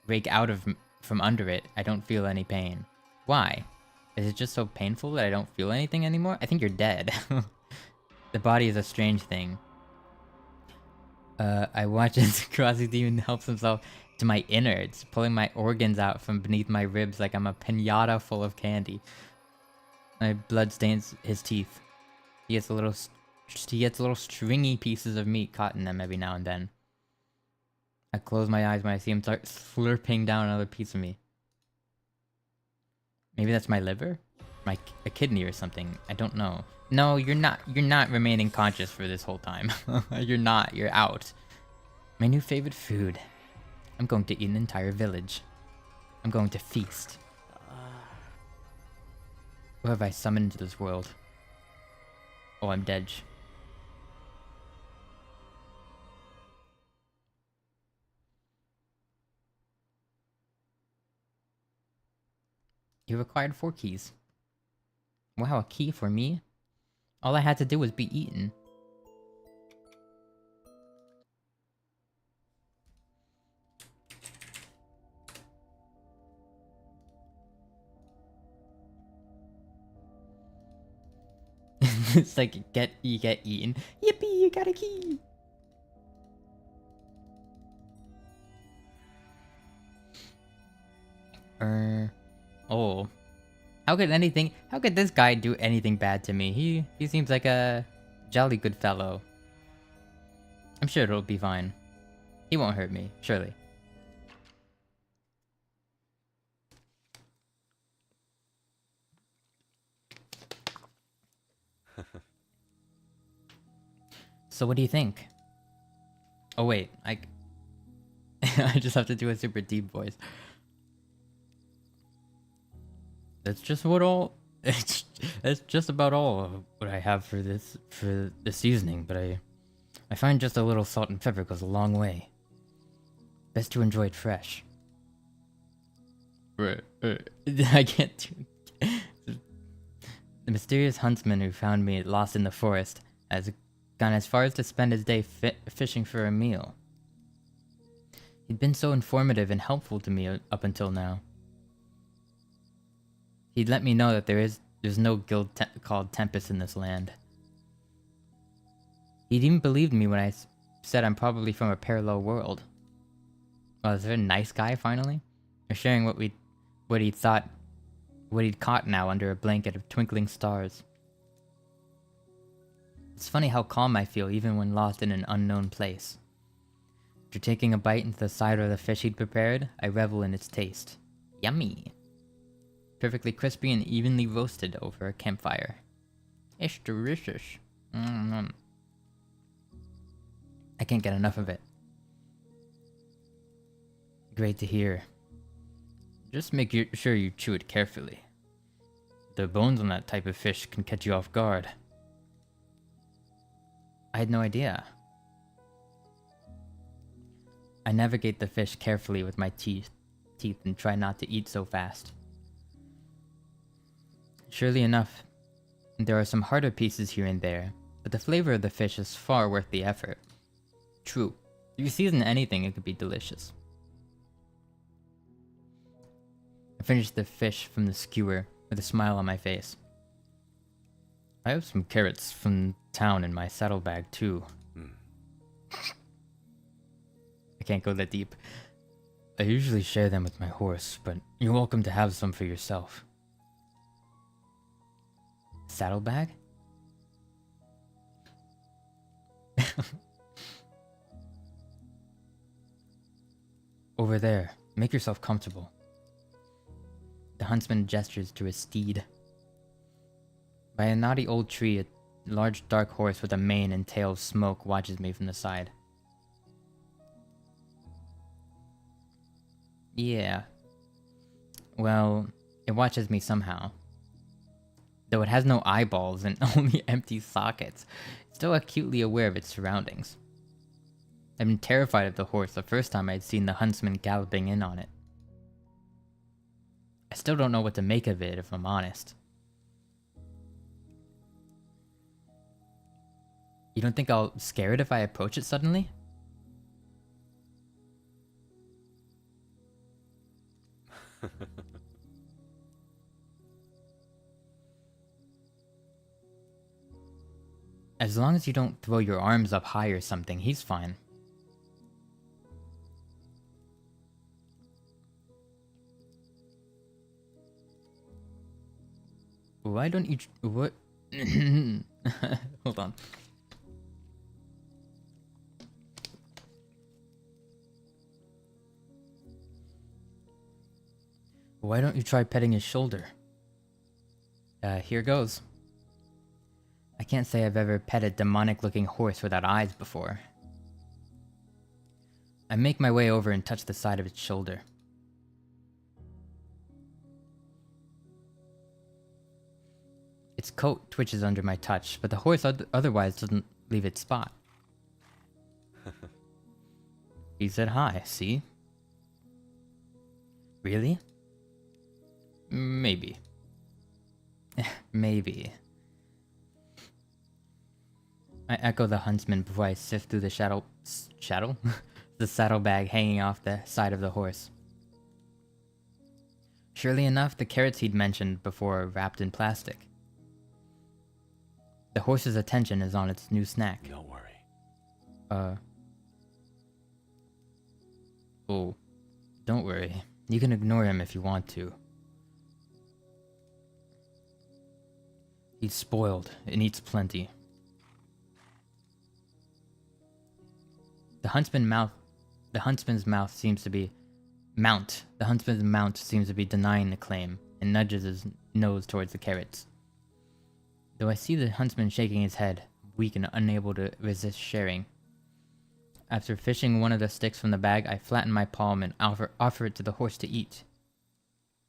rake out of from under it, I don't feel any pain. Why? Is it just so painful that I don't feel anything anymore? I think you're dead. The body is a strange thing. I watch as Krasi Demon helps himself to my innards, pulling my organs out from beneath my ribs like I'm a piñata full of candy. My blood stains his teeth. He gets little stringy pieces of meat caught in them every now and then. I close my eyes when I see him start slurping down another piece of me. Maybe that's my liver? A kidney or something. I don't know. No, you're not remaining conscious for this whole time. You're not. You're out. My new favorite food. I'm going to eat an entire village. I'm going to feast. Who have I summoned into this world? Oh, I'm dead. You required 4 keys. Wow, a key for me? All I had to do was be eaten. It's like you get eaten. Yippee! You got a key. Oh. How could this guy do anything bad to me? He seems like a jolly good fellow. I'm sure it'll be fine. He won't hurt me, surely. So what do you think? Oh wait, I just have to do a super deep voice. That's just what all that's just about all of what I have for this seasoning, but I find just a little salt and pepper goes a long way. Best to enjoy it fresh. I can't do The mysterious huntsman who found me lost in the forest has gone as far as to spend his day fishing for a meal. He'd been so informative and helpful to me up until now. He'd let me know that there's no guild called Tempest in this land. He'd even believed me when I said I'm probably from a parallel world. Well, is there a nice guy finally? Or sharing what he'd caught now under a blanket of twinkling stars. It's funny how calm I feel even when lost in an unknown place. After taking a bite into the side of the fish he'd prepared, I revel in its taste. Yummy! Perfectly crispy and evenly roasted over a campfire. It's delicious. I can't get enough of it. Great to hear. Just make sure you chew it carefully. The bones on that type of fish can catch you off guard. I had no idea. I navigate the fish carefully with my teeth and try not to eat so fast. Surely enough, there are some harder pieces here and there, but the flavor of the fish is far worth the effort. True, if you season anything, it could be delicious. I finished the fish from the skewer with a smile on my face. I have some carrots from town in my saddlebag too. I can't go that deep. I usually share them with my horse, but you're welcome to have some for yourself. Saddlebag? Over there. Make yourself comfortable. The huntsman gestures to his steed. By a knotty old tree, a large dark horse with a mane and tail of smoke watches me from the side. Yeah. Well, it watches me somehow. Though it has no eyeballs and only empty sockets, it's still acutely aware of its surroundings. I'd been terrified of the horse the first time I'd seen the huntsman galloping in on it. I still don't know what to make of it, if I'm honest. You don't think I'll scare it if I approach it suddenly? As long as you don't throw your arms up high or something, he's fine. Why don't you... What? Hold on. Why don't you try petting his shoulder? Here goes. I can't say I've ever pet a demonic-looking horse without eyes before. I make my way over and touch the side of its shoulder. Its coat twitches under my touch, but the horse otherwise doesn't leave its spot. He said hi, see? Really? Maybe. Maybe. I echo the huntsman before I sift through the the saddlebag hanging off the side of the horse. Surely enough, the carrots he'd mentioned before are wrapped in plastic. The horse's attention is on its new snack. Don't worry. Oh, don't worry. You can ignore him if you want to. He's spoiled and eats plenty. The huntsman's mount seems to be denying the claim and nudges his nose towards the carrots. Though I see the huntsman shaking his head, weak and unable to resist sharing. After fishing one of the sticks from the bag, I flatten my palm and offer it to the horse to eat.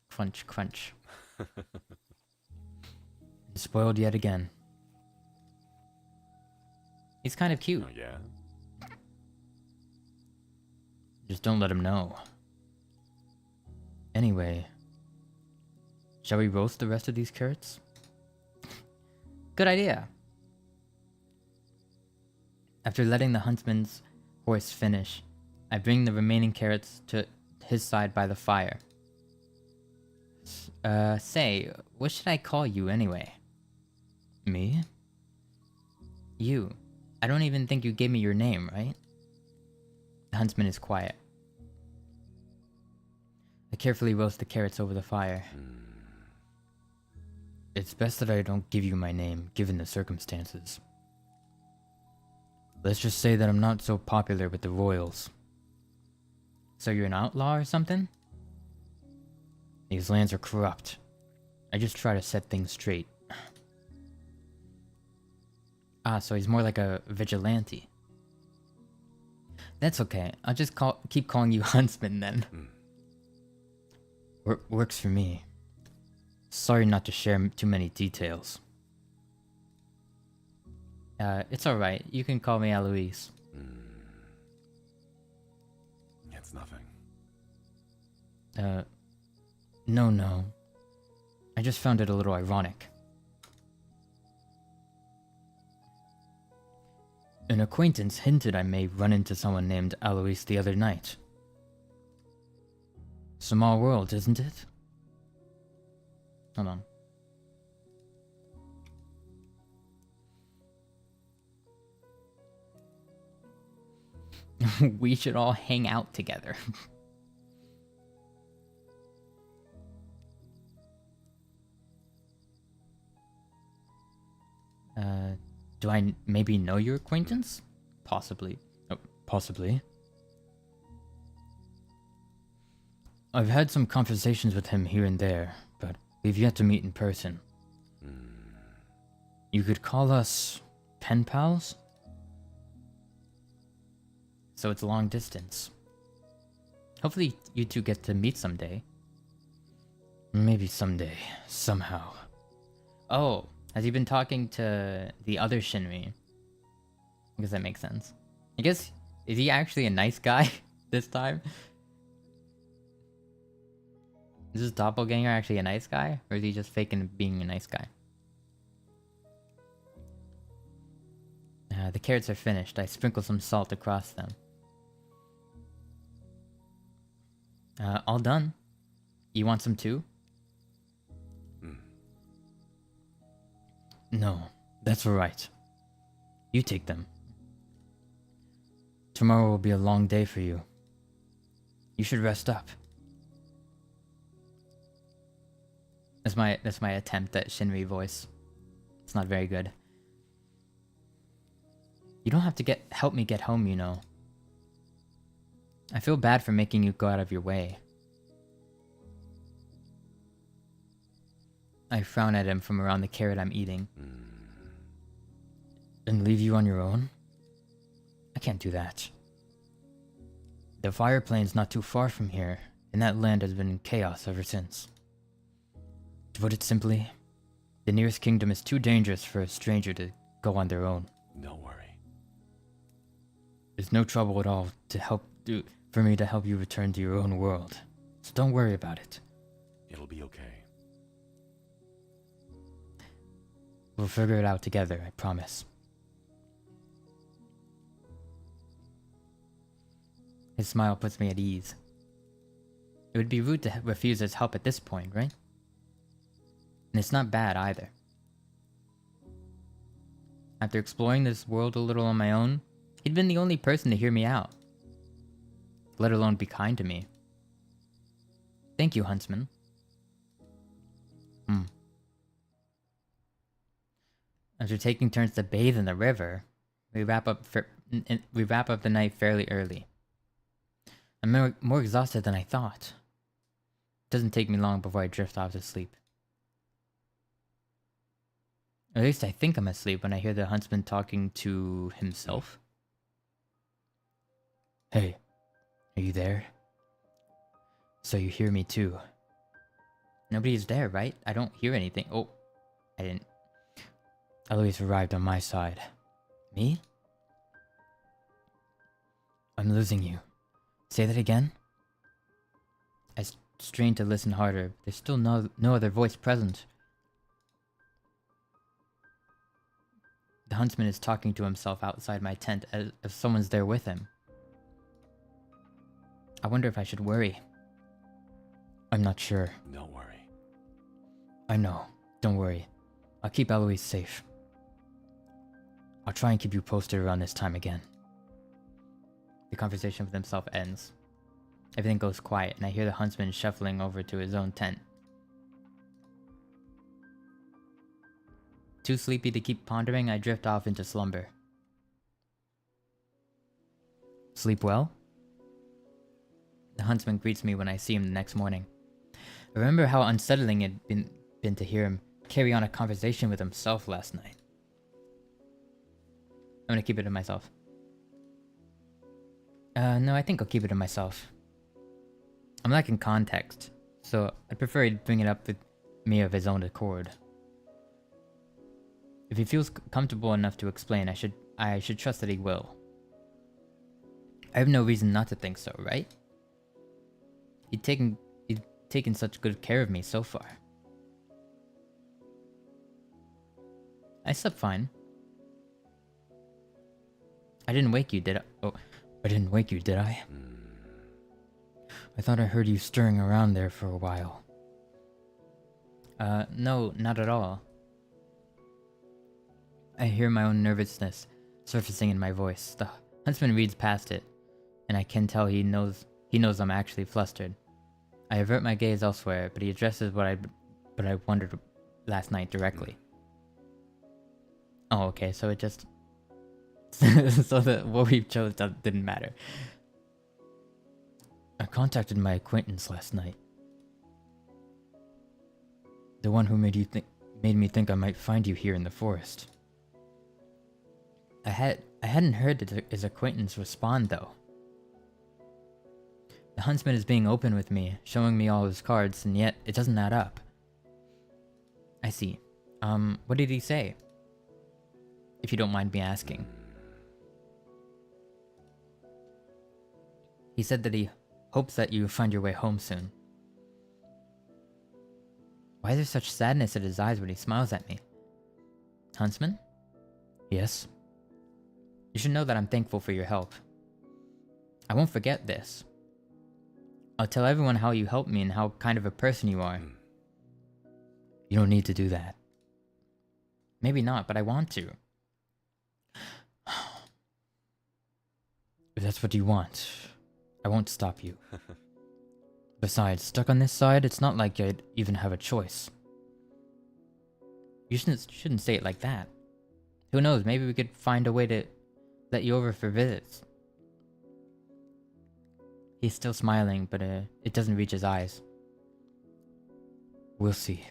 Crunch, crunch. Spoiled yet again. He's kind of cute. Oh, yeah? Just don't let him know. Anyway, shall we roast the rest of these carrots? Good idea. After letting the huntsman's horse finish, I bring the remaining carrots to his side by the fire. Say, what should I call you anyway? Me? You. I don't even think you gave me your name, right? The huntsman is quiet. I carefully roast the carrots over the fire. It's best that I don't give you my name, given the circumstances. Let's just say that I'm not so popular with the royals. So you're an outlaw or something? These lands are corrupt. I just try to set things straight. Ah, so he's more like a vigilante. That's okay. I'll just keep calling you Huntsman then. Works for me. Sorry not to share too many details. It's alright. You can call me Eloise. It's nothing. No. I just found it a little ironic. An acquaintance hinted I may run into someone named Eloise the other night. Small world, isn't it? Hold on. We should all hang out together. Do I maybe know your acquaintance? Possibly. Oh, possibly. I've had some conversations with him here and there, but we've yet to meet in person. You could call us pen pals? So it's long distance. Hopefully you two get to meet someday. Maybe someday. Somehow. Oh, has he been talking to the other Shinri? I guess that makes sense. I guess, is he actually a nice guy this time? Is this Doppelgänger actually a nice guy? Or is he just faking being a nice guy? The carrots are finished. I sprinkle some salt across them. All done. You want some too? No, that's alright. You take them. Tomorrow will be a long day for you. You should rest up. That's my attempt at Shinri voice. It's not very good. You don't have to help me get home, you know. I feel bad for making you go out of your way. I frown at him from around the carrot I'm eating. And leave you on your own? I can't do that. The fire plane's not too far from here, and that land has been in chaos ever since. To put it simply, the nearest kingdom is too dangerous for a stranger to go on their own. Don't worry. There's no trouble at all for me to help you return to your own world. So don't worry about it. It'll be okay. We'll figure it out together, I promise. His smile puts me at ease. It would be rude to refuse his help at this point, right? And it's not bad either. After exploring this world a little on my own, he'd been the only person to hear me out, let alone be kind to me. Thank you, Huntsman. After taking turns to bathe in the river, we wrap up the night fairly early. I'm more exhausted than I thought. It doesn't take me long before I drift off to sleep. At least I think I'm asleep when I hear the huntsman talking to himself. Hey, are you there? So you hear me too. Nobody's there, right? I don't hear anything. Oh, I didn't. Eloise arrived on my side. Me? I'm losing you. Say that again? I strained to listen harder. There's still no other voice present. The huntsman is talking to himself outside my tent as if someone's there with him. I wonder if I should worry. I'm not sure. Don't worry. I know. Don't worry. I'll keep Eloise safe. I'll try and keep you posted around this time again. The conversation with himself ends. Everything goes quiet, and I hear the huntsman shuffling over to his own tent. Too sleepy to keep pondering, I drift off into slumber. Sleep well? The huntsman greets me when I see him the next morning. I remember how unsettling it had been to hear him carry on a conversation with himself last night. I'm gonna keep it to myself. No, I think I'll keep it to myself. I'm lacking context, so I'd prefer he'd bring it up with me of his own accord. If he feels comfortable enough to explain, I should trust that he will. I have no reason not to think so, right? He'd taken such good care of me so far. I slept fine. I didn't wake you, did I? Oh, I didn't wake you, did I? I thought I heard you stirring around there for a while. No, not at all. I hear my own nervousness surfacing in my voice. The huntsman reads past it, and I can tell he knows I'm actually flustered. I avert my gaze elsewhere, but he addresses what I wondered last night directly. Oh, okay, so it just... so what we chose didn't matter. I contacted my acquaintance last night. The one who made me think I might find you here in the forest. I hadn't heard his acquaintance respond though. The huntsman is being open with me, showing me all his cards, and yet it doesn't add up. I see. What did he say? If you don't mind me asking. He said that he hopes that you find your way home soon. Why is there such sadness in his eyes when he smiles at me? Huntsman? Yes? You should know that I'm thankful for your help. I won't forget this. I'll tell everyone how you helped me and how kind of a person you are. You don't need to do that. Maybe not, but I want to. If that's what you want, I won't stop you. Besides, stuck on this side, it's not like I'd even have a choice. You shouldn't say it like that. Who knows, maybe we could find a way to let you over for visits. He's still smiling, but it doesn't reach his eyes. We'll see.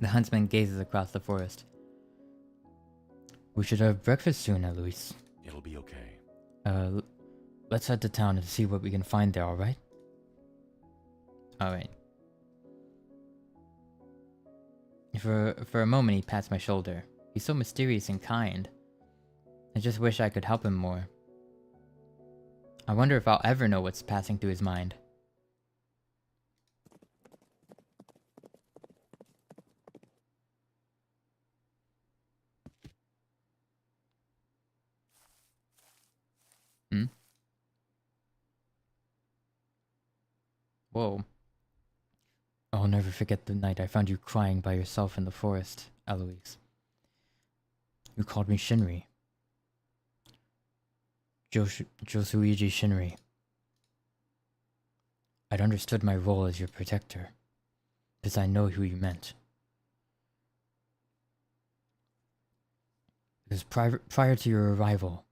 The huntsman gazes across the forest. We should have breakfast soon, Eloise. It'll be okay. Let's head to town and see what we can find there, alright? Alright. For a moment he pats my shoulder. He's so mysterious and kind. I just wish I could help him more. I wonder if I'll ever know what's passing through his mind. Whoa. I'll never forget the night I found you crying by yourself in the forest, Eloise. You called me Shinri. Josuiji Shinri. I'd understood my role as your protector, because I know who you meant. Because prior to your arrival,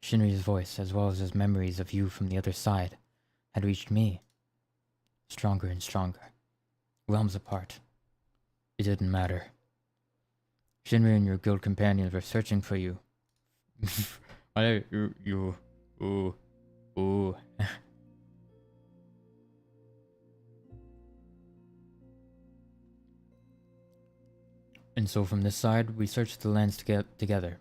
Shinri's voice, as well as his memories of you from the other side, had reached me. Stronger and stronger. Realms apart. It didn't matter. Shinri and your guild companions were searching for you. Ooh. And so from this side, we searched the lands together.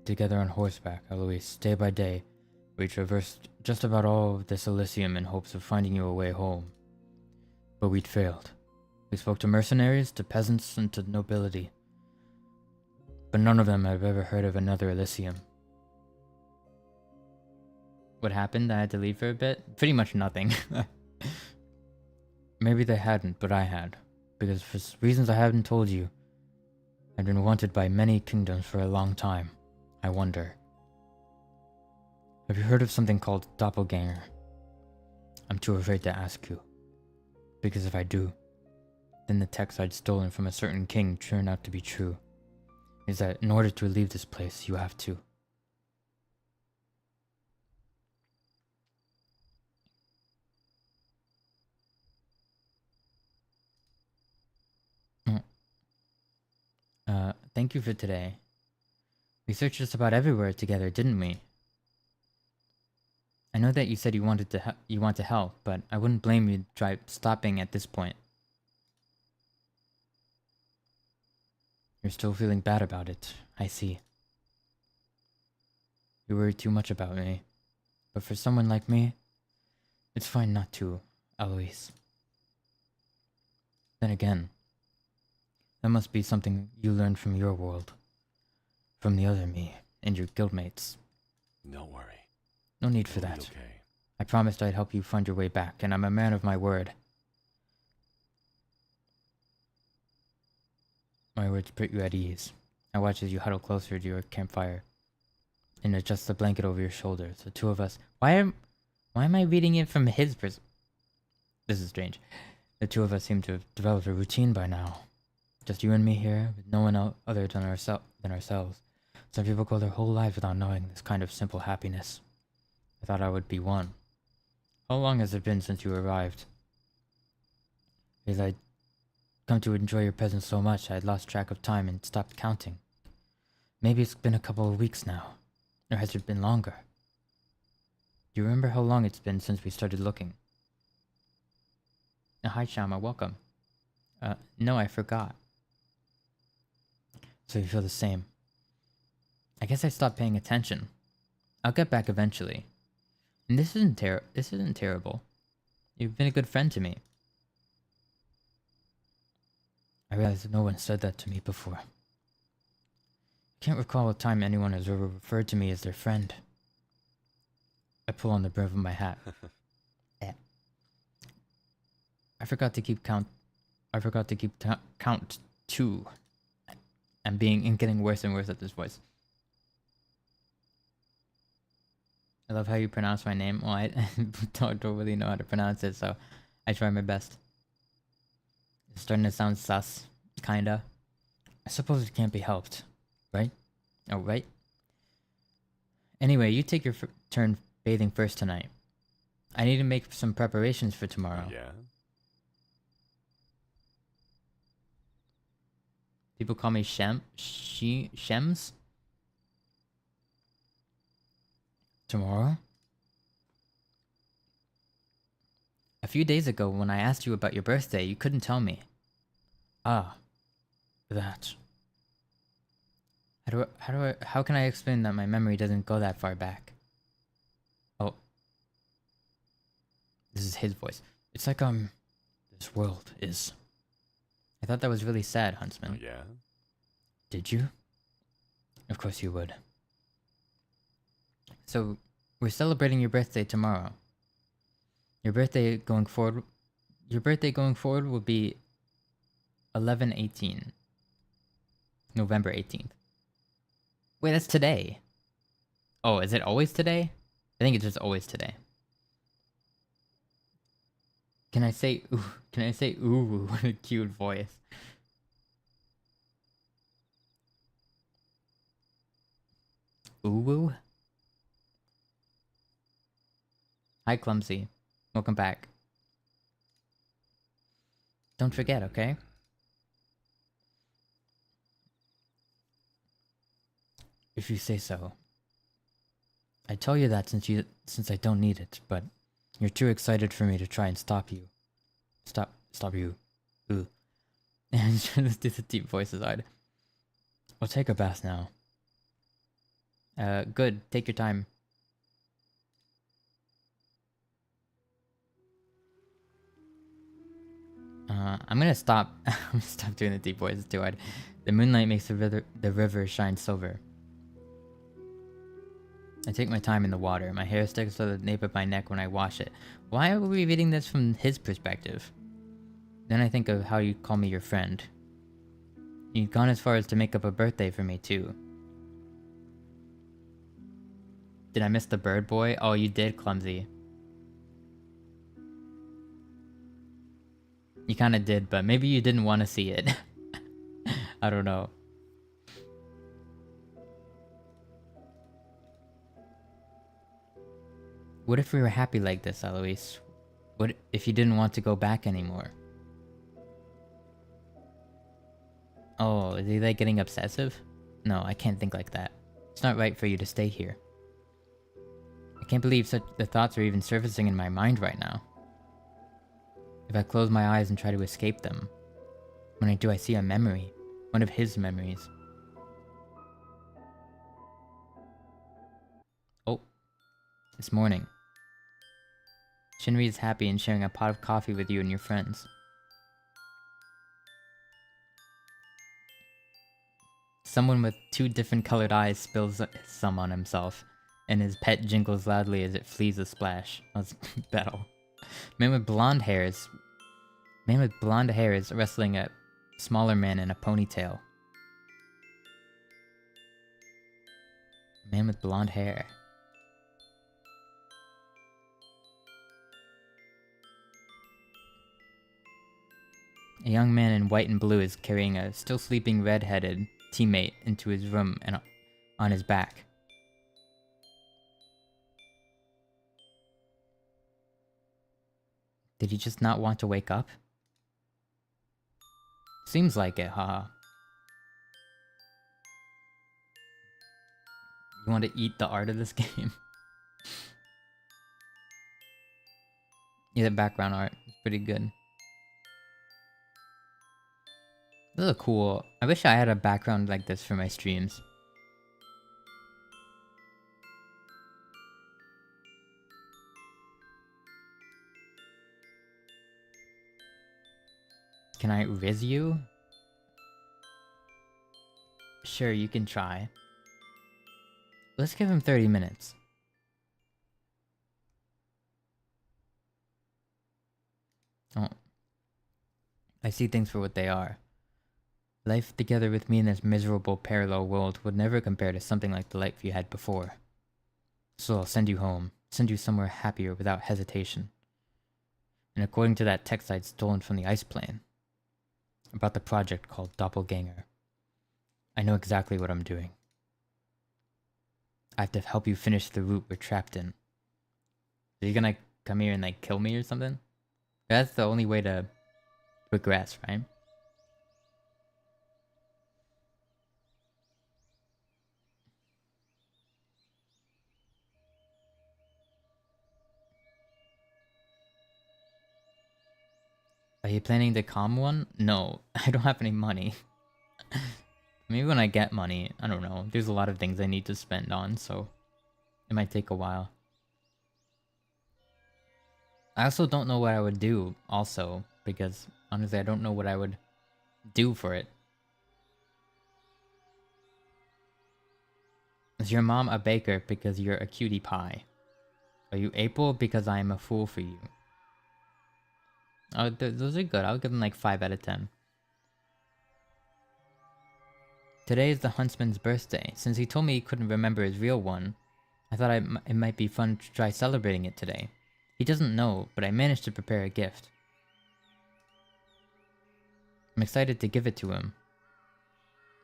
Together on horseback, Eloise, day by day, we traversed just about all of this Elysium in hopes of finding you a way home. But we'd failed. We spoke to mercenaries, to peasants, and to nobility. But none of them have ever heard of another Elysium. What happened? I had to leave for a bit? Pretty much nothing. Maybe they hadn't, but I had. Because for reasons I haven't told you, I've been wanted by many kingdoms for a long time. I wonder. Have you heard of something called Doppelgänger? I'm too afraid to ask you. Because if I do, then the text I'd stolen from a certain king turned out to be true. Is that in order to leave this place, you have to. Thank you for today. We searched just about everywhere together, didn't we? I know that you said you want to help, but I wouldn't blame you stopping at this point. You're still feeling bad about it, I see. You worry too much about me. But for someone like me, it's fine not to, Eloise. Then again, that must be something you learned from your world. From the other me and your guildmates. Don't worry. No need for It'll be that. okay. I promised I'd help you find your way back, and I'm a man of my word. My words put you at ease. I watch as you huddle closer to your campfire and adjust the blanket over your shoulders. The two of us... Why am I reading it from his perspective? This is strange. The two of us seem to have developed a routine by now. Just you and me here, with no one else other than ourselves. Some people go their whole lives without knowing this kind of simple happiness. I thought I would be one. How long has it been since you arrived? Because I'd come to enjoy your presence so much, I'd lost track of time and stopped counting. Maybe it's been a couple of weeks now. Or has it been longer? Do you remember how long it's been since we started looking? Hi, Shama, welcome. No, I forgot. So you feel the same. I guess I stopped paying attention. I'll get back eventually. And this isn't terrible. You've been a good friend to me. I realize that no one said that to me before. I can't recall a time anyone has ever referred to me as their friend. I pull on the brim of my hat. I forgot to keep count two. I'm getting worse and worse at this voice. I love how you pronounce my name. Well, I don't really know how to pronounce it, so I try my best. It's starting to sound sus, kinda. I suppose it can't be helped, right? Oh, right? Anyway, you take your turn bathing first tonight. I need to make some preparations for tomorrow. Yeah? People call me Shems? Tomorrow? A few days ago, when I asked you about your birthday, you couldn't tell me. Ah, that. How can I explain that my memory doesn't go that far back? Oh. This is his voice. It's like, this world is... I thought that was really sad, Huntsman. Oh, yeah? Did you? Of course you would. So, we're celebrating your birthday tomorrow. Your birthday going forward will be 11/18. November 18th. Wait, that's today. Oh, is it always today? I think it's just always today. Can I say ooh? Can I say ooh? What a cute voice. Ooh. Hi, Clumsy. Welcome back. Don't forget, okay? If you say so. I tell you that since I don't need it, but you're too excited for me to try and stop you. Stop you. Ooh. And just do the deep voice aside. I'll take a bath now. Good. Take your time. I'm gonna stop. I'm gonna stop doing the deep voices too hard. The moonlight makes the river shine silver. I take my time in the water. My hair sticks to the nape of my neck when I wash it. Why are we reading this from his perspective? Then I think of how you call me your friend. You'd gone as far as to make up a birthday for me too. Did I miss the bird boy? Oh, you did, Clumsy. You kinda did, but maybe you didn't want to see it. I don't know. What if we were happy like this, Eloise? What if you didn't want to go back anymore? Oh, is he like getting obsessive? No, I can't think like that. It's not right for you to stay here. I can't believe the thoughts are even surfacing in my mind right now. If I close my eyes and try to escape them, when I do, I see a memory. One of his memories. Oh, it's morning. Shinri is happy and sharing a pot of coffee with you and your friends. Someone with two different colored eyes spills some on himself, and his pet jingles loudly as it flees a splash. That's battle. Man with blonde hair is wrestling a smaller man in a ponytail. Man with blonde hair. A young man in white and blue is carrying a still sleeping red-headed teammate into his room and on his back. Did he just not want to wake up? Seems like it, haha. You want to eat the art of this game? Yeah, the background art is pretty good. This is cool. I wish I had a background like this for my streams. Can I riz you? Sure, you can try. Let's give him 30 minutes. Oh. I see things for what they are. Life together with me in this miserable parallel world would never compare to something like the life you had before. So I'll send you home. Send you somewhere happier without hesitation. And according to that text I'd stolen from the ice plane, about the project called Doppelgänger, I know exactly what I'm doing. I have to help you finish the route we're trapped in. Are you gonna come here and like kill me or something? That's the only way to progress, right? Are you planning to calm one? No, I don't have any money. Maybe when I get money, I don't know. There's a lot of things I need to spend on, so it might take a while. I also don't know what I would do, also, because honestly, I don't know what I would do for it. Is your mom a baker because you're a cutie pie? Are you April because I am a fool for you? Oh, those are good. I'll give them like 5 out of 10. Today is the huntsman's birthday. Since he told me he couldn't remember his real one, I thought it might be fun to try celebrating it today. He doesn't know, but I managed to prepare a gift. I'm excited to give it to him.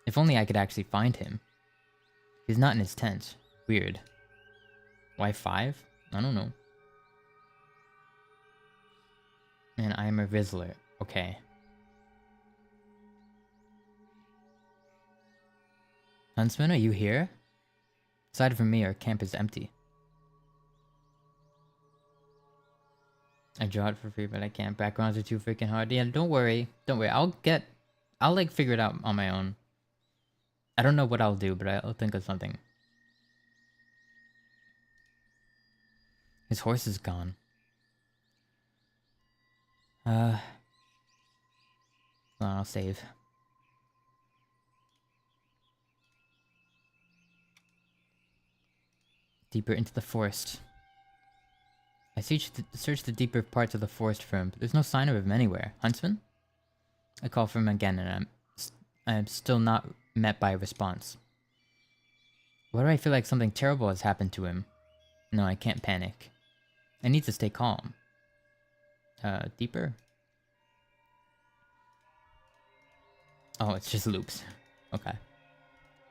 If only I could actually find him. He's not in his tent. Weird. Why 5? I don't know. And I'm a Rizzler. Okay. Huntsman, are you here? Aside from me, our camp is empty. I draw it for free, but I can't. Backgrounds are too freaking hard. Yeah, don't worry. Don't worry. I'll like figure it out on my own. I don't know what I'll do, but I'll think of something. His horse is gone. I'll save. Deeper into the forest. I search the deeper parts of the forest for him, but there's no sign of him anywhere. Huntsman? I call for him again, and I'm still not met by a response. Why do I feel like something terrible has happened to him? No, I can't panic. I need to stay calm. Deeper? Oh, it's just loops. Okay.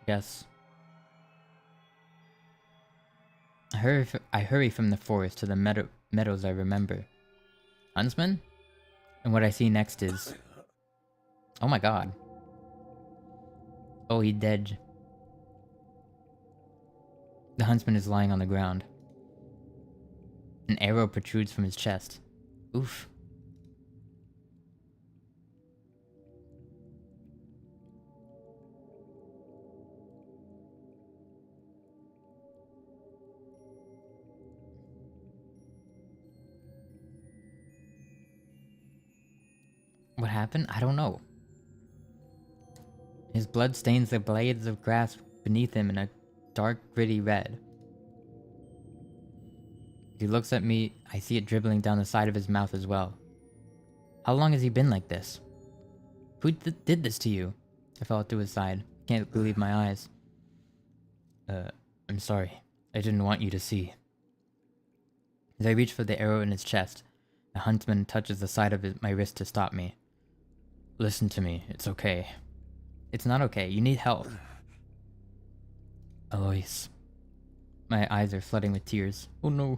Yes. I hurry from the forest to the meadows I remember. Huntsman? And what I see next is... Oh my god. Oh, he dead. The huntsman is lying on the ground. An arrow protrudes from his chest. Oof. What happened? I don't know. His blood stains the blades of grass beneath him in a dark, gritty red. As he looks at me, I see it dribbling down the side of his mouth as well. How long has he been like this? Who did this to you? I fell to his side. Can't believe my eyes. I'm sorry. I didn't want you to see. As I reach for the arrow in his chest, the huntsman touches the side of my wrist to stop me. Listen to me. It's okay. It's not okay. You need help. Alois. My eyes are flooding with tears. Oh no.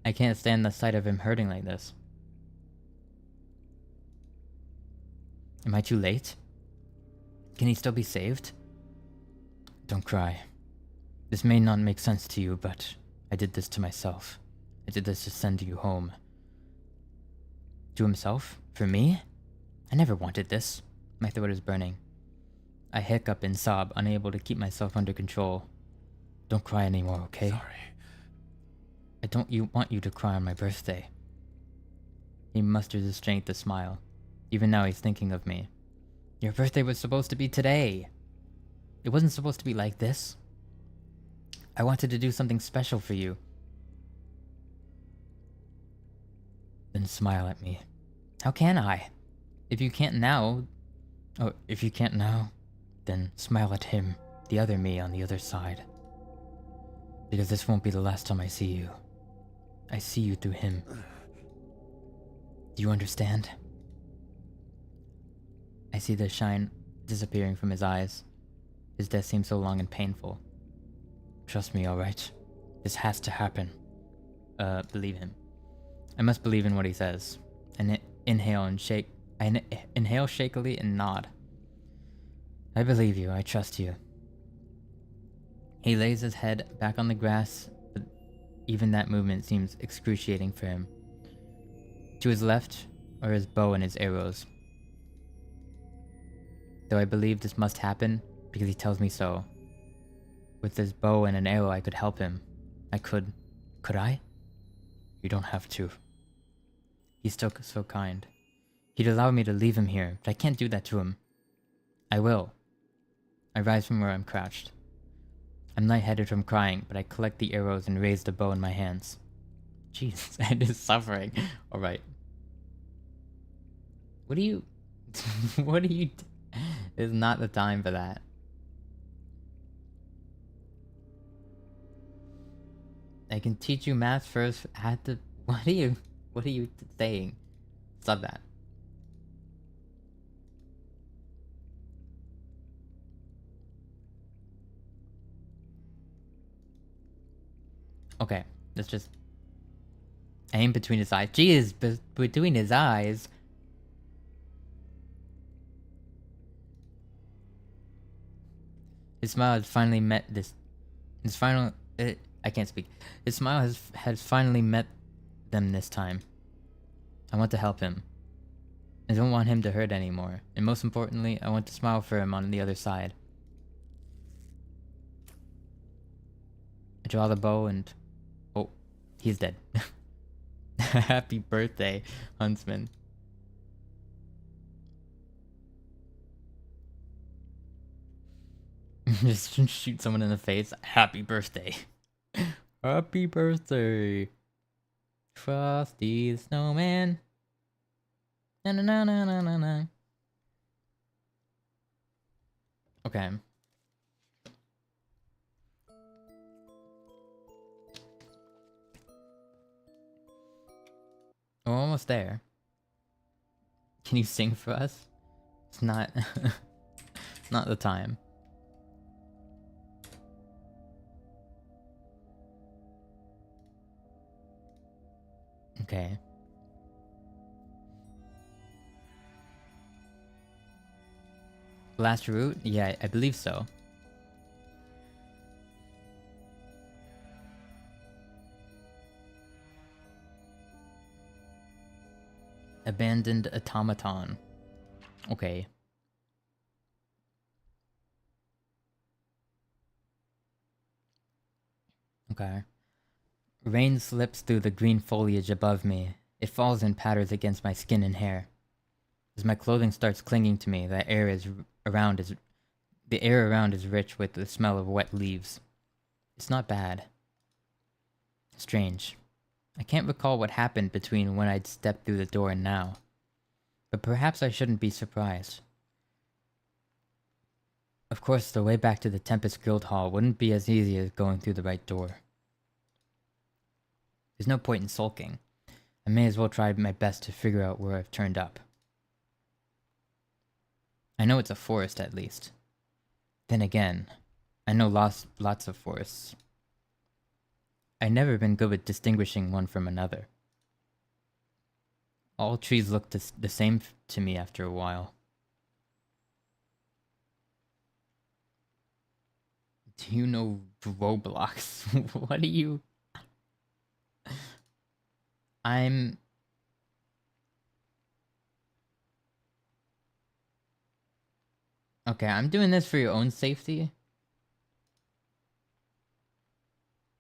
I can't stand the sight of him hurting like this. Am I too late? Can he still be saved? Don't cry. This may not make sense to you, but I did this to myself. I did this to send you home. To himself? For me? I never wanted this. My throat is burning. I hiccup and sob, unable to keep myself under control. Don't cry anymore, okay? Sorry. I don't want you to cry on my birthday. He musters the strength to smile. Even now he's thinking of me. Your birthday was supposed to be today. It wasn't supposed to be like this. I wanted to do something special for you. Then smile at me. How can I? If you can't now, then smile at him, the other me on the other side. Because this won't be the last time I see you. I see you through him. Do you understand? I see the shine disappearing from his eyes. His death seems so long and painful. Trust me, alright? This has to happen. Believe him. I must believe in what he says. And inhale and shake. I inhale shakily and nod. I believe you. I trust you. He lays his head back on the grass, but even that movement seems excruciating for him. To his left are his bow and his arrows. Though I believe this must happen because he tells me so. With this bow and an arrow I could help him. I could. Could I? You don't have to. He's still so kind. He'd allow me to leave him here, but I can't do that to him. I will. I rise from where I'm crouched. I'm lightheaded from crying, but I collect the arrows and raise the bow in my hands. Jesus, it is suffering. Alright. What do you... What do you... It's not the time for that. I can teach you math first. Had to. What are you saying? Stop that. Okay, let's just aim between his eyes. Jeez, between his eyes. His smile has finally met this. His final. I can't speak. His smile has finally met them this time. I want to help him. I don't want him to hurt anymore. And most importantly, I want to smile for him on the other side. I draw the bow and... Oh, he's dead. Happy birthday, Huntsman. Just shoot someone in the face. Happy birthday. Happy birthday. Frosty the Snowman. Na na na na na na na. Okay. We're almost there. Can you sing for us? It's not... not the time. Okay. Last route? Yeah, I believe so. Abandoned automaton. Okay. Okay. Rain slips through the green foliage above me. It falls in patterns against my skin and hair. As my clothing starts clinging to me, the air around is rich with the smell of wet leaves. It's not bad. Strange. I can't recall what happened between when I'd stepped through the door and now. But perhaps I shouldn't be surprised. Of course, the way back to the Tempest Guild Hall wouldn't be as easy as going through the right door. There's no point in sulking. I may as well try my best to figure out where I've turned up. I know it's a forest at least. Then again, I know lots of forests. I've never been good with distinguishing one from another. All trees look the same to me after a while. Do you know Roblox? What are you... Okay, I'm doing this for your own safety.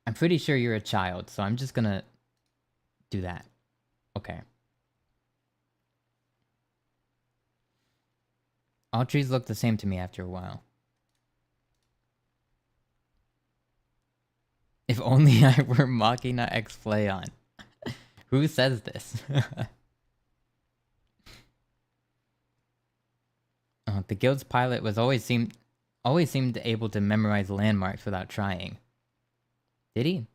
I'm pretty sure you're a child, so I'm just gonna do that. Okay. All trees look the same to me after a while. If only I were Machina X Flayon. Who says this? The guild's pilot was always seemed able to memorize landmarks without trying. Did he?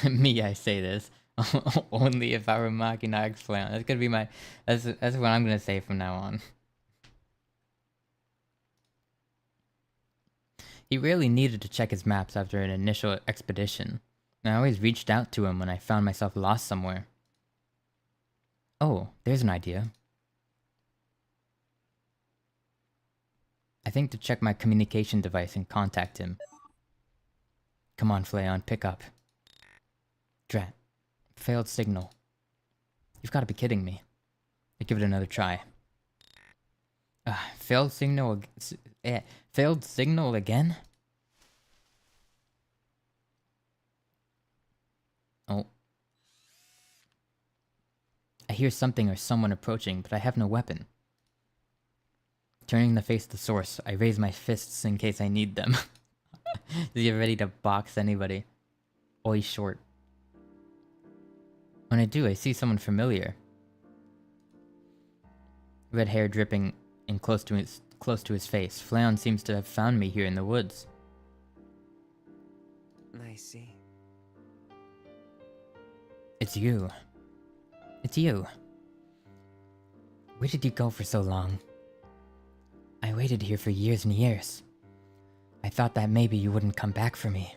Me, I say this. Only if I were Machina X Flayon. That's gonna be my... That's what I'm gonna say from now on. He rarely needed to check his maps after an initial expedition, and I always reached out to him when I found myself lost somewhere. Oh, there's an idea. I think to check my communication device and contact him. Come on, Flayon, pick up. Drat. Failed signal. You've got to be kidding me. I'll give it another try. Failed signal... failed signal again? Oh. I hear something or someone approaching, but I have no weapon. Turning to face the source, I raise my fists in case I need them. Is he ready to box anybody? Oh, he's short. When I do, I see someone familiar. Red hair dripping and close to close to his face. Fleon seems to have found me here in the woods. I see. It's you. It's you. Where did you go for so long? I waited here for years and years. I thought that maybe you wouldn't come back for me.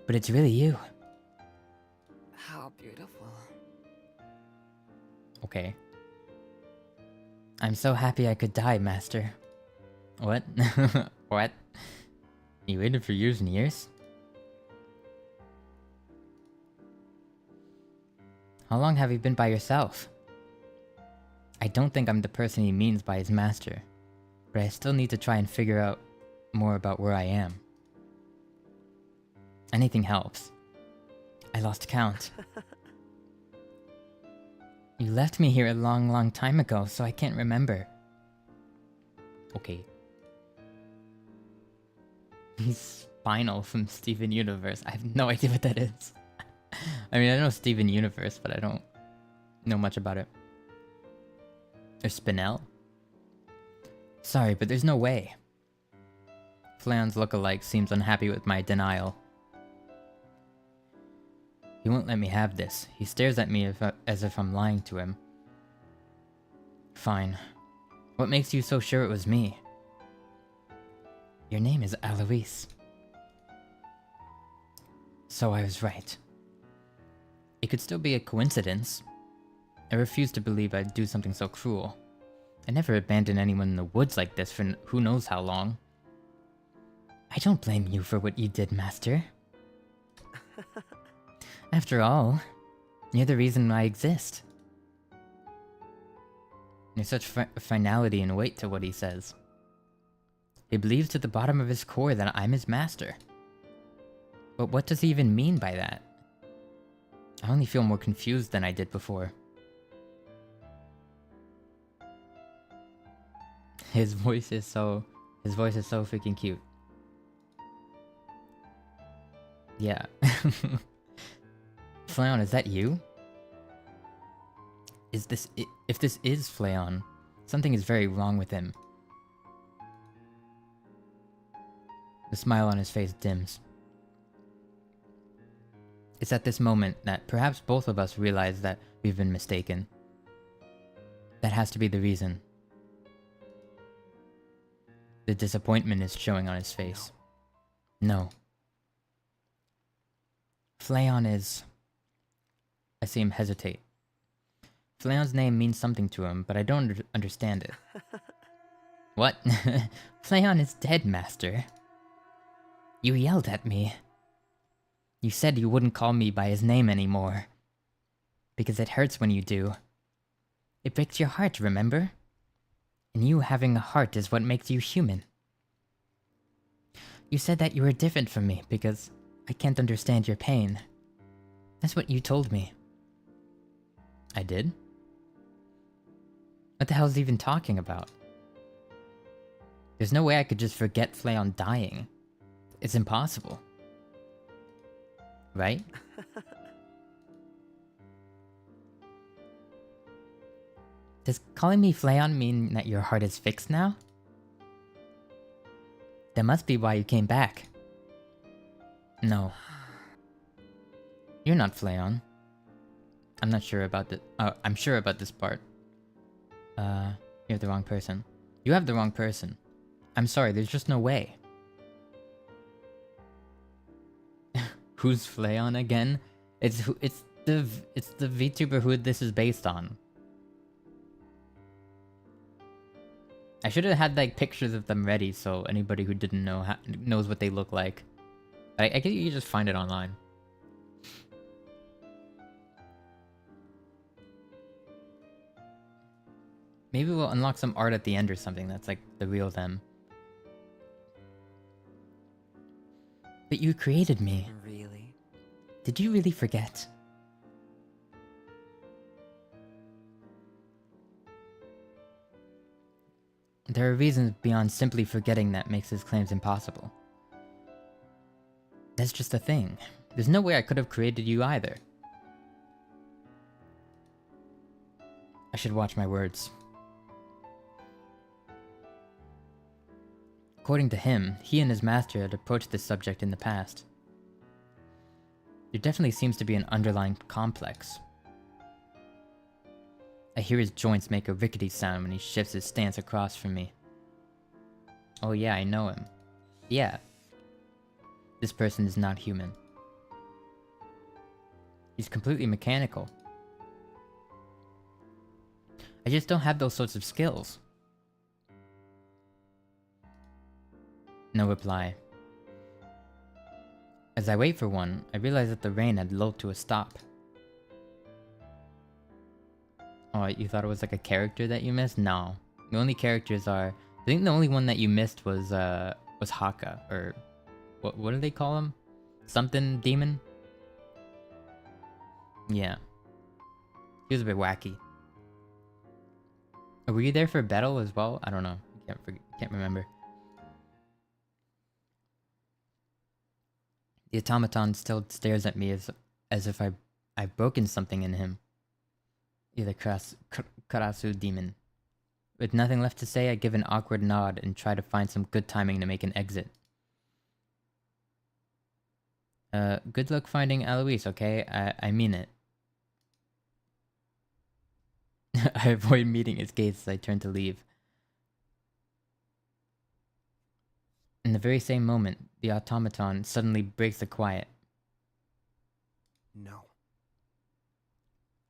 But it's really you. How beautiful. Okay. I'm so happy I could die, Master. What? What? You waited for years and years? How long have you been by yourself? I don't think I'm the person he means by his master, but I still need to try and figure out more about where I am. Anything helps. I lost count. You left me here a long, long time ago, so I can't remember. Okay. He's Spinal from Steven Universe. I have no idea what that is. I mean, I know Steven Universe, but I don't know much about it. Or Spinel? Sorry, but there's no way. Fleon's look-alike seems unhappy with my denial. He won't let me have this. He stares at me as if I'm lying to him. Fine. What makes you so sure it was me? Your name is Alois. So I was right. It could still be a coincidence. I refuse to believe I'd do something so cruel. I never abandoned anyone in the woods like this for who knows how long. I don't blame you for what you did, Master. After all, you're the reason I exist. There's such finality and weight to what he says. He believes to the bottom of his core that I'm his master. But what does he even mean by that? I only feel more confused than I did before. His voice is so freaking cute. Yeah. Fleon, is that you? If this is Fleon, something is very wrong with him. The smile on his face dims. It's at this moment that perhaps both of us realize that we've been mistaken. That has to be the reason. The disappointment is showing on his face. No. Fleon is... I see him hesitate. Fleon's name means something to him, but I don't understand it. What? Fleon is dead, Master. You yelled at me. You said you wouldn't call me by his name anymore. Because it hurts when you do. It breaks your heart, remember? And you having a heart is what makes you human. You said that you were different from me because I can't understand your pain. That's what you told me. I did? What the hell is he even talking about? There's no way I could just forget Fleon dying. It's impossible. Right? Does calling me Fleon mean that your heart is fixed now? That must be why you came back. No. You're not Fleon. I'm not sure about the- I'm sure about this part. You have the wrong person. You have the wrong person. I'm sorry, there's just no way. Who's Fleon again? It's the VTuber who this is based on. I should have had like pictures of them ready so anybody who didn't know knows what they look like. I guess you can just find it online. Maybe we'll unlock some art at the end or something that's like the real them. But you created me. Really? Did you really forget? There are reasons beyond simply forgetting that makes his claims impossible. That's just the thing. There's no way I could have created you either. I should watch my words. According to him, he and his master had approached this subject in the past. There definitely seems to be an underlying complex. I hear his joints make a rickety sound when he shifts his stance across from me. Oh yeah, I know him. Yeah. This person is not human. He's completely mechanical. I just don't have those sorts of skills. No reply. As I wait for one, I realize that the rain had lulled to a stop. Oh, you thought it was like a character that you missed? No. The only characters are... I think the only one that you missed was Haka, or... What do they call him? Something demon? Yeah. He was a bit wacky. Were you there for battle as well? I don't know. Can't remember. The automaton still stares at me as if I've broken something in him. The Karasu demon. With nothing left to say, I give an awkward nod and try to find some good timing to make an exit. Good luck finding Eloise, okay? I mean it. I avoid meeting his gaze as I turn to leave. In the very same moment, the automaton suddenly breaks the quiet. No.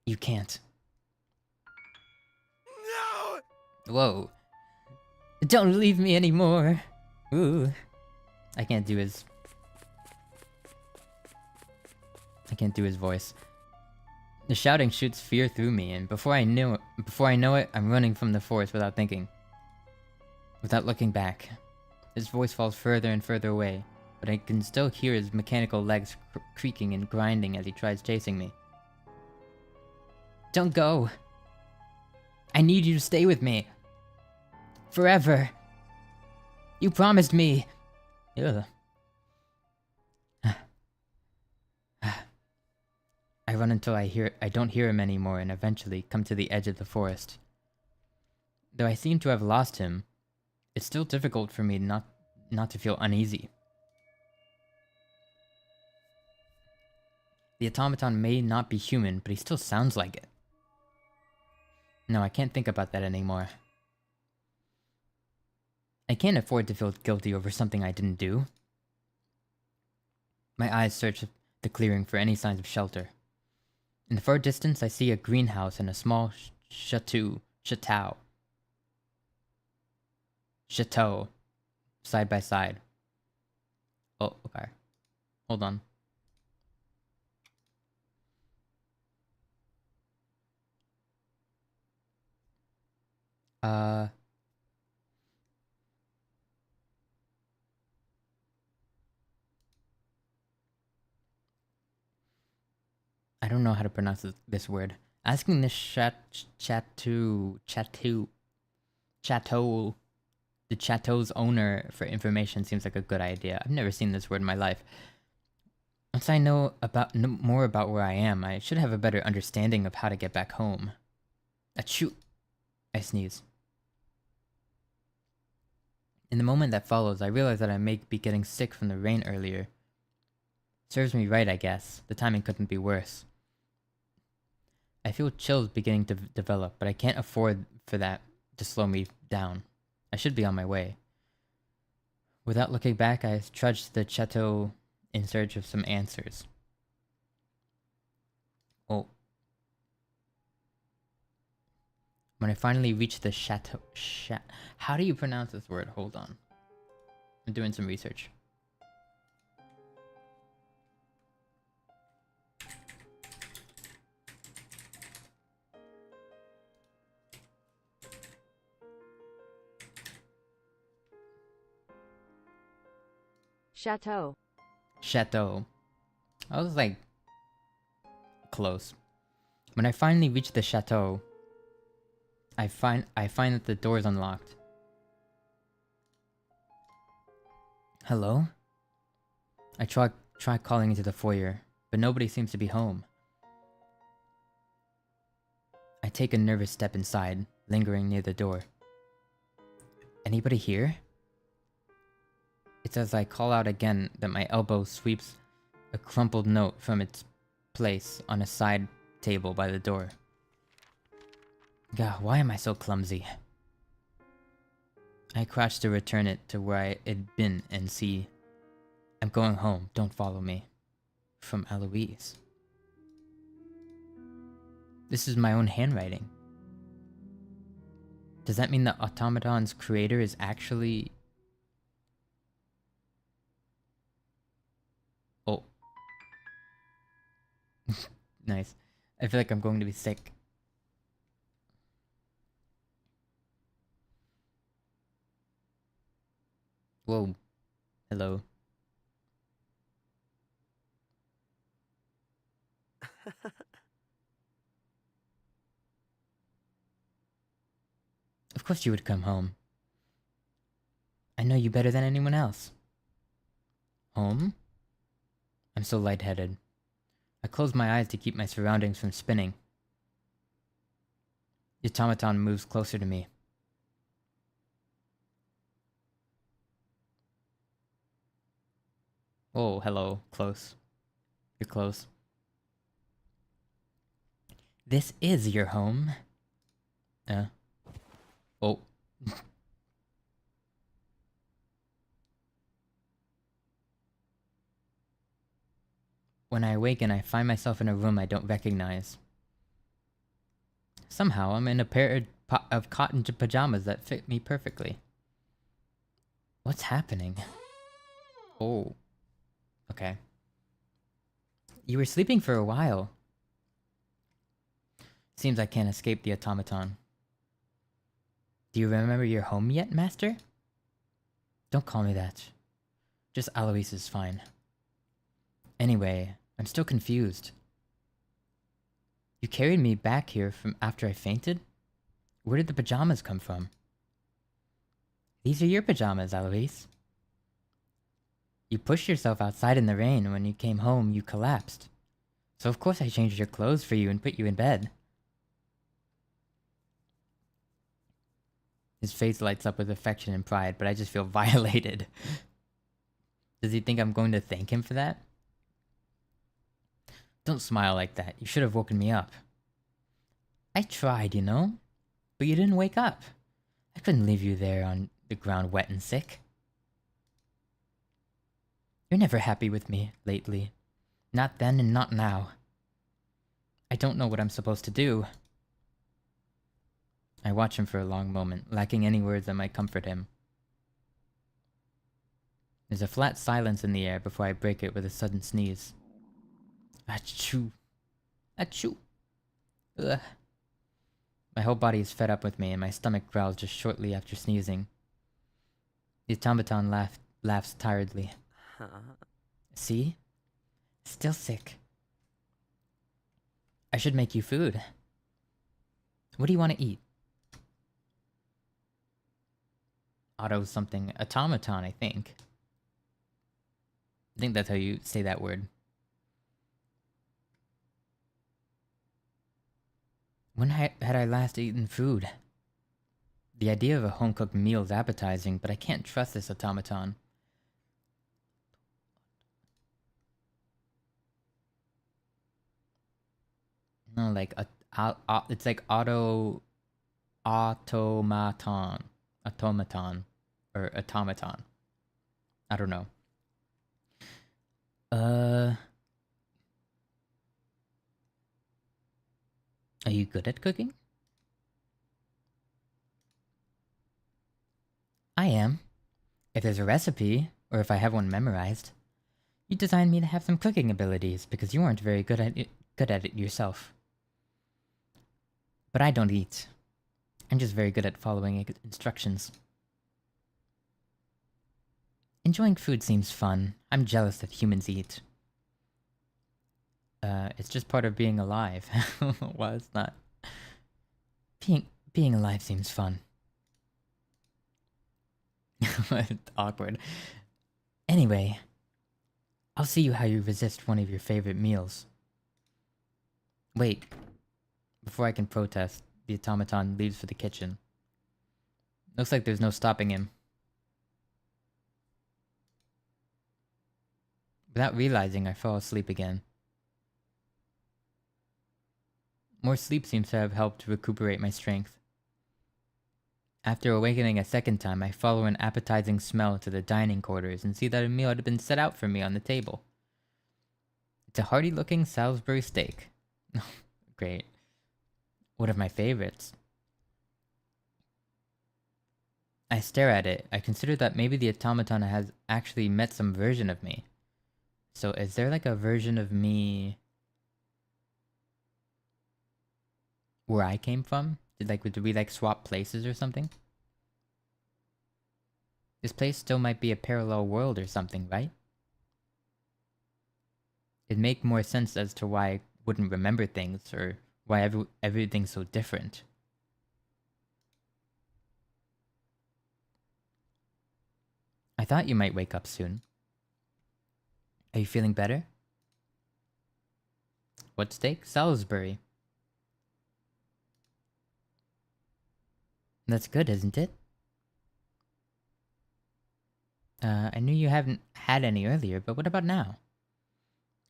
You can't. No! Whoa. Don't leave me anymore. Ooh. I can't do his voice. The shouting shoots fear through me, and before I know it, I'm running from the forest without thinking. Without looking back. His voice falls further and further away, but I can still hear his mechanical legs creaking and grinding as he tries chasing me. Don't go! I need you to stay with me! Forever! You promised me! Ugh. I run until I don't hear him anymore and eventually come to the edge of the forest. Though I seem to have lost him, it's still difficult for me not to feel uneasy. The automaton may not be human, but he still sounds like it. No, I can't think about that anymore. I can't afford to feel guilty over something I didn't do. My eyes search the clearing for any signs of shelter. In the far distance, I see a greenhouse and a small chateau, side by side. Oh, okay. Hold on. I don't know how to pronounce this word. Asking this chateau, the chateau's owner for information seems like a good idea. I've never seen this word in my life. Once I know more about where I am, I should have a better understanding of how to get back home. Achoo! I sneeze. In the moment that follows, I realize that I may be getting sick from the rain earlier. Serves me right, I guess. The timing couldn't be worse. I feel chills beginning to develop, but I can't afford for that to slow me down. I should be on my way. Without looking back, I trudged to the chateau in search of some answers. Oh. When I finally reached the chateau... How do you pronounce this word? Hold on. I'm doing some research. Chateau. Chateau. I was like... close. When I finally reach the chateau, I find that the door is unlocked. Hello? I try calling into the foyer, but nobody seems to be home. I take a nervous step inside, lingering near the door. Anybody here? It's as I call out again that my elbow sweeps a crumpled note from its place on a side table by the door. God, why am I so clumsy? I crouch to return it to where I had been and see, "I'm going home, don't follow me." From Eloise. This is my own handwriting. Does that mean the automaton's creator is actually... Oh. Nice. I feel like I'm going to be sick. Whoa. Hello. Of course you would come home. I know you better than anyone else. Home? I'm so lightheaded. I close my eyes to keep my surroundings from spinning. The automaton moves closer to me. Oh, hello. Close. You're close. This is your home. Oh. When I awaken, I find myself in a room I don't recognize. Somehow, I'm in a pair of cotton pajamas that fit me perfectly. What's happening? Oh. Okay. You were sleeping for a while. Seems I can't escape the automaton. Do you remember your home yet, Master? Don't call me that. Just Alois is fine. Anyway, I'm still confused. You carried me back here from after I fainted? Where did the pajamas come from? These are your pajamas, Alois. You pushed yourself outside in the rain, and when you came home, you collapsed. So of course I changed your clothes for you and put you in bed. His face lights up with affection and pride, but I just feel violated. Does he think I'm going to thank him for that? Don't smile like that. You should have woken me up. I tried, you know? But you didn't wake up. I couldn't leave you there on the ground wet and sick. You're never happy with me lately. Not then and not now. I don't know what I'm supposed to do. I watch him for a long moment, lacking any words that might comfort him. There's a flat silence in the air before I break it with a sudden sneeze. Achoo. Achoo. Ugh. My whole body is fed up with me, and my stomach growls just shortly after sneezing. The automaton laughs tiredly. See? Still sick. I should make you food. What do you want to eat? Auto something. Automaton, I think. I think that's how you say that word. When had I last eaten food? The idea of a home-cooked meal is appetizing, but I can't trust this automaton. No, like it's like automaton, or automaton. I don't know. Are you good at cooking? I am. If there's a recipe, or if I have one memorized. You designed me to have some cooking abilities because you weren't very good at it yourself. But I don't eat. I'm just very good at following instructions. Enjoying food seems fun. I'm jealous that humans eat. It's just part of being alive. Well, it's not. Being alive seems fun. Awkward. Anyway, I'll see you how you resist one of your favorite meals. Wait. Before I can protest, the automaton leaves for the kitchen. Looks like there's no stopping him. Without realizing, I fell asleep again. More sleep seems to have helped recuperate my strength. After awakening a second time, I follow an appetizing smell to the dining quarters and see that a meal had been set out for me on the table. It's a hearty-looking Salisbury steak. Great. One of my favorites. I stare at it. I consider that maybe the automaton has actually met some version of me. So is there like a version of me where I came from? Did we like swap places or something? This place still might be a parallel world or something, right? It'd make more sense as to why I wouldn't remember things or why everything's so different. I thought you might wake up soon. Are you feeling better? What steak? Salisbury. That's good, isn't it? I knew you haven't had any earlier, but what about now?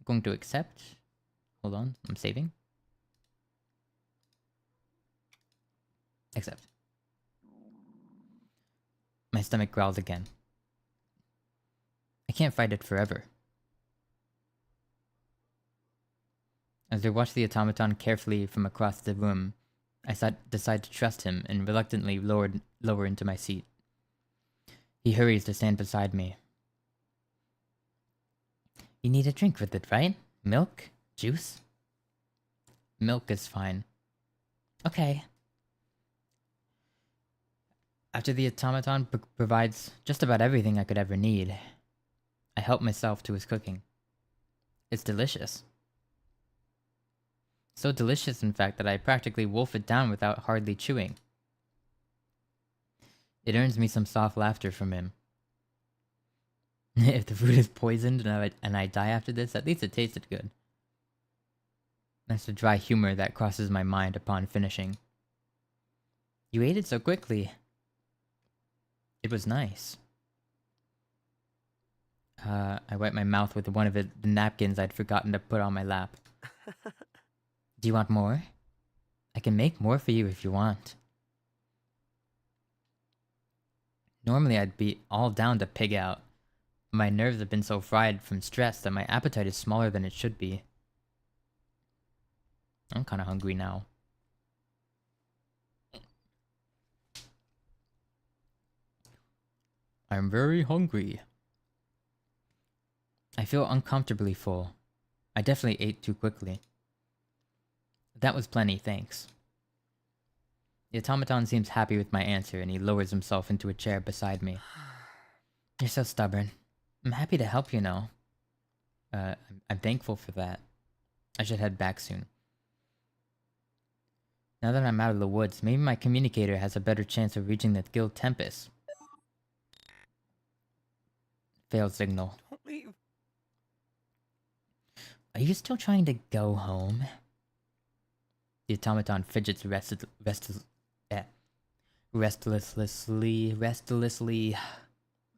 Going to accept? Hold on, I'm saving. Accept. My stomach growls again. I can't fight it forever. As I watch the automaton carefully from across the room, I decide to trust him and reluctantly lower into my seat. He hurries to stand beside me. You need a drink with it, right? Milk? Juice? Milk is fine. Okay. After the automaton provides just about everything I could ever need, I help myself to his cooking. It's delicious. So delicious, in fact, that I practically wolf it down without hardly chewing. It earns me some soft laughter from him. If the food is poisoned and I die after this, at least it tasted good. That's the dry humor that crosses my mind upon finishing. You ate it so quickly. It was nice. I wipe my mouth with one of the napkins I'd forgotten to put on my lap. Do you want more? I can make more for you if you want. Normally I'd be all down to pig out. My nerves have been so fried from stress that my appetite is smaller than it should be. I'm kinda hungry now. I'm very hungry. I feel uncomfortably full. I definitely ate too quickly. That was plenty, thanks. The automaton seems happy with my answer and he lowers himself into a chair beside me. You're so stubborn. I'm happy to help, you know. I'm thankful for that. I should head back soon. Now that I'm out of the woods, maybe my communicator has a better chance of reaching the Guild Tempest. Failed signal. Don't leave. Are you still trying to go home? The automaton fidgets restlessly.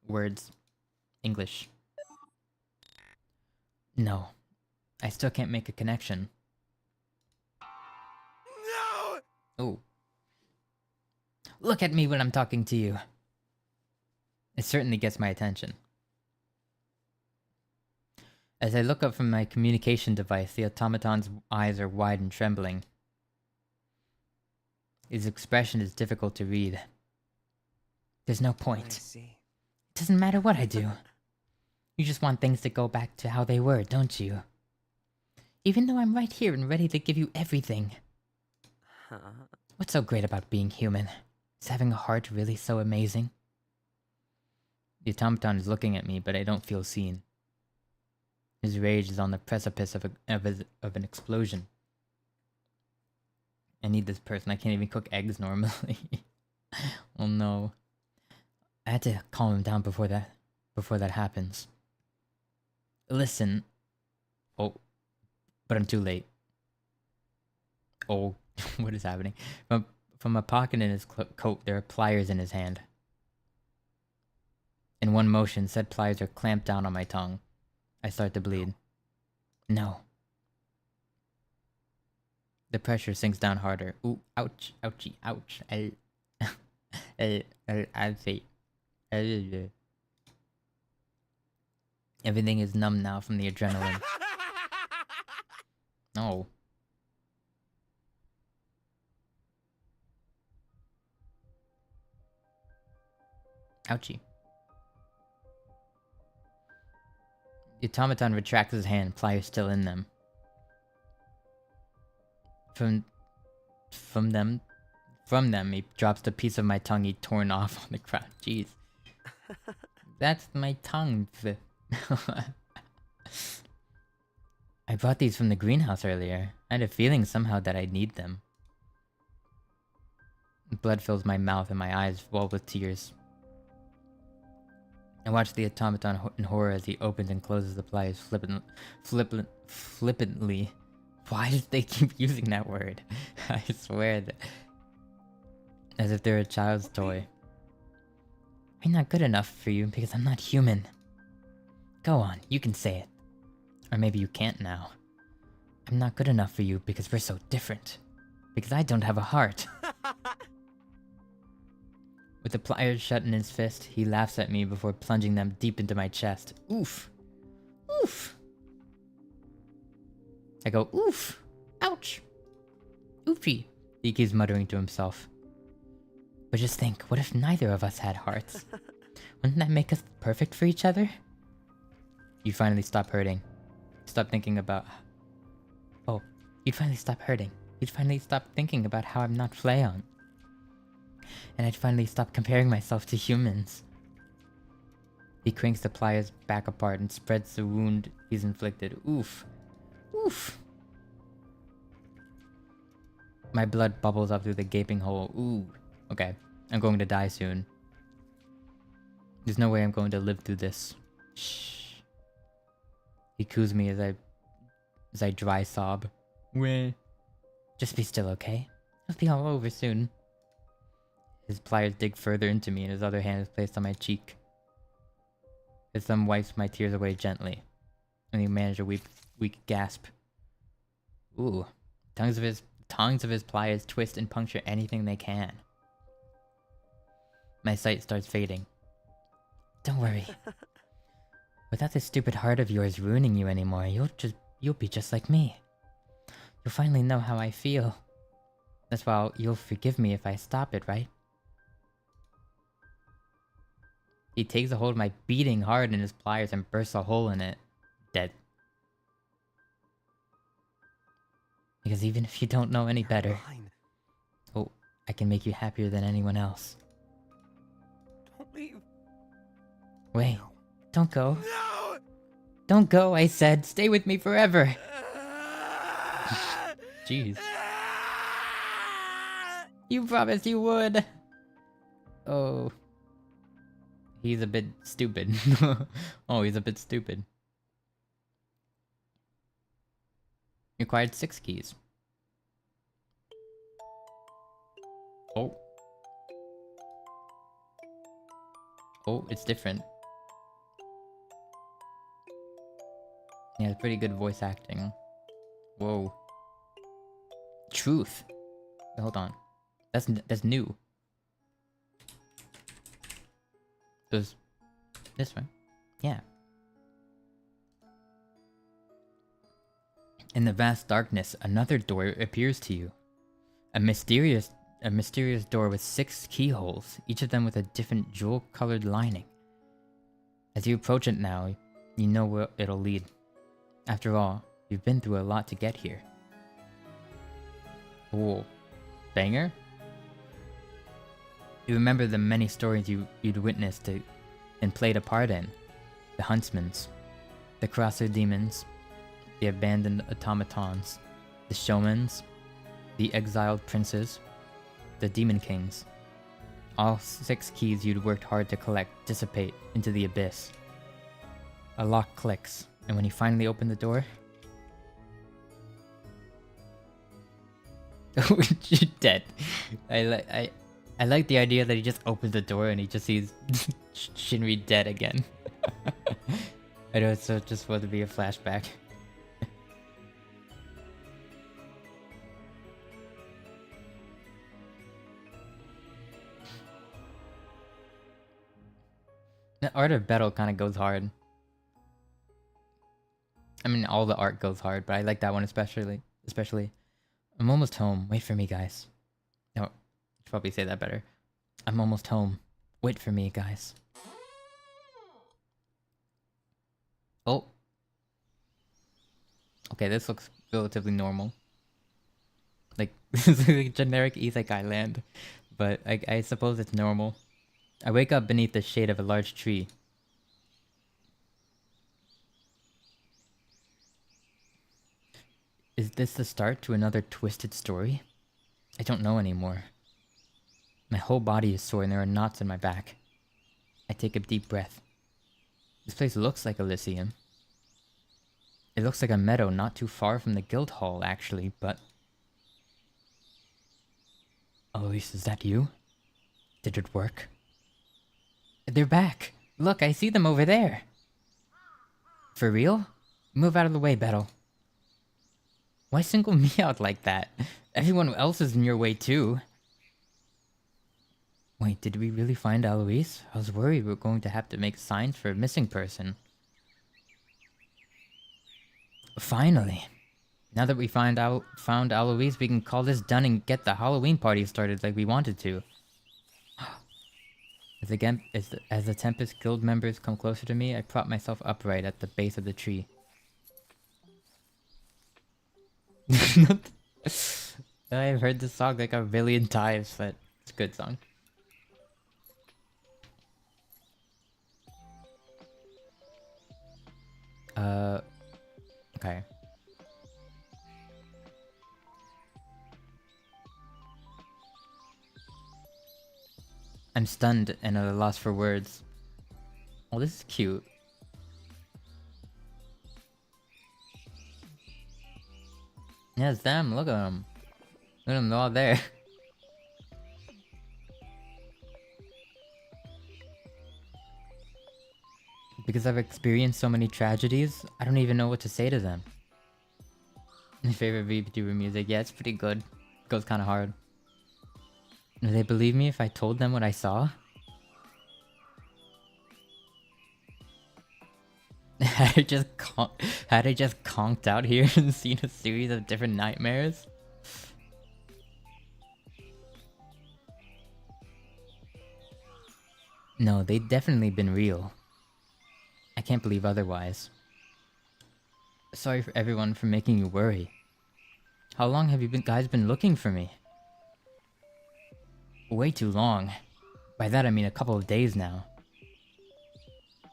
Words. English. No. I still can't make a connection. No! Oh. Look at me when I'm talking to you. It certainly gets my attention. As I look up from my communication device, the automaton's eyes are wide and trembling. His expression is difficult to read. There's no I point. see. It doesn't matter what I do. You just want things to go back to how they were, don't you? Even though I'm right here and ready to give you everything. Huh? What's so great about being human? Is having a heart really so amazing? The automaton is looking at me, but I don't feel seen. His rage is on the precipice of an explosion. I need this person. I can't even cook eggs normally. Oh no. I had to calm him down before that happens. Listen. Oh. But I'm too late. Oh. What is happening? From a pocket in his coat, there are pliers in his hand. In one motion, said pliers are clamped down on my tongue. I start to bleed. No. The pressure sinks down harder. Ooh, ouch, ouchie, ouch. I'll say. Everything is numb now from the adrenaline. No. Ouchie. The automaton retracts his hand, pliers still in them. From them, he drops the piece of my tongue he'd torn off on the ground. Jeez. That's my tongue. I brought these from the greenhouse earlier. I had a feeling somehow that I'd need them. Blood fills my mouth and my eyes well with tears. I watch the automaton in horror as he opens and closes the pliers flippantly. Why did they keep using that word? I swear that... As if they're a child's toy. I'm not good enough for you because I'm not human. Go on, you can say it. Or maybe you can't now. I'm not good enough for you because we're so different. Because I don't have a heart. With the pliers shut in his fist, he laughs at me before plunging them deep into my chest. Oof. Oof. I go, oof. Ouch. Oofy. He keeps muttering to himself. But just think, what if neither of us had hearts? Wouldn't that make us perfect for each other? You finally stop hurting. Stop thinking about... Oh, you'd finally stop hurting. You'd finally stop thinking about how I'm not Flayon. And I'd finally stop comparing myself to humans. He cranks the pliers back apart and spreads the wound he's inflicted. Oof. Oof. My blood bubbles up through the gaping hole. Ooh. Okay. I'm going to die soon. There's no way I'm going to live through this. Shh. He coos me as I dry sob. Weh. Just be still, okay? It'll be all over soon. His pliers dig further into me and his other hand is placed on my cheek. His thumb wipes my tears away gently. And he manages a weak gasp. Ooh. Tongues of his pliers twist and puncture anything they can. My sight starts fading. Don't worry. Without this stupid heart of yours ruining you anymore, you'll be just like me. You'll finally know how I feel. That's why you'll forgive me if I stop it, right? He takes a hold of my beating heart in his pliers and bursts a hole in it. Dead. Because even if you don't know any better... Oh, I can make you happier than anyone else. Don't leave. Wait, No. don't go. No! Don't go, I said. Stay with me forever. Jeez. You promised you would. Oh. He's a bit stupid. Oh, he's a bit stupid. You acquired 6 keys. Oh. Oh, it's different. Yeah, it's pretty good voice acting. Whoa. Truth. Hold on. That's new. Does this one? Yeah. In the vast darkness, another door appears to you. A mysterious door with 6 keyholes, each of them with a different jewel-colored lining. As you approach it now, you know where it'll lead. After all, you've been through a lot to get here. Oh, banger? You remember the many stories you'd witnessed and played a part in. The huntsmans, the crosser demons, the abandoned automatons, the showmans, the exiled princes, the demon kings. All 6 keys you'd worked hard to collect dissipate into the abyss. A lock clicks, and when you finally open the door... You're dead. I like the idea that he just opens the door and he just sees Shinri dead again. I know it's just supposed to be a flashback. The art of battle kind of goes hard. I mean, all the art goes hard, but I like that one especially. I'm almost home. Wait for me, guys. No, I should probably say that better. I'm almost home. Wait for me, guys. Oh. Okay, this looks relatively normal. Like, this is like generic Isekai land. But I suppose it's normal. I wake up beneath the shade of a large tree. Is this the start to another twisted story? I don't know anymore. My whole body is sore and there are knots in my back. I take a deep breath. This place looks like Elysium. It looks like a meadow not too far from the guild hall, actually, but... Eloise, is that you? Did it work? They're back! Look, I see them over there! For real? Move out of the way, Bettel. Why single me out like that? Everyone else is in your way too. Wait, did we really find Eloise? I was worried we were going to have to make signs for a missing person. Finally. Now that we found Eloise, we can call this done and get the Halloween party started like we wanted to. As the Tempest Guild members come closer to me, I prop myself upright at the base of the tree. I've heard this song like a billion times, but it's a good song. Okay. I'm stunned and at a loss for words. Oh, this is cute. Yeah, it's them. Look at them. Look at them, they're all there. Because I've experienced so many tragedies, I don't even know what to say to them. My favorite VTuber music, yeah, it's pretty good. It goes kind of hard. Do they believe me if I told them what I saw? Had I just conked out here and seen a series of different nightmares? No, they've definitely been real. I can't believe otherwise. Sorry for everyone for making you worry. How long have you guys been looking for me? Way too long. By that I mean a couple of days now.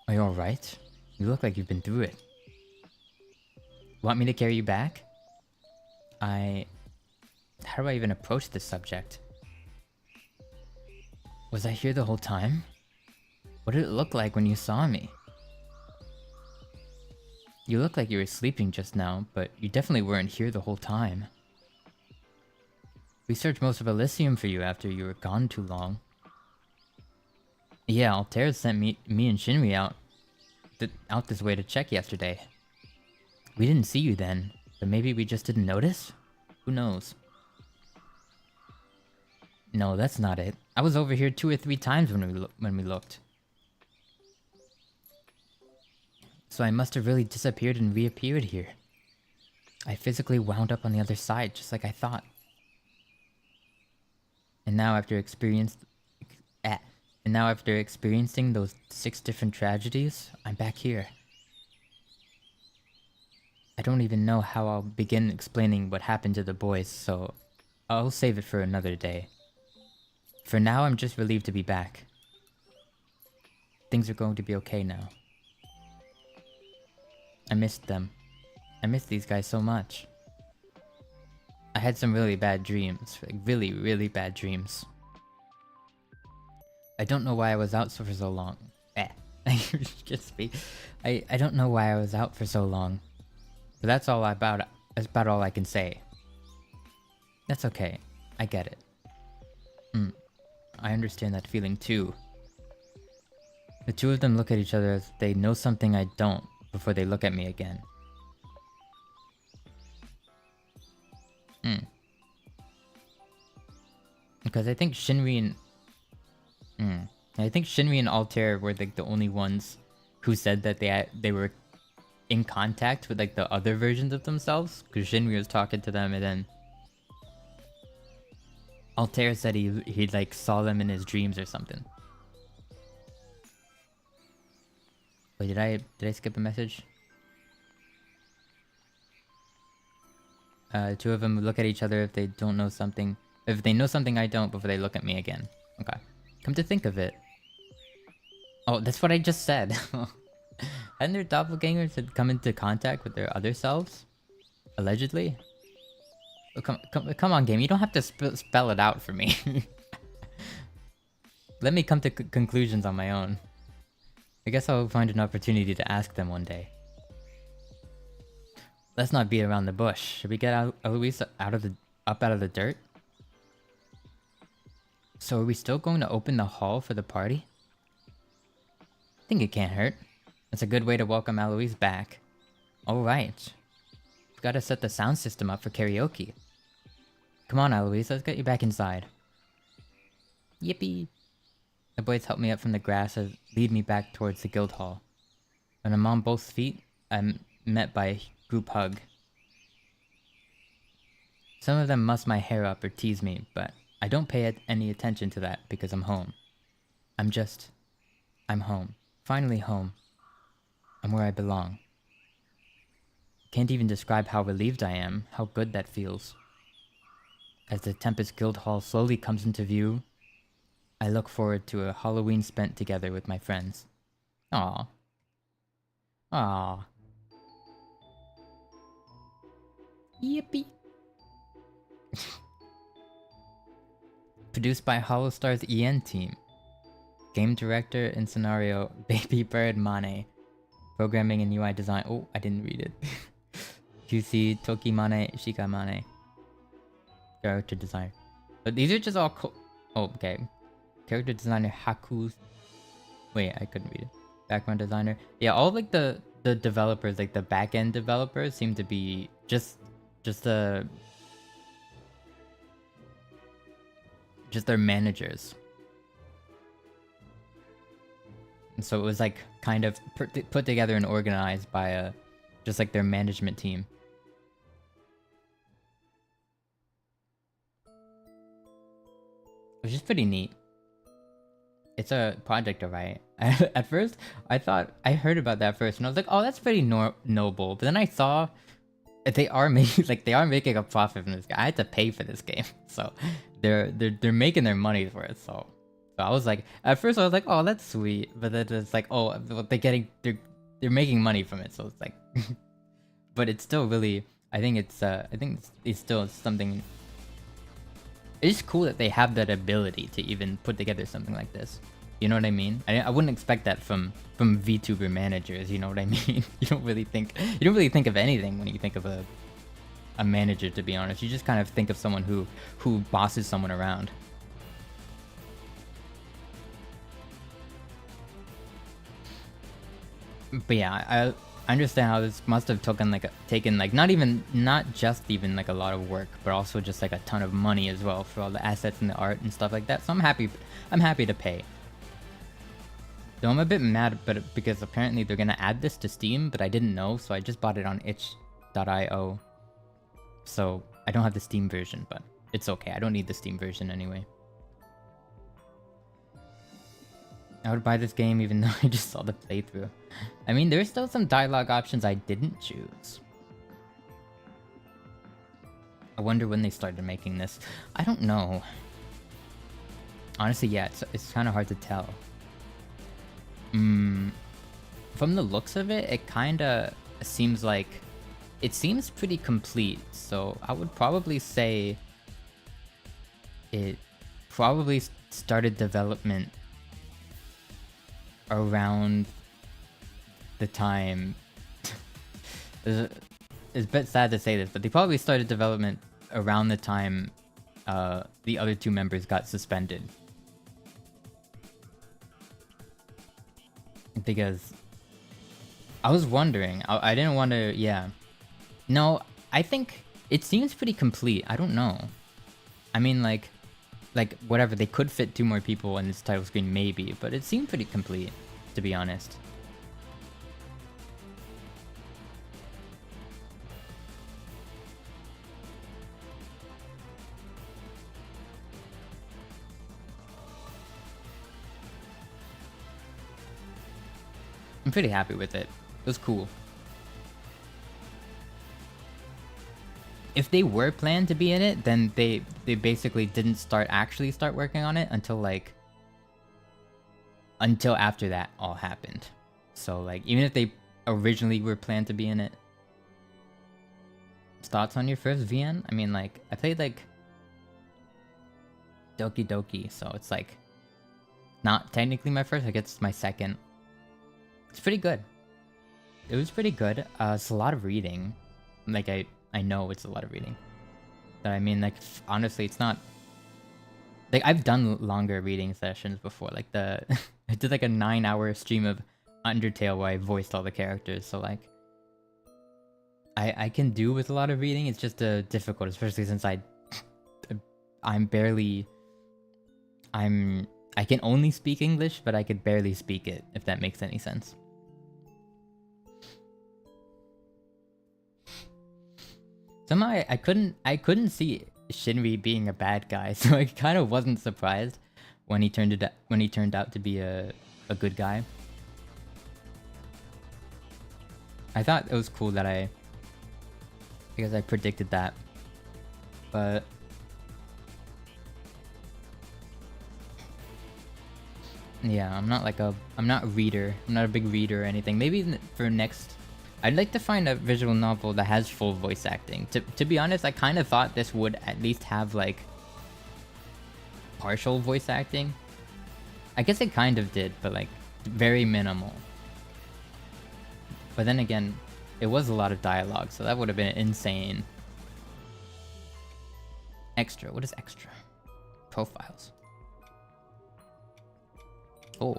Are you alright? You look like you've been through it. Want me to carry you back? How do I even approach this subject? Was I here the whole time? What did it look like when you saw me? You look like you were sleeping just now, but you definitely weren't here the whole time. We searched most of Elysium for you after you were gone too long. Yeah, Altair sent me and Shinri out this way to check yesterday. We didn't see you then, but maybe we just didn't notice? Who knows? No, that's not it. I was over here 2 or 3 times when we looked. So I must have really disappeared and reappeared here. I physically wound up on the other side, just like I thought. And now after experiencing those 6 different tragedies, I'm back here. I don't even know how I'll begin explaining what happened to the boys, so I'll save it for another day. For now, I'm just relieved to be back. Things are going to be okay now. I missed them. I missed these guys so much. I had some really bad dreams. Like really, really bad dreams. I don't know why I was out for so long. Just me. I don't know why I was out for so long. But that's about all I can say. That's okay. I get it. I understand that feeling too. The two of them look at each other as if they know something I don't. before they look at me again. Because I think Shinri and Altair were like the only ones who said that they were in contact with like the other versions of themselves. Because Shinri was talking to them, and then Altair said he like saw them in his dreams or something. Wait, did I skip a message? Two of them look at each other if they don't know something. If they know something I don't, before they look at me again. Okay. Come to think of it. Oh, that's what I just said. Hadn't their doppelgangers had come into contact with their other selves? Allegedly? Oh, come on, game. You don't have to spell it out for me. Let me come to conclusions on my own. I guess I'll find an opportunity to ask them one day. Let's not beat around the bush. Should we get Eloise out of the dirt? So are we still going to open the hall for the party? I think it can't hurt. That's a good way to welcome Eloise back. Alright. We've got to set the sound system up for karaoke. Come on, Eloise, let's get you back inside. Yippee! The boys help me up from the grass and lead me back towards the guild hall. When I'm on both feet, I'm met by a group hug. Some of them muss my hair up or tease me, but I don't pay any attention to that because I'm home. I'm home. Finally home. I'm where I belong. Can't even describe how relieved I am, how good that feels. As the Tempest Guild Hall slowly comes into view, I look forward to a Halloween spent together with my friends. Aww. Aww. Yippee. Produced by Hollowstar's EN team. Game director and scenario, Baby Bird Mane. Programming and UI design. Oh, I didn't read it. QC Toki Mane Shika Mane. Character design. But these are just all oh, okay. Character designer Haku. Wait, I couldn't read it. Background designer. Yeah, all like the developers, like the back end developers, seem to be just their managers. And so it was like kind of put together and organized by just like their management team. Which is pretty neat. It's a project, alright. At first, I thought I heard about that first, and I was like, "Oh, that's pretty noble." But then I saw they are making a profit from this game. I had to pay for this game, so they're making their money for it. So I was like, at first I was like, "Oh, that's sweet," but then it's like, "Oh, they're making money from it." So it's like, but it's still really. I think it's still something. It's cool that they have that ability to even put together something like this. You know what I mean? I wouldn't expect that from VTuber managers. You know what I mean? You don't really think of anything when you think of a manager. To be honest, you just kind of think of someone who bosses someone around. But yeah, I understand how this must have taken not just even like a lot of work, but also just like a ton of money as well for all the assets and the art and stuff like that. So I'm happy to pay. Though I'm a bit mad, but because apparently they're gonna add this to Steam, but I didn't know, so I just bought it on itch.io. So I don't have the Steam version, but it's okay. I don't need the Steam version anyway. I would buy this game even though I just saw the playthrough. I mean, there's still some dialogue options I didn't choose. I wonder when they started making this. I don't know. Honestly, yeah, it's kind of hard to tell. From the looks of it, it kind of seems like... It seems pretty complete, so I would probably say... It probably started development around the time... It's a bit sad to say this, but they probably started development around the time the other two members got suspended. Because I was wondering. I didn't want to. Yeah. No, I think it seems pretty complete. I don't know. I mean, like whatever. They could fit 2 more people in this title screen, maybe, but it seemed pretty complete, to be honest. I'm pretty happy with it. It was cool. If they were planned to be in it, then they basically didn't actually start working on it until after that all happened. So like even if they originally were planned to be in it. Thoughts on your first VN? I mean, like I played like Doki Doki, so it's like not technically my first, I guess it's my second. It's pretty good. It was pretty good. It's a lot of reading. Like I know it's a lot of reading. But I mean, like honestly, it's not. Like I've done longer reading sessions before. Like I did like a 9-hour stream of Undertale where I voiced all the characters. So like, I can do with a lot of reading. It's just difficult, especially since I can only speak English, but I could barely speak it, if that makes any sense. Somehow I couldn't see Shinri being a bad guy, so I kind of wasn't surprised when he turned out to be a good guy. I thought it was cool that because I predicted that, but yeah, I'm not a reader. I'm not a big reader or anything. Maybe for next, I'd like to find a visual novel that has full voice acting. To be honest, I kind of thought this would at least have like partial voice acting. I guess it kind of did, but like very minimal. But then again, it was a lot of dialogue, so that would have been insane. Extra. What is extra? Profiles. Oh,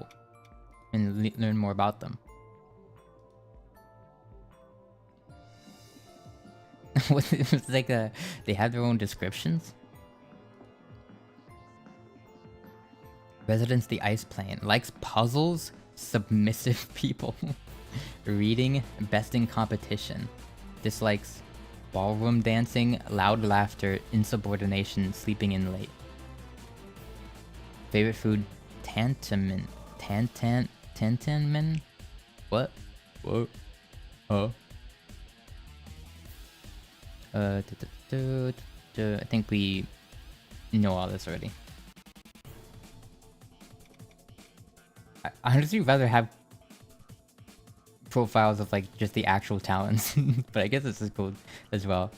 and learn more about them. It's like they have their own descriptions. Residence the Ice Plane. Likes puzzles, submissive people. Reading, best in competition. Dislikes ballroom dancing, loud laughter, insubordination, sleeping in late. Favorite food, tantamin. Tantamin? What? What? Huh? I think we know all this already. I honestly rather have profiles of like just the actual talents, but I guess this is cool as well.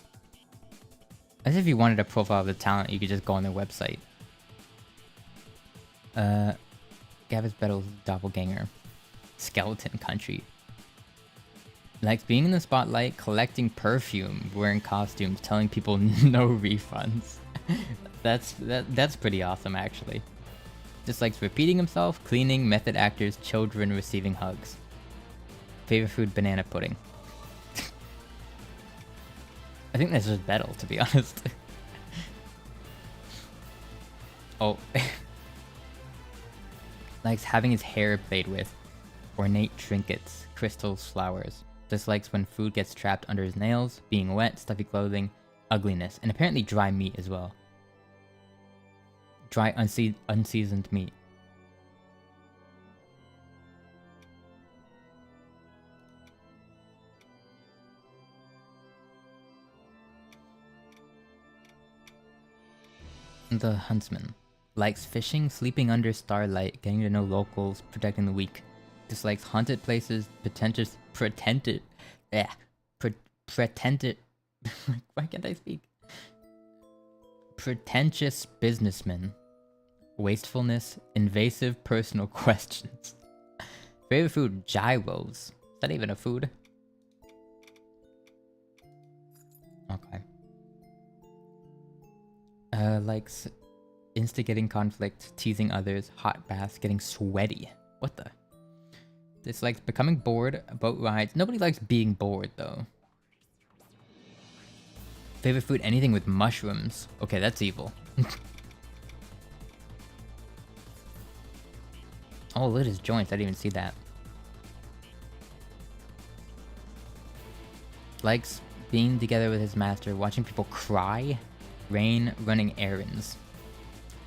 As if you wanted a profile of the talent, you could just go on their website. Gavis Bettle's Doppelgänger. Skeleton Country. Likes being in the spotlight, collecting perfume, wearing costumes, telling people no refunds. That's pretty awesome, actually. Just likes repeating himself, cleaning, method actors, children receiving hugs. Favorite food, banana pudding. I think that's just Bettle, to be honest. Oh. Likes having his hair played with. Ornate trinkets, crystals, flowers. Dislikes when food gets trapped under his nails, being wet, stuffy clothing, ugliness, and apparently dry meat as well. Dry, unseasoned meat. The Huntsman. Likes fishing, sleeping under starlight, getting to know locals, protecting the weak. Dislikes haunted places, pretended. Why can't I speak? Pretentious businessmen. Wastefulness, invasive personal questions. Favorite food, gyros. Is that even a food? Okay. Likes instigating conflict, teasing others, hot baths, getting sweaty. What the? Dislikes becoming bored, boat rides. Nobody likes being bored though. Favorite food, anything with mushrooms. Okay, that's evil. Oh, look at his joints. I didn't even see that. Likes being together with his master, watching people cry, rain, running errands.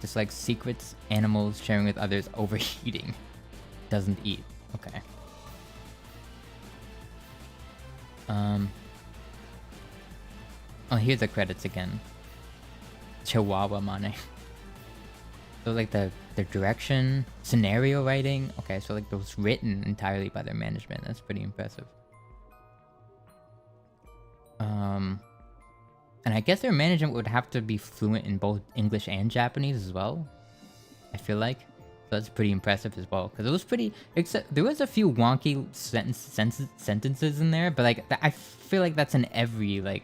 Dislikes secrets, animals, sharing with others, overheating. Doesn't eat. Okay. Oh, here's the credits again. Chihuahua Mane. So like the direction, scenario writing. Okay, so like those written entirely by their management. That's pretty impressive. And I guess their management would have to be fluent in both English and Japanese as well. I feel like. So that's pretty impressive as well. Because it was pretty... Except there was a few wonky sentences in there. But like, I feel like that's in every like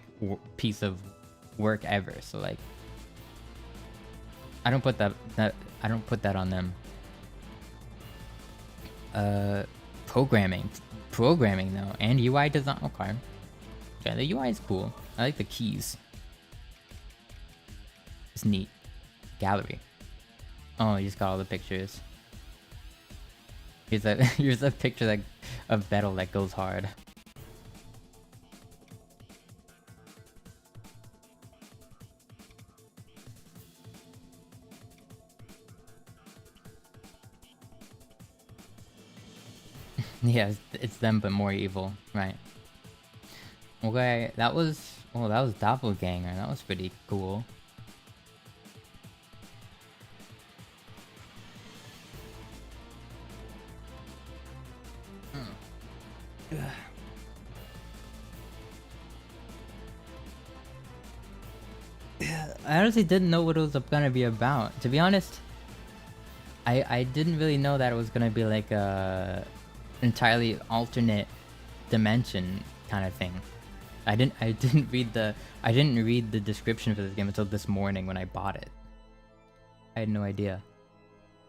piece of work ever. So like... I don't put that I don't put that on them. Programming though, and UI design. Okay. Yeah, the UI is cool. I like the keys. It's neat. Gallery. Oh, you just got all the pictures. Here's a picture like of Betel that goes hard. Yeah, it's them but more evil, right? Okay, that was Doppelgänger. That was pretty cool. I honestly didn't know what it was gonna be about. To be honest, I didn't really know that it was gonna be like a entirely alternate dimension kind of thing. I didn't read the description for this game until this morning when I bought it. I had no idea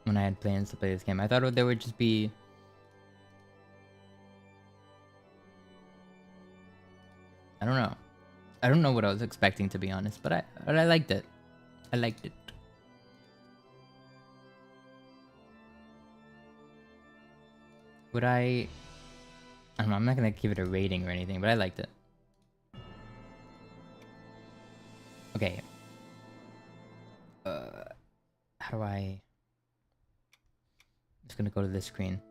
when I had plans to play this game. I thought there would just be I don't know. I don't know what I was expecting, to be honest, but I liked it. I liked it. Would I don't know, I'm not gonna give it a rating or anything, but I liked it. Okay. How do I... I'm just gonna go to this screen.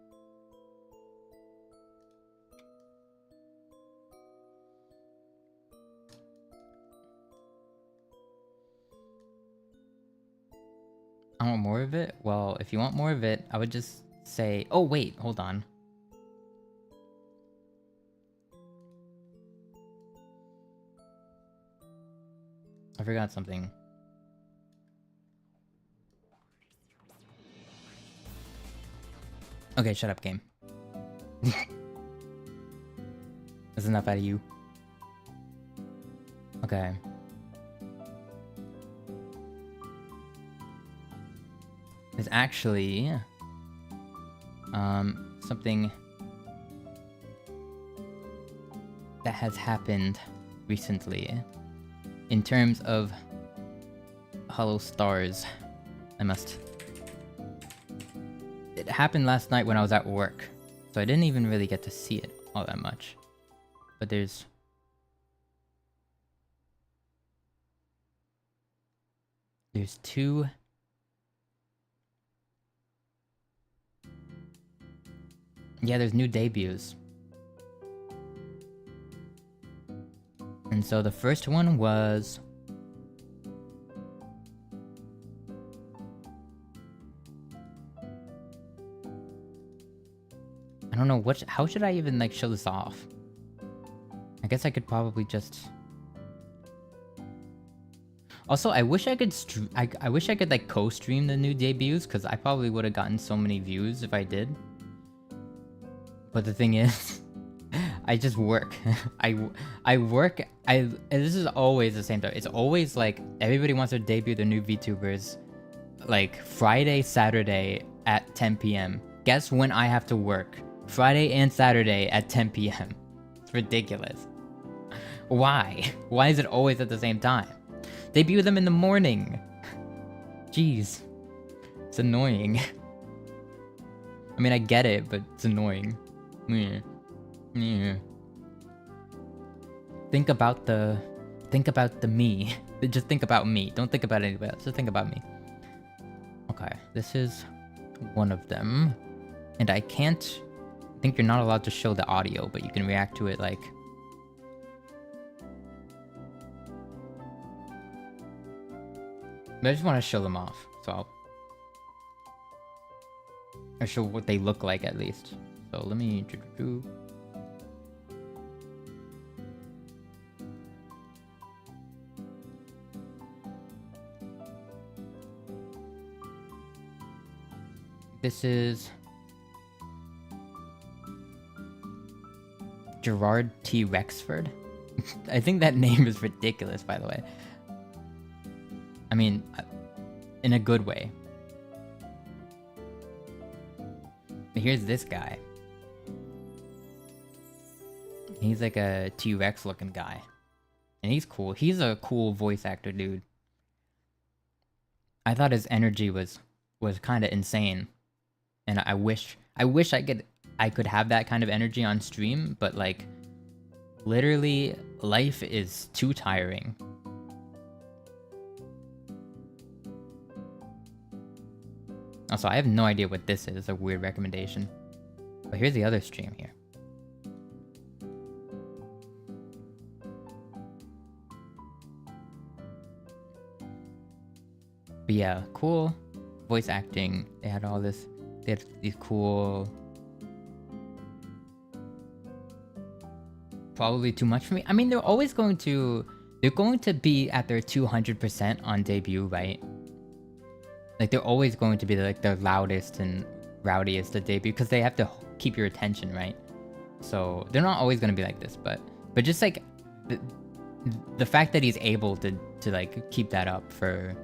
I want more of it? Well, if you want more of it, I would just say... Oh, wait, hold on. I forgot something. Okay, shut up, game. That's enough out of you. Okay. There's actually something that has happened recently in terms of Hollow Stars. It happened last night when I was at work, so I didn't even really get to see it all that much. But there's two there's new debuts. And so the first one was I don't know how should I even like show this off? I guess I could probably just Also, I wish I could I wish I could like co-stream the new debuts, because I probably would have gotten so many views if I did. But the thing is, I just work. I work. This is always the same time. It's always like everybody wants to debut the new VTubers, like Friday, Saturday at 10 p.m. Guess when I have to work? Friday and Saturday at 10 p.m. It's ridiculous. Why? Why is it always at the same time? Debut them in the morning. Jeez. It's annoying. I mean, I get it, but it's annoying. Yeah. Yeah. Think about the me. Just think about me. Don't think about anybody else. Just think about me. Okay, this is one of them. And I think you're not allowed to show the audio, but you can react to it like... But I just want to show them off, so or show what they look like at least. So let me... This is Gerard T. Rexford. I think that name is ridiculous, by the way. I mean, in a good way. But here's this guy. He's like a T-Rex looking guy. And he's cool. He's a cool voice actor, dude. I thought his energy was kind of insane. And I wish I could have that kind of energy on stream, but like literally life is too tiring. Also, I have no idea what this is. A weird recommendation. But here's the other stream here. But yeah, cool voice acting. They had all this. They had these cool... Probably too much for me. I mean, they're going to be at their 200% on debut, right? Like, they're always going to be like the loudest and rowdiest at debut because they have to keep your attention, right? So they're not always going to be like this, but just like the fact that he's able to like keep that up for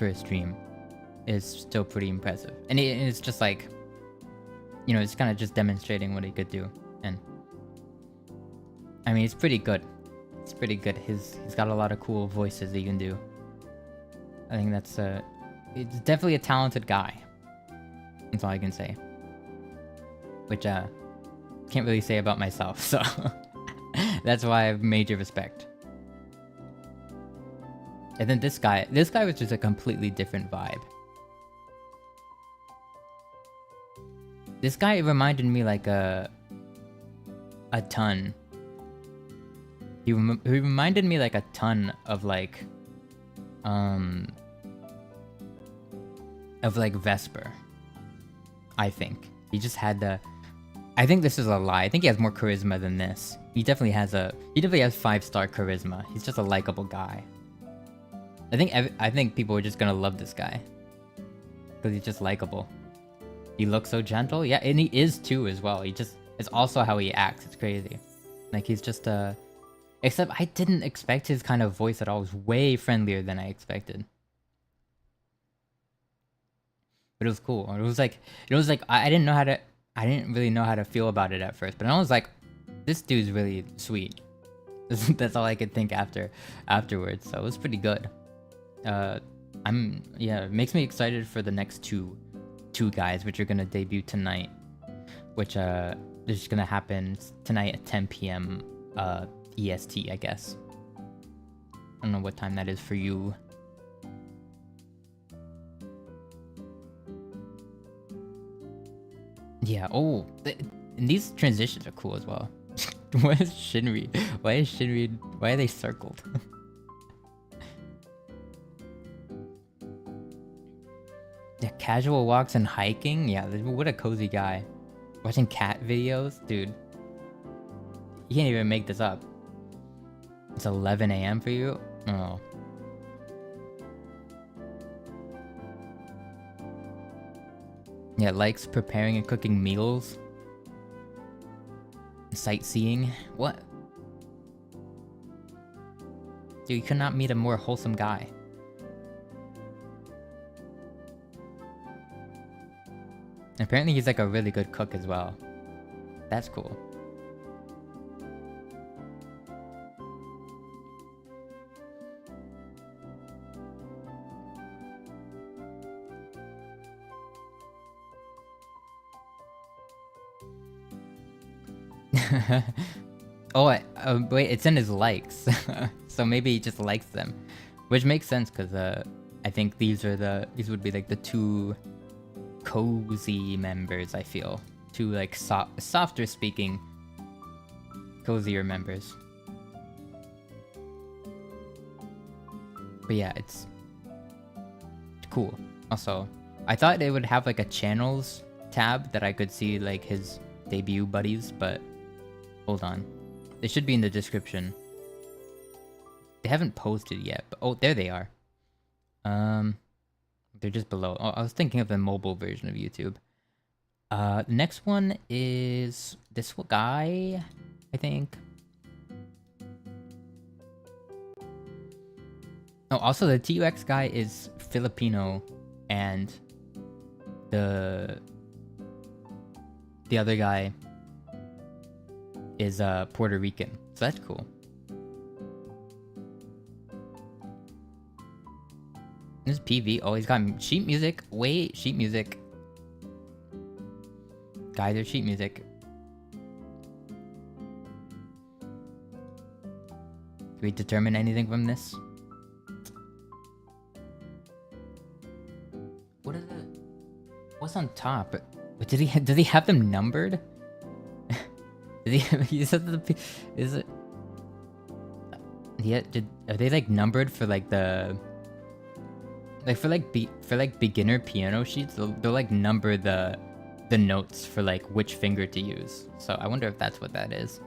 a stream is still pretty impressive. And it's just like, you know, it's kind of just demonstrating what he could do. And I mean, it's pretty good. It's pretty good. He's got a lot of cool voices that you can do. I think that's it's definitely a talented guy. That's all I can say. Which can't really say about myself, so that's why I have major respect. And then this guy was just a completely different vibe. This guy reminded me like a ton. He reminded me like a ton of like Vesper. I think he just had the. I think this is a lie. I think he has more charisma than this. He definitely has 5-star charisma. He's just a likable guy. I think people are just gonna love this guy because he's just likable. He looks so gentle, yeah, and he is too as well. It's also how he acts. It's crazy. Like he's just except I didn't expect his kind of voice at all. It was way friendlier than I expected. But it was cool. It was like I didn't really know how to feel about it at first. But I was like, this dude's really sweet. That's all I could think afterwards. So it was pretty good. It makes me excited for the next two guys, which are gonna debut tonight. Which they're just gonna happen tonight at 10 p.m. EST, I guess. I don't know what time that is for you. Yeah, and these transitions are cool as well. Why is Shinri? Why are they circled? Yeah, casual walks and hiking? Yeah, what a cozy guy. Watching cat videos? Dude. You can't even make this up. It's 11 a.m. for you? Oh. Yeah, likes preparing and cooking meals. Sightseeing. What? Dude, you could not meet a more wholesome guy. Apparently he's like a really good cook as well. That's cool. Oh, wait, it's in his likes. So maybe he just likes them. Which makes sense, because I think these would be like the two cozy members, I feel. Two like softer speaking, cozier members. But yeah, it's cool. Also, I thought it would have like a channels tab that I could see like his debut buddies, but hold on. They should be in the description. They haven't posted yet, but oh, there they are. They're just below. Oh, I was thinking of the mobile version of YouTube. The next one is this guy, I think. Oh, also the TUX guy is Filipino, and the other guy is Puerto Rican. So that's cool. This is PV. Oh, he's got sheet music. Wait, sheet music. Guys are sheet music. Can we determine anything from this? What is it? What's on top? But does he have them numbered? He said the is it? Yeah, are they like numbered for like the like for like beginner piano sheets? They'll like number the notes for like which finger to use. So I wonder if that's what that is.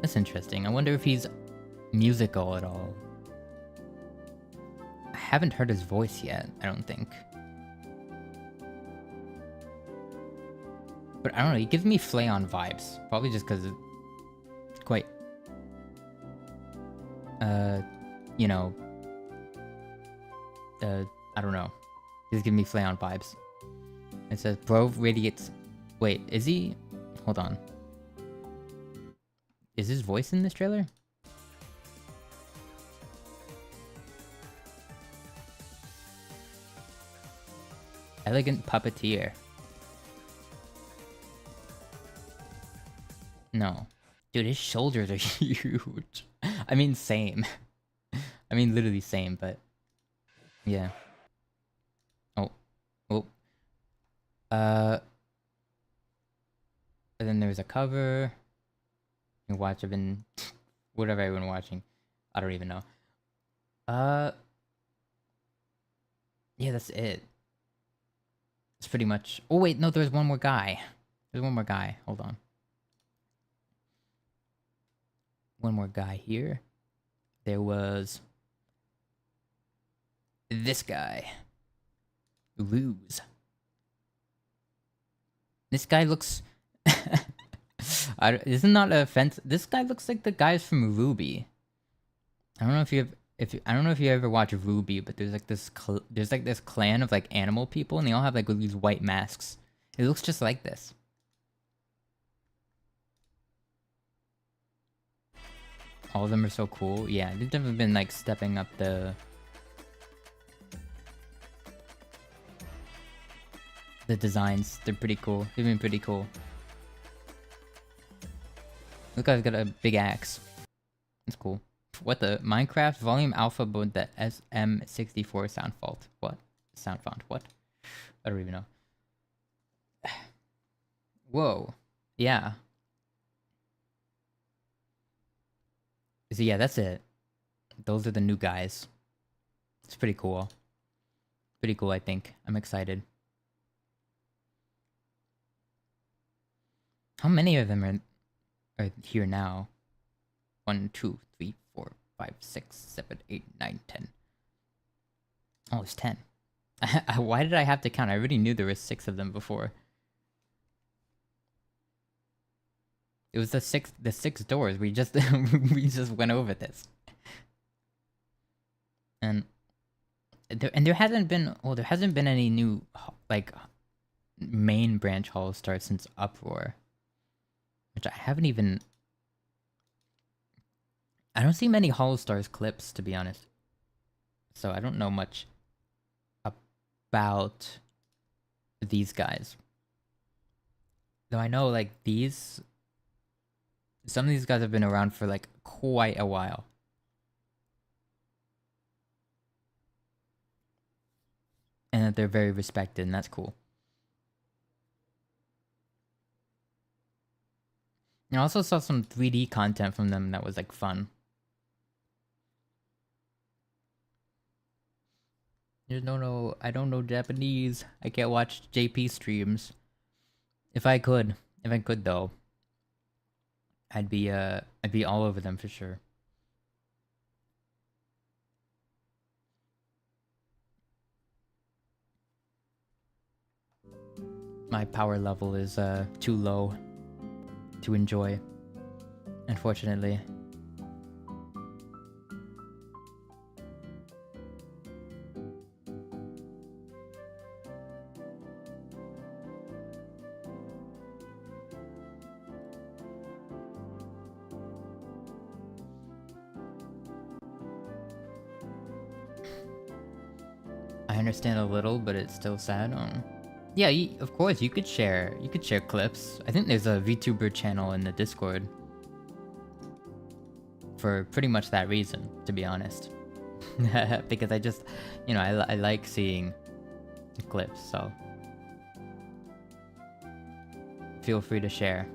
That's interesting. I wonder if he's musical at all. I haven't heard his voice yet, I don't think. But I don't know, he gives me Flayon vibes. Probably just because it's quite... you know... I don't know. He's giving me Flayon vibes. It says, bro radiates... Wait, is he... Hold on. Is his voice in this trailer? Elegant puppeteer. No. Dude, his shoulders are huge. I mean, same. I mean, literally same, but... Yeah. Oh. Oh. And then there's a cover. You can watch, I've been... What have I been watching? I don't even know. Yeah, that's it. It's pretty much... Oh, wait, no, there's one more guy. There's one more guy. Hold on. One more guy here. There was... this guy. Lose. This guy looks... isn't not offensive. This guy looks like the guys from Ruby. I don't know if you have... I don't know if you ever watch Ruby, but there's like this this clan of like animal people, and they all have like these white masks. It looks just like this. All of them are so cool. Yeah, they've definitely been like stepping up the designs. They're pretty cool. They've been pretty cool. This guy's got a big axe. It's cool. What the? Minecraft volume alpha mode the SM64 sound fault. What? Sound font. What? I don't even know. Whoa. Yeah. So yeah, that's it. Those are the new guys. It's pretty cool. Pretty cool, I think. I'm excited. How many of them are here now? 1, 2, 3, 4, 5, 6, 7, 8, 9, 10. Oh, it's 10. Why did I have to count? I already knew there were 6 of them before. It was the six doors. We just we just went over this. And there hasn't been any new like main branch Hollow Stars since Uproar, which I haven't even. I don't see many Hollow Stars clips, to be honest, so I don't know much about these guys. Though I know like some of these guys have been around for like quite a while. And that they're very respected, and that's cool. I also saw some 3D content from them that was like fun. I don't know Japanese. I can't watch JP streams. If I could though, I'd be all over them for sure. My power level is too low to enjoy, unfortunately. I understand a little, but it's still sad. Yeah, of course you could share clips. I think there's a VTuber channel in the Discord for pretty much that reason, to be honest. Because I just, I like seeing clips, so feel free to share.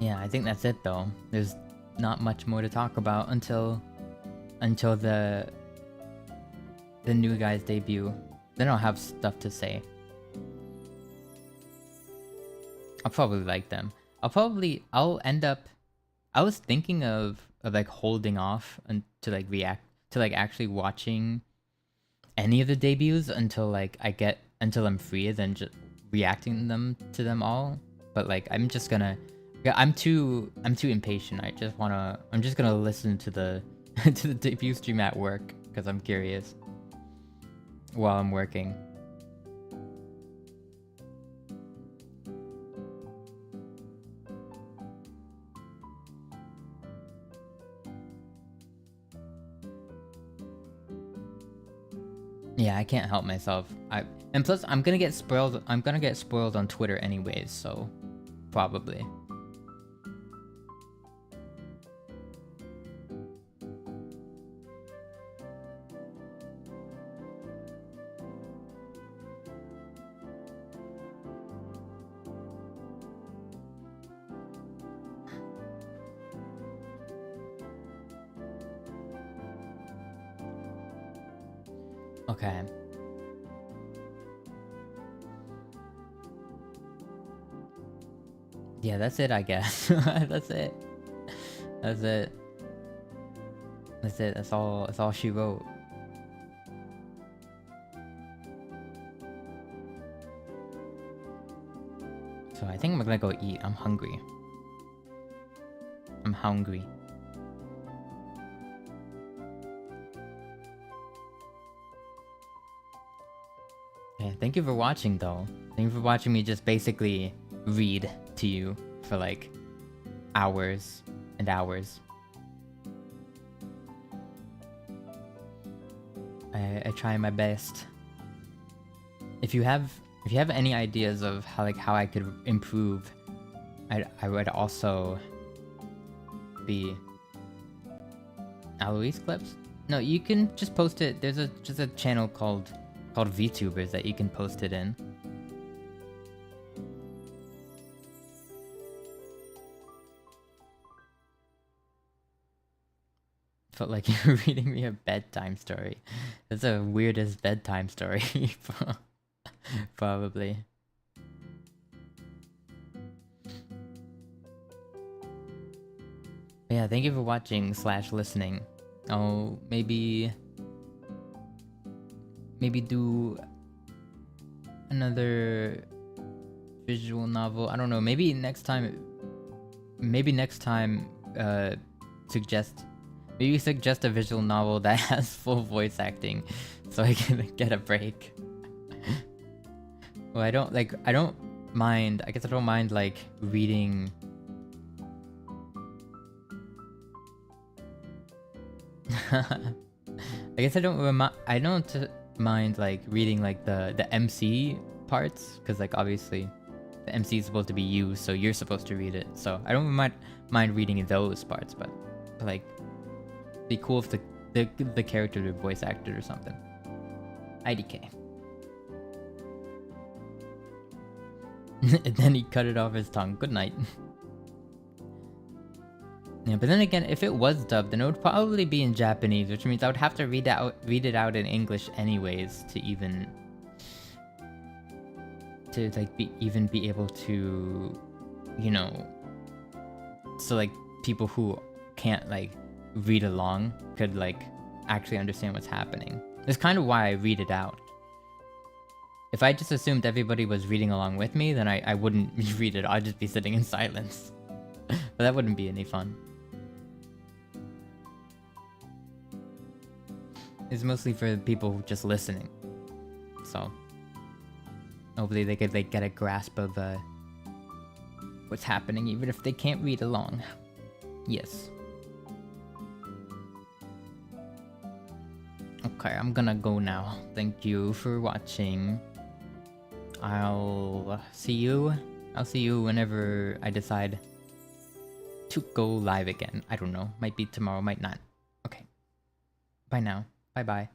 Yeah, I think that's it though. There's not much more to talk about until the new guys debut. Then I'll have stuff to say. I'll probably like them. I'll end up. I was thinking of like holding off and to like react to like actually watching any of the debuts until I'm free, then just reacting to them all. But like I'm too impatient. I'm just gonna listen to the to the debut stream at work because I'm curious while I'm working. Yeah, I can't help myself. And plus I'm gonna get spoiled on Twitter anyways, so probably. Okay. Yeah, that's it, I guess. That's it. That's all she wrote. So I think I'm gonna go eat. I'm hungry. Yeah, thank you for watching though. Thank you for watching me just basically read to you for like hours and hours. I try my best. If you have any ideas of how I could improve, I would also be Alois clips? No, you can just post it. There's just a channel called VTubers that you can post it in. Felt like you're reading me a bedtime story. That's the weirdest bedtime story. Probably. But yeah, thank you for watching / listening. I'll maybe do another visual novel. I don't know. Maybe next time suggest a visual novel that has full voice acting, so I can get a break. Well, I don't mind. I guess I don't mind like reading. I guess I don't mind like reading like the MC parts, because like obviously the MC is supposed to be you, so you're supposed to read it. So I don't mind reading those parts, but like be cool if the character were voice acted or something. IDK. And then he cut it off his tongue. Good night. Yeah, but then again, if it was dubbed, then it would probably be in Japanese, which means I would have to read it out in English anyways to even be able to, you know, so like people who can't like read along could like actually understand what's happening. That's kind of why I read it out. If I just assumed everybody was reading along with me, then I wouldn't read it. I'd just be sitting in silence. But that wouldn't be any fun. It's mostly for people just listening. So hopefully they could like get a grasp of what's happening, even if they can't read along. Yes. Okay, I'm gonna go now. Thank you for watching. I'll see you whenever I decide to go live again. I don't know. Might be tomorrow, might not. Okay. Bye now. Bye-bye.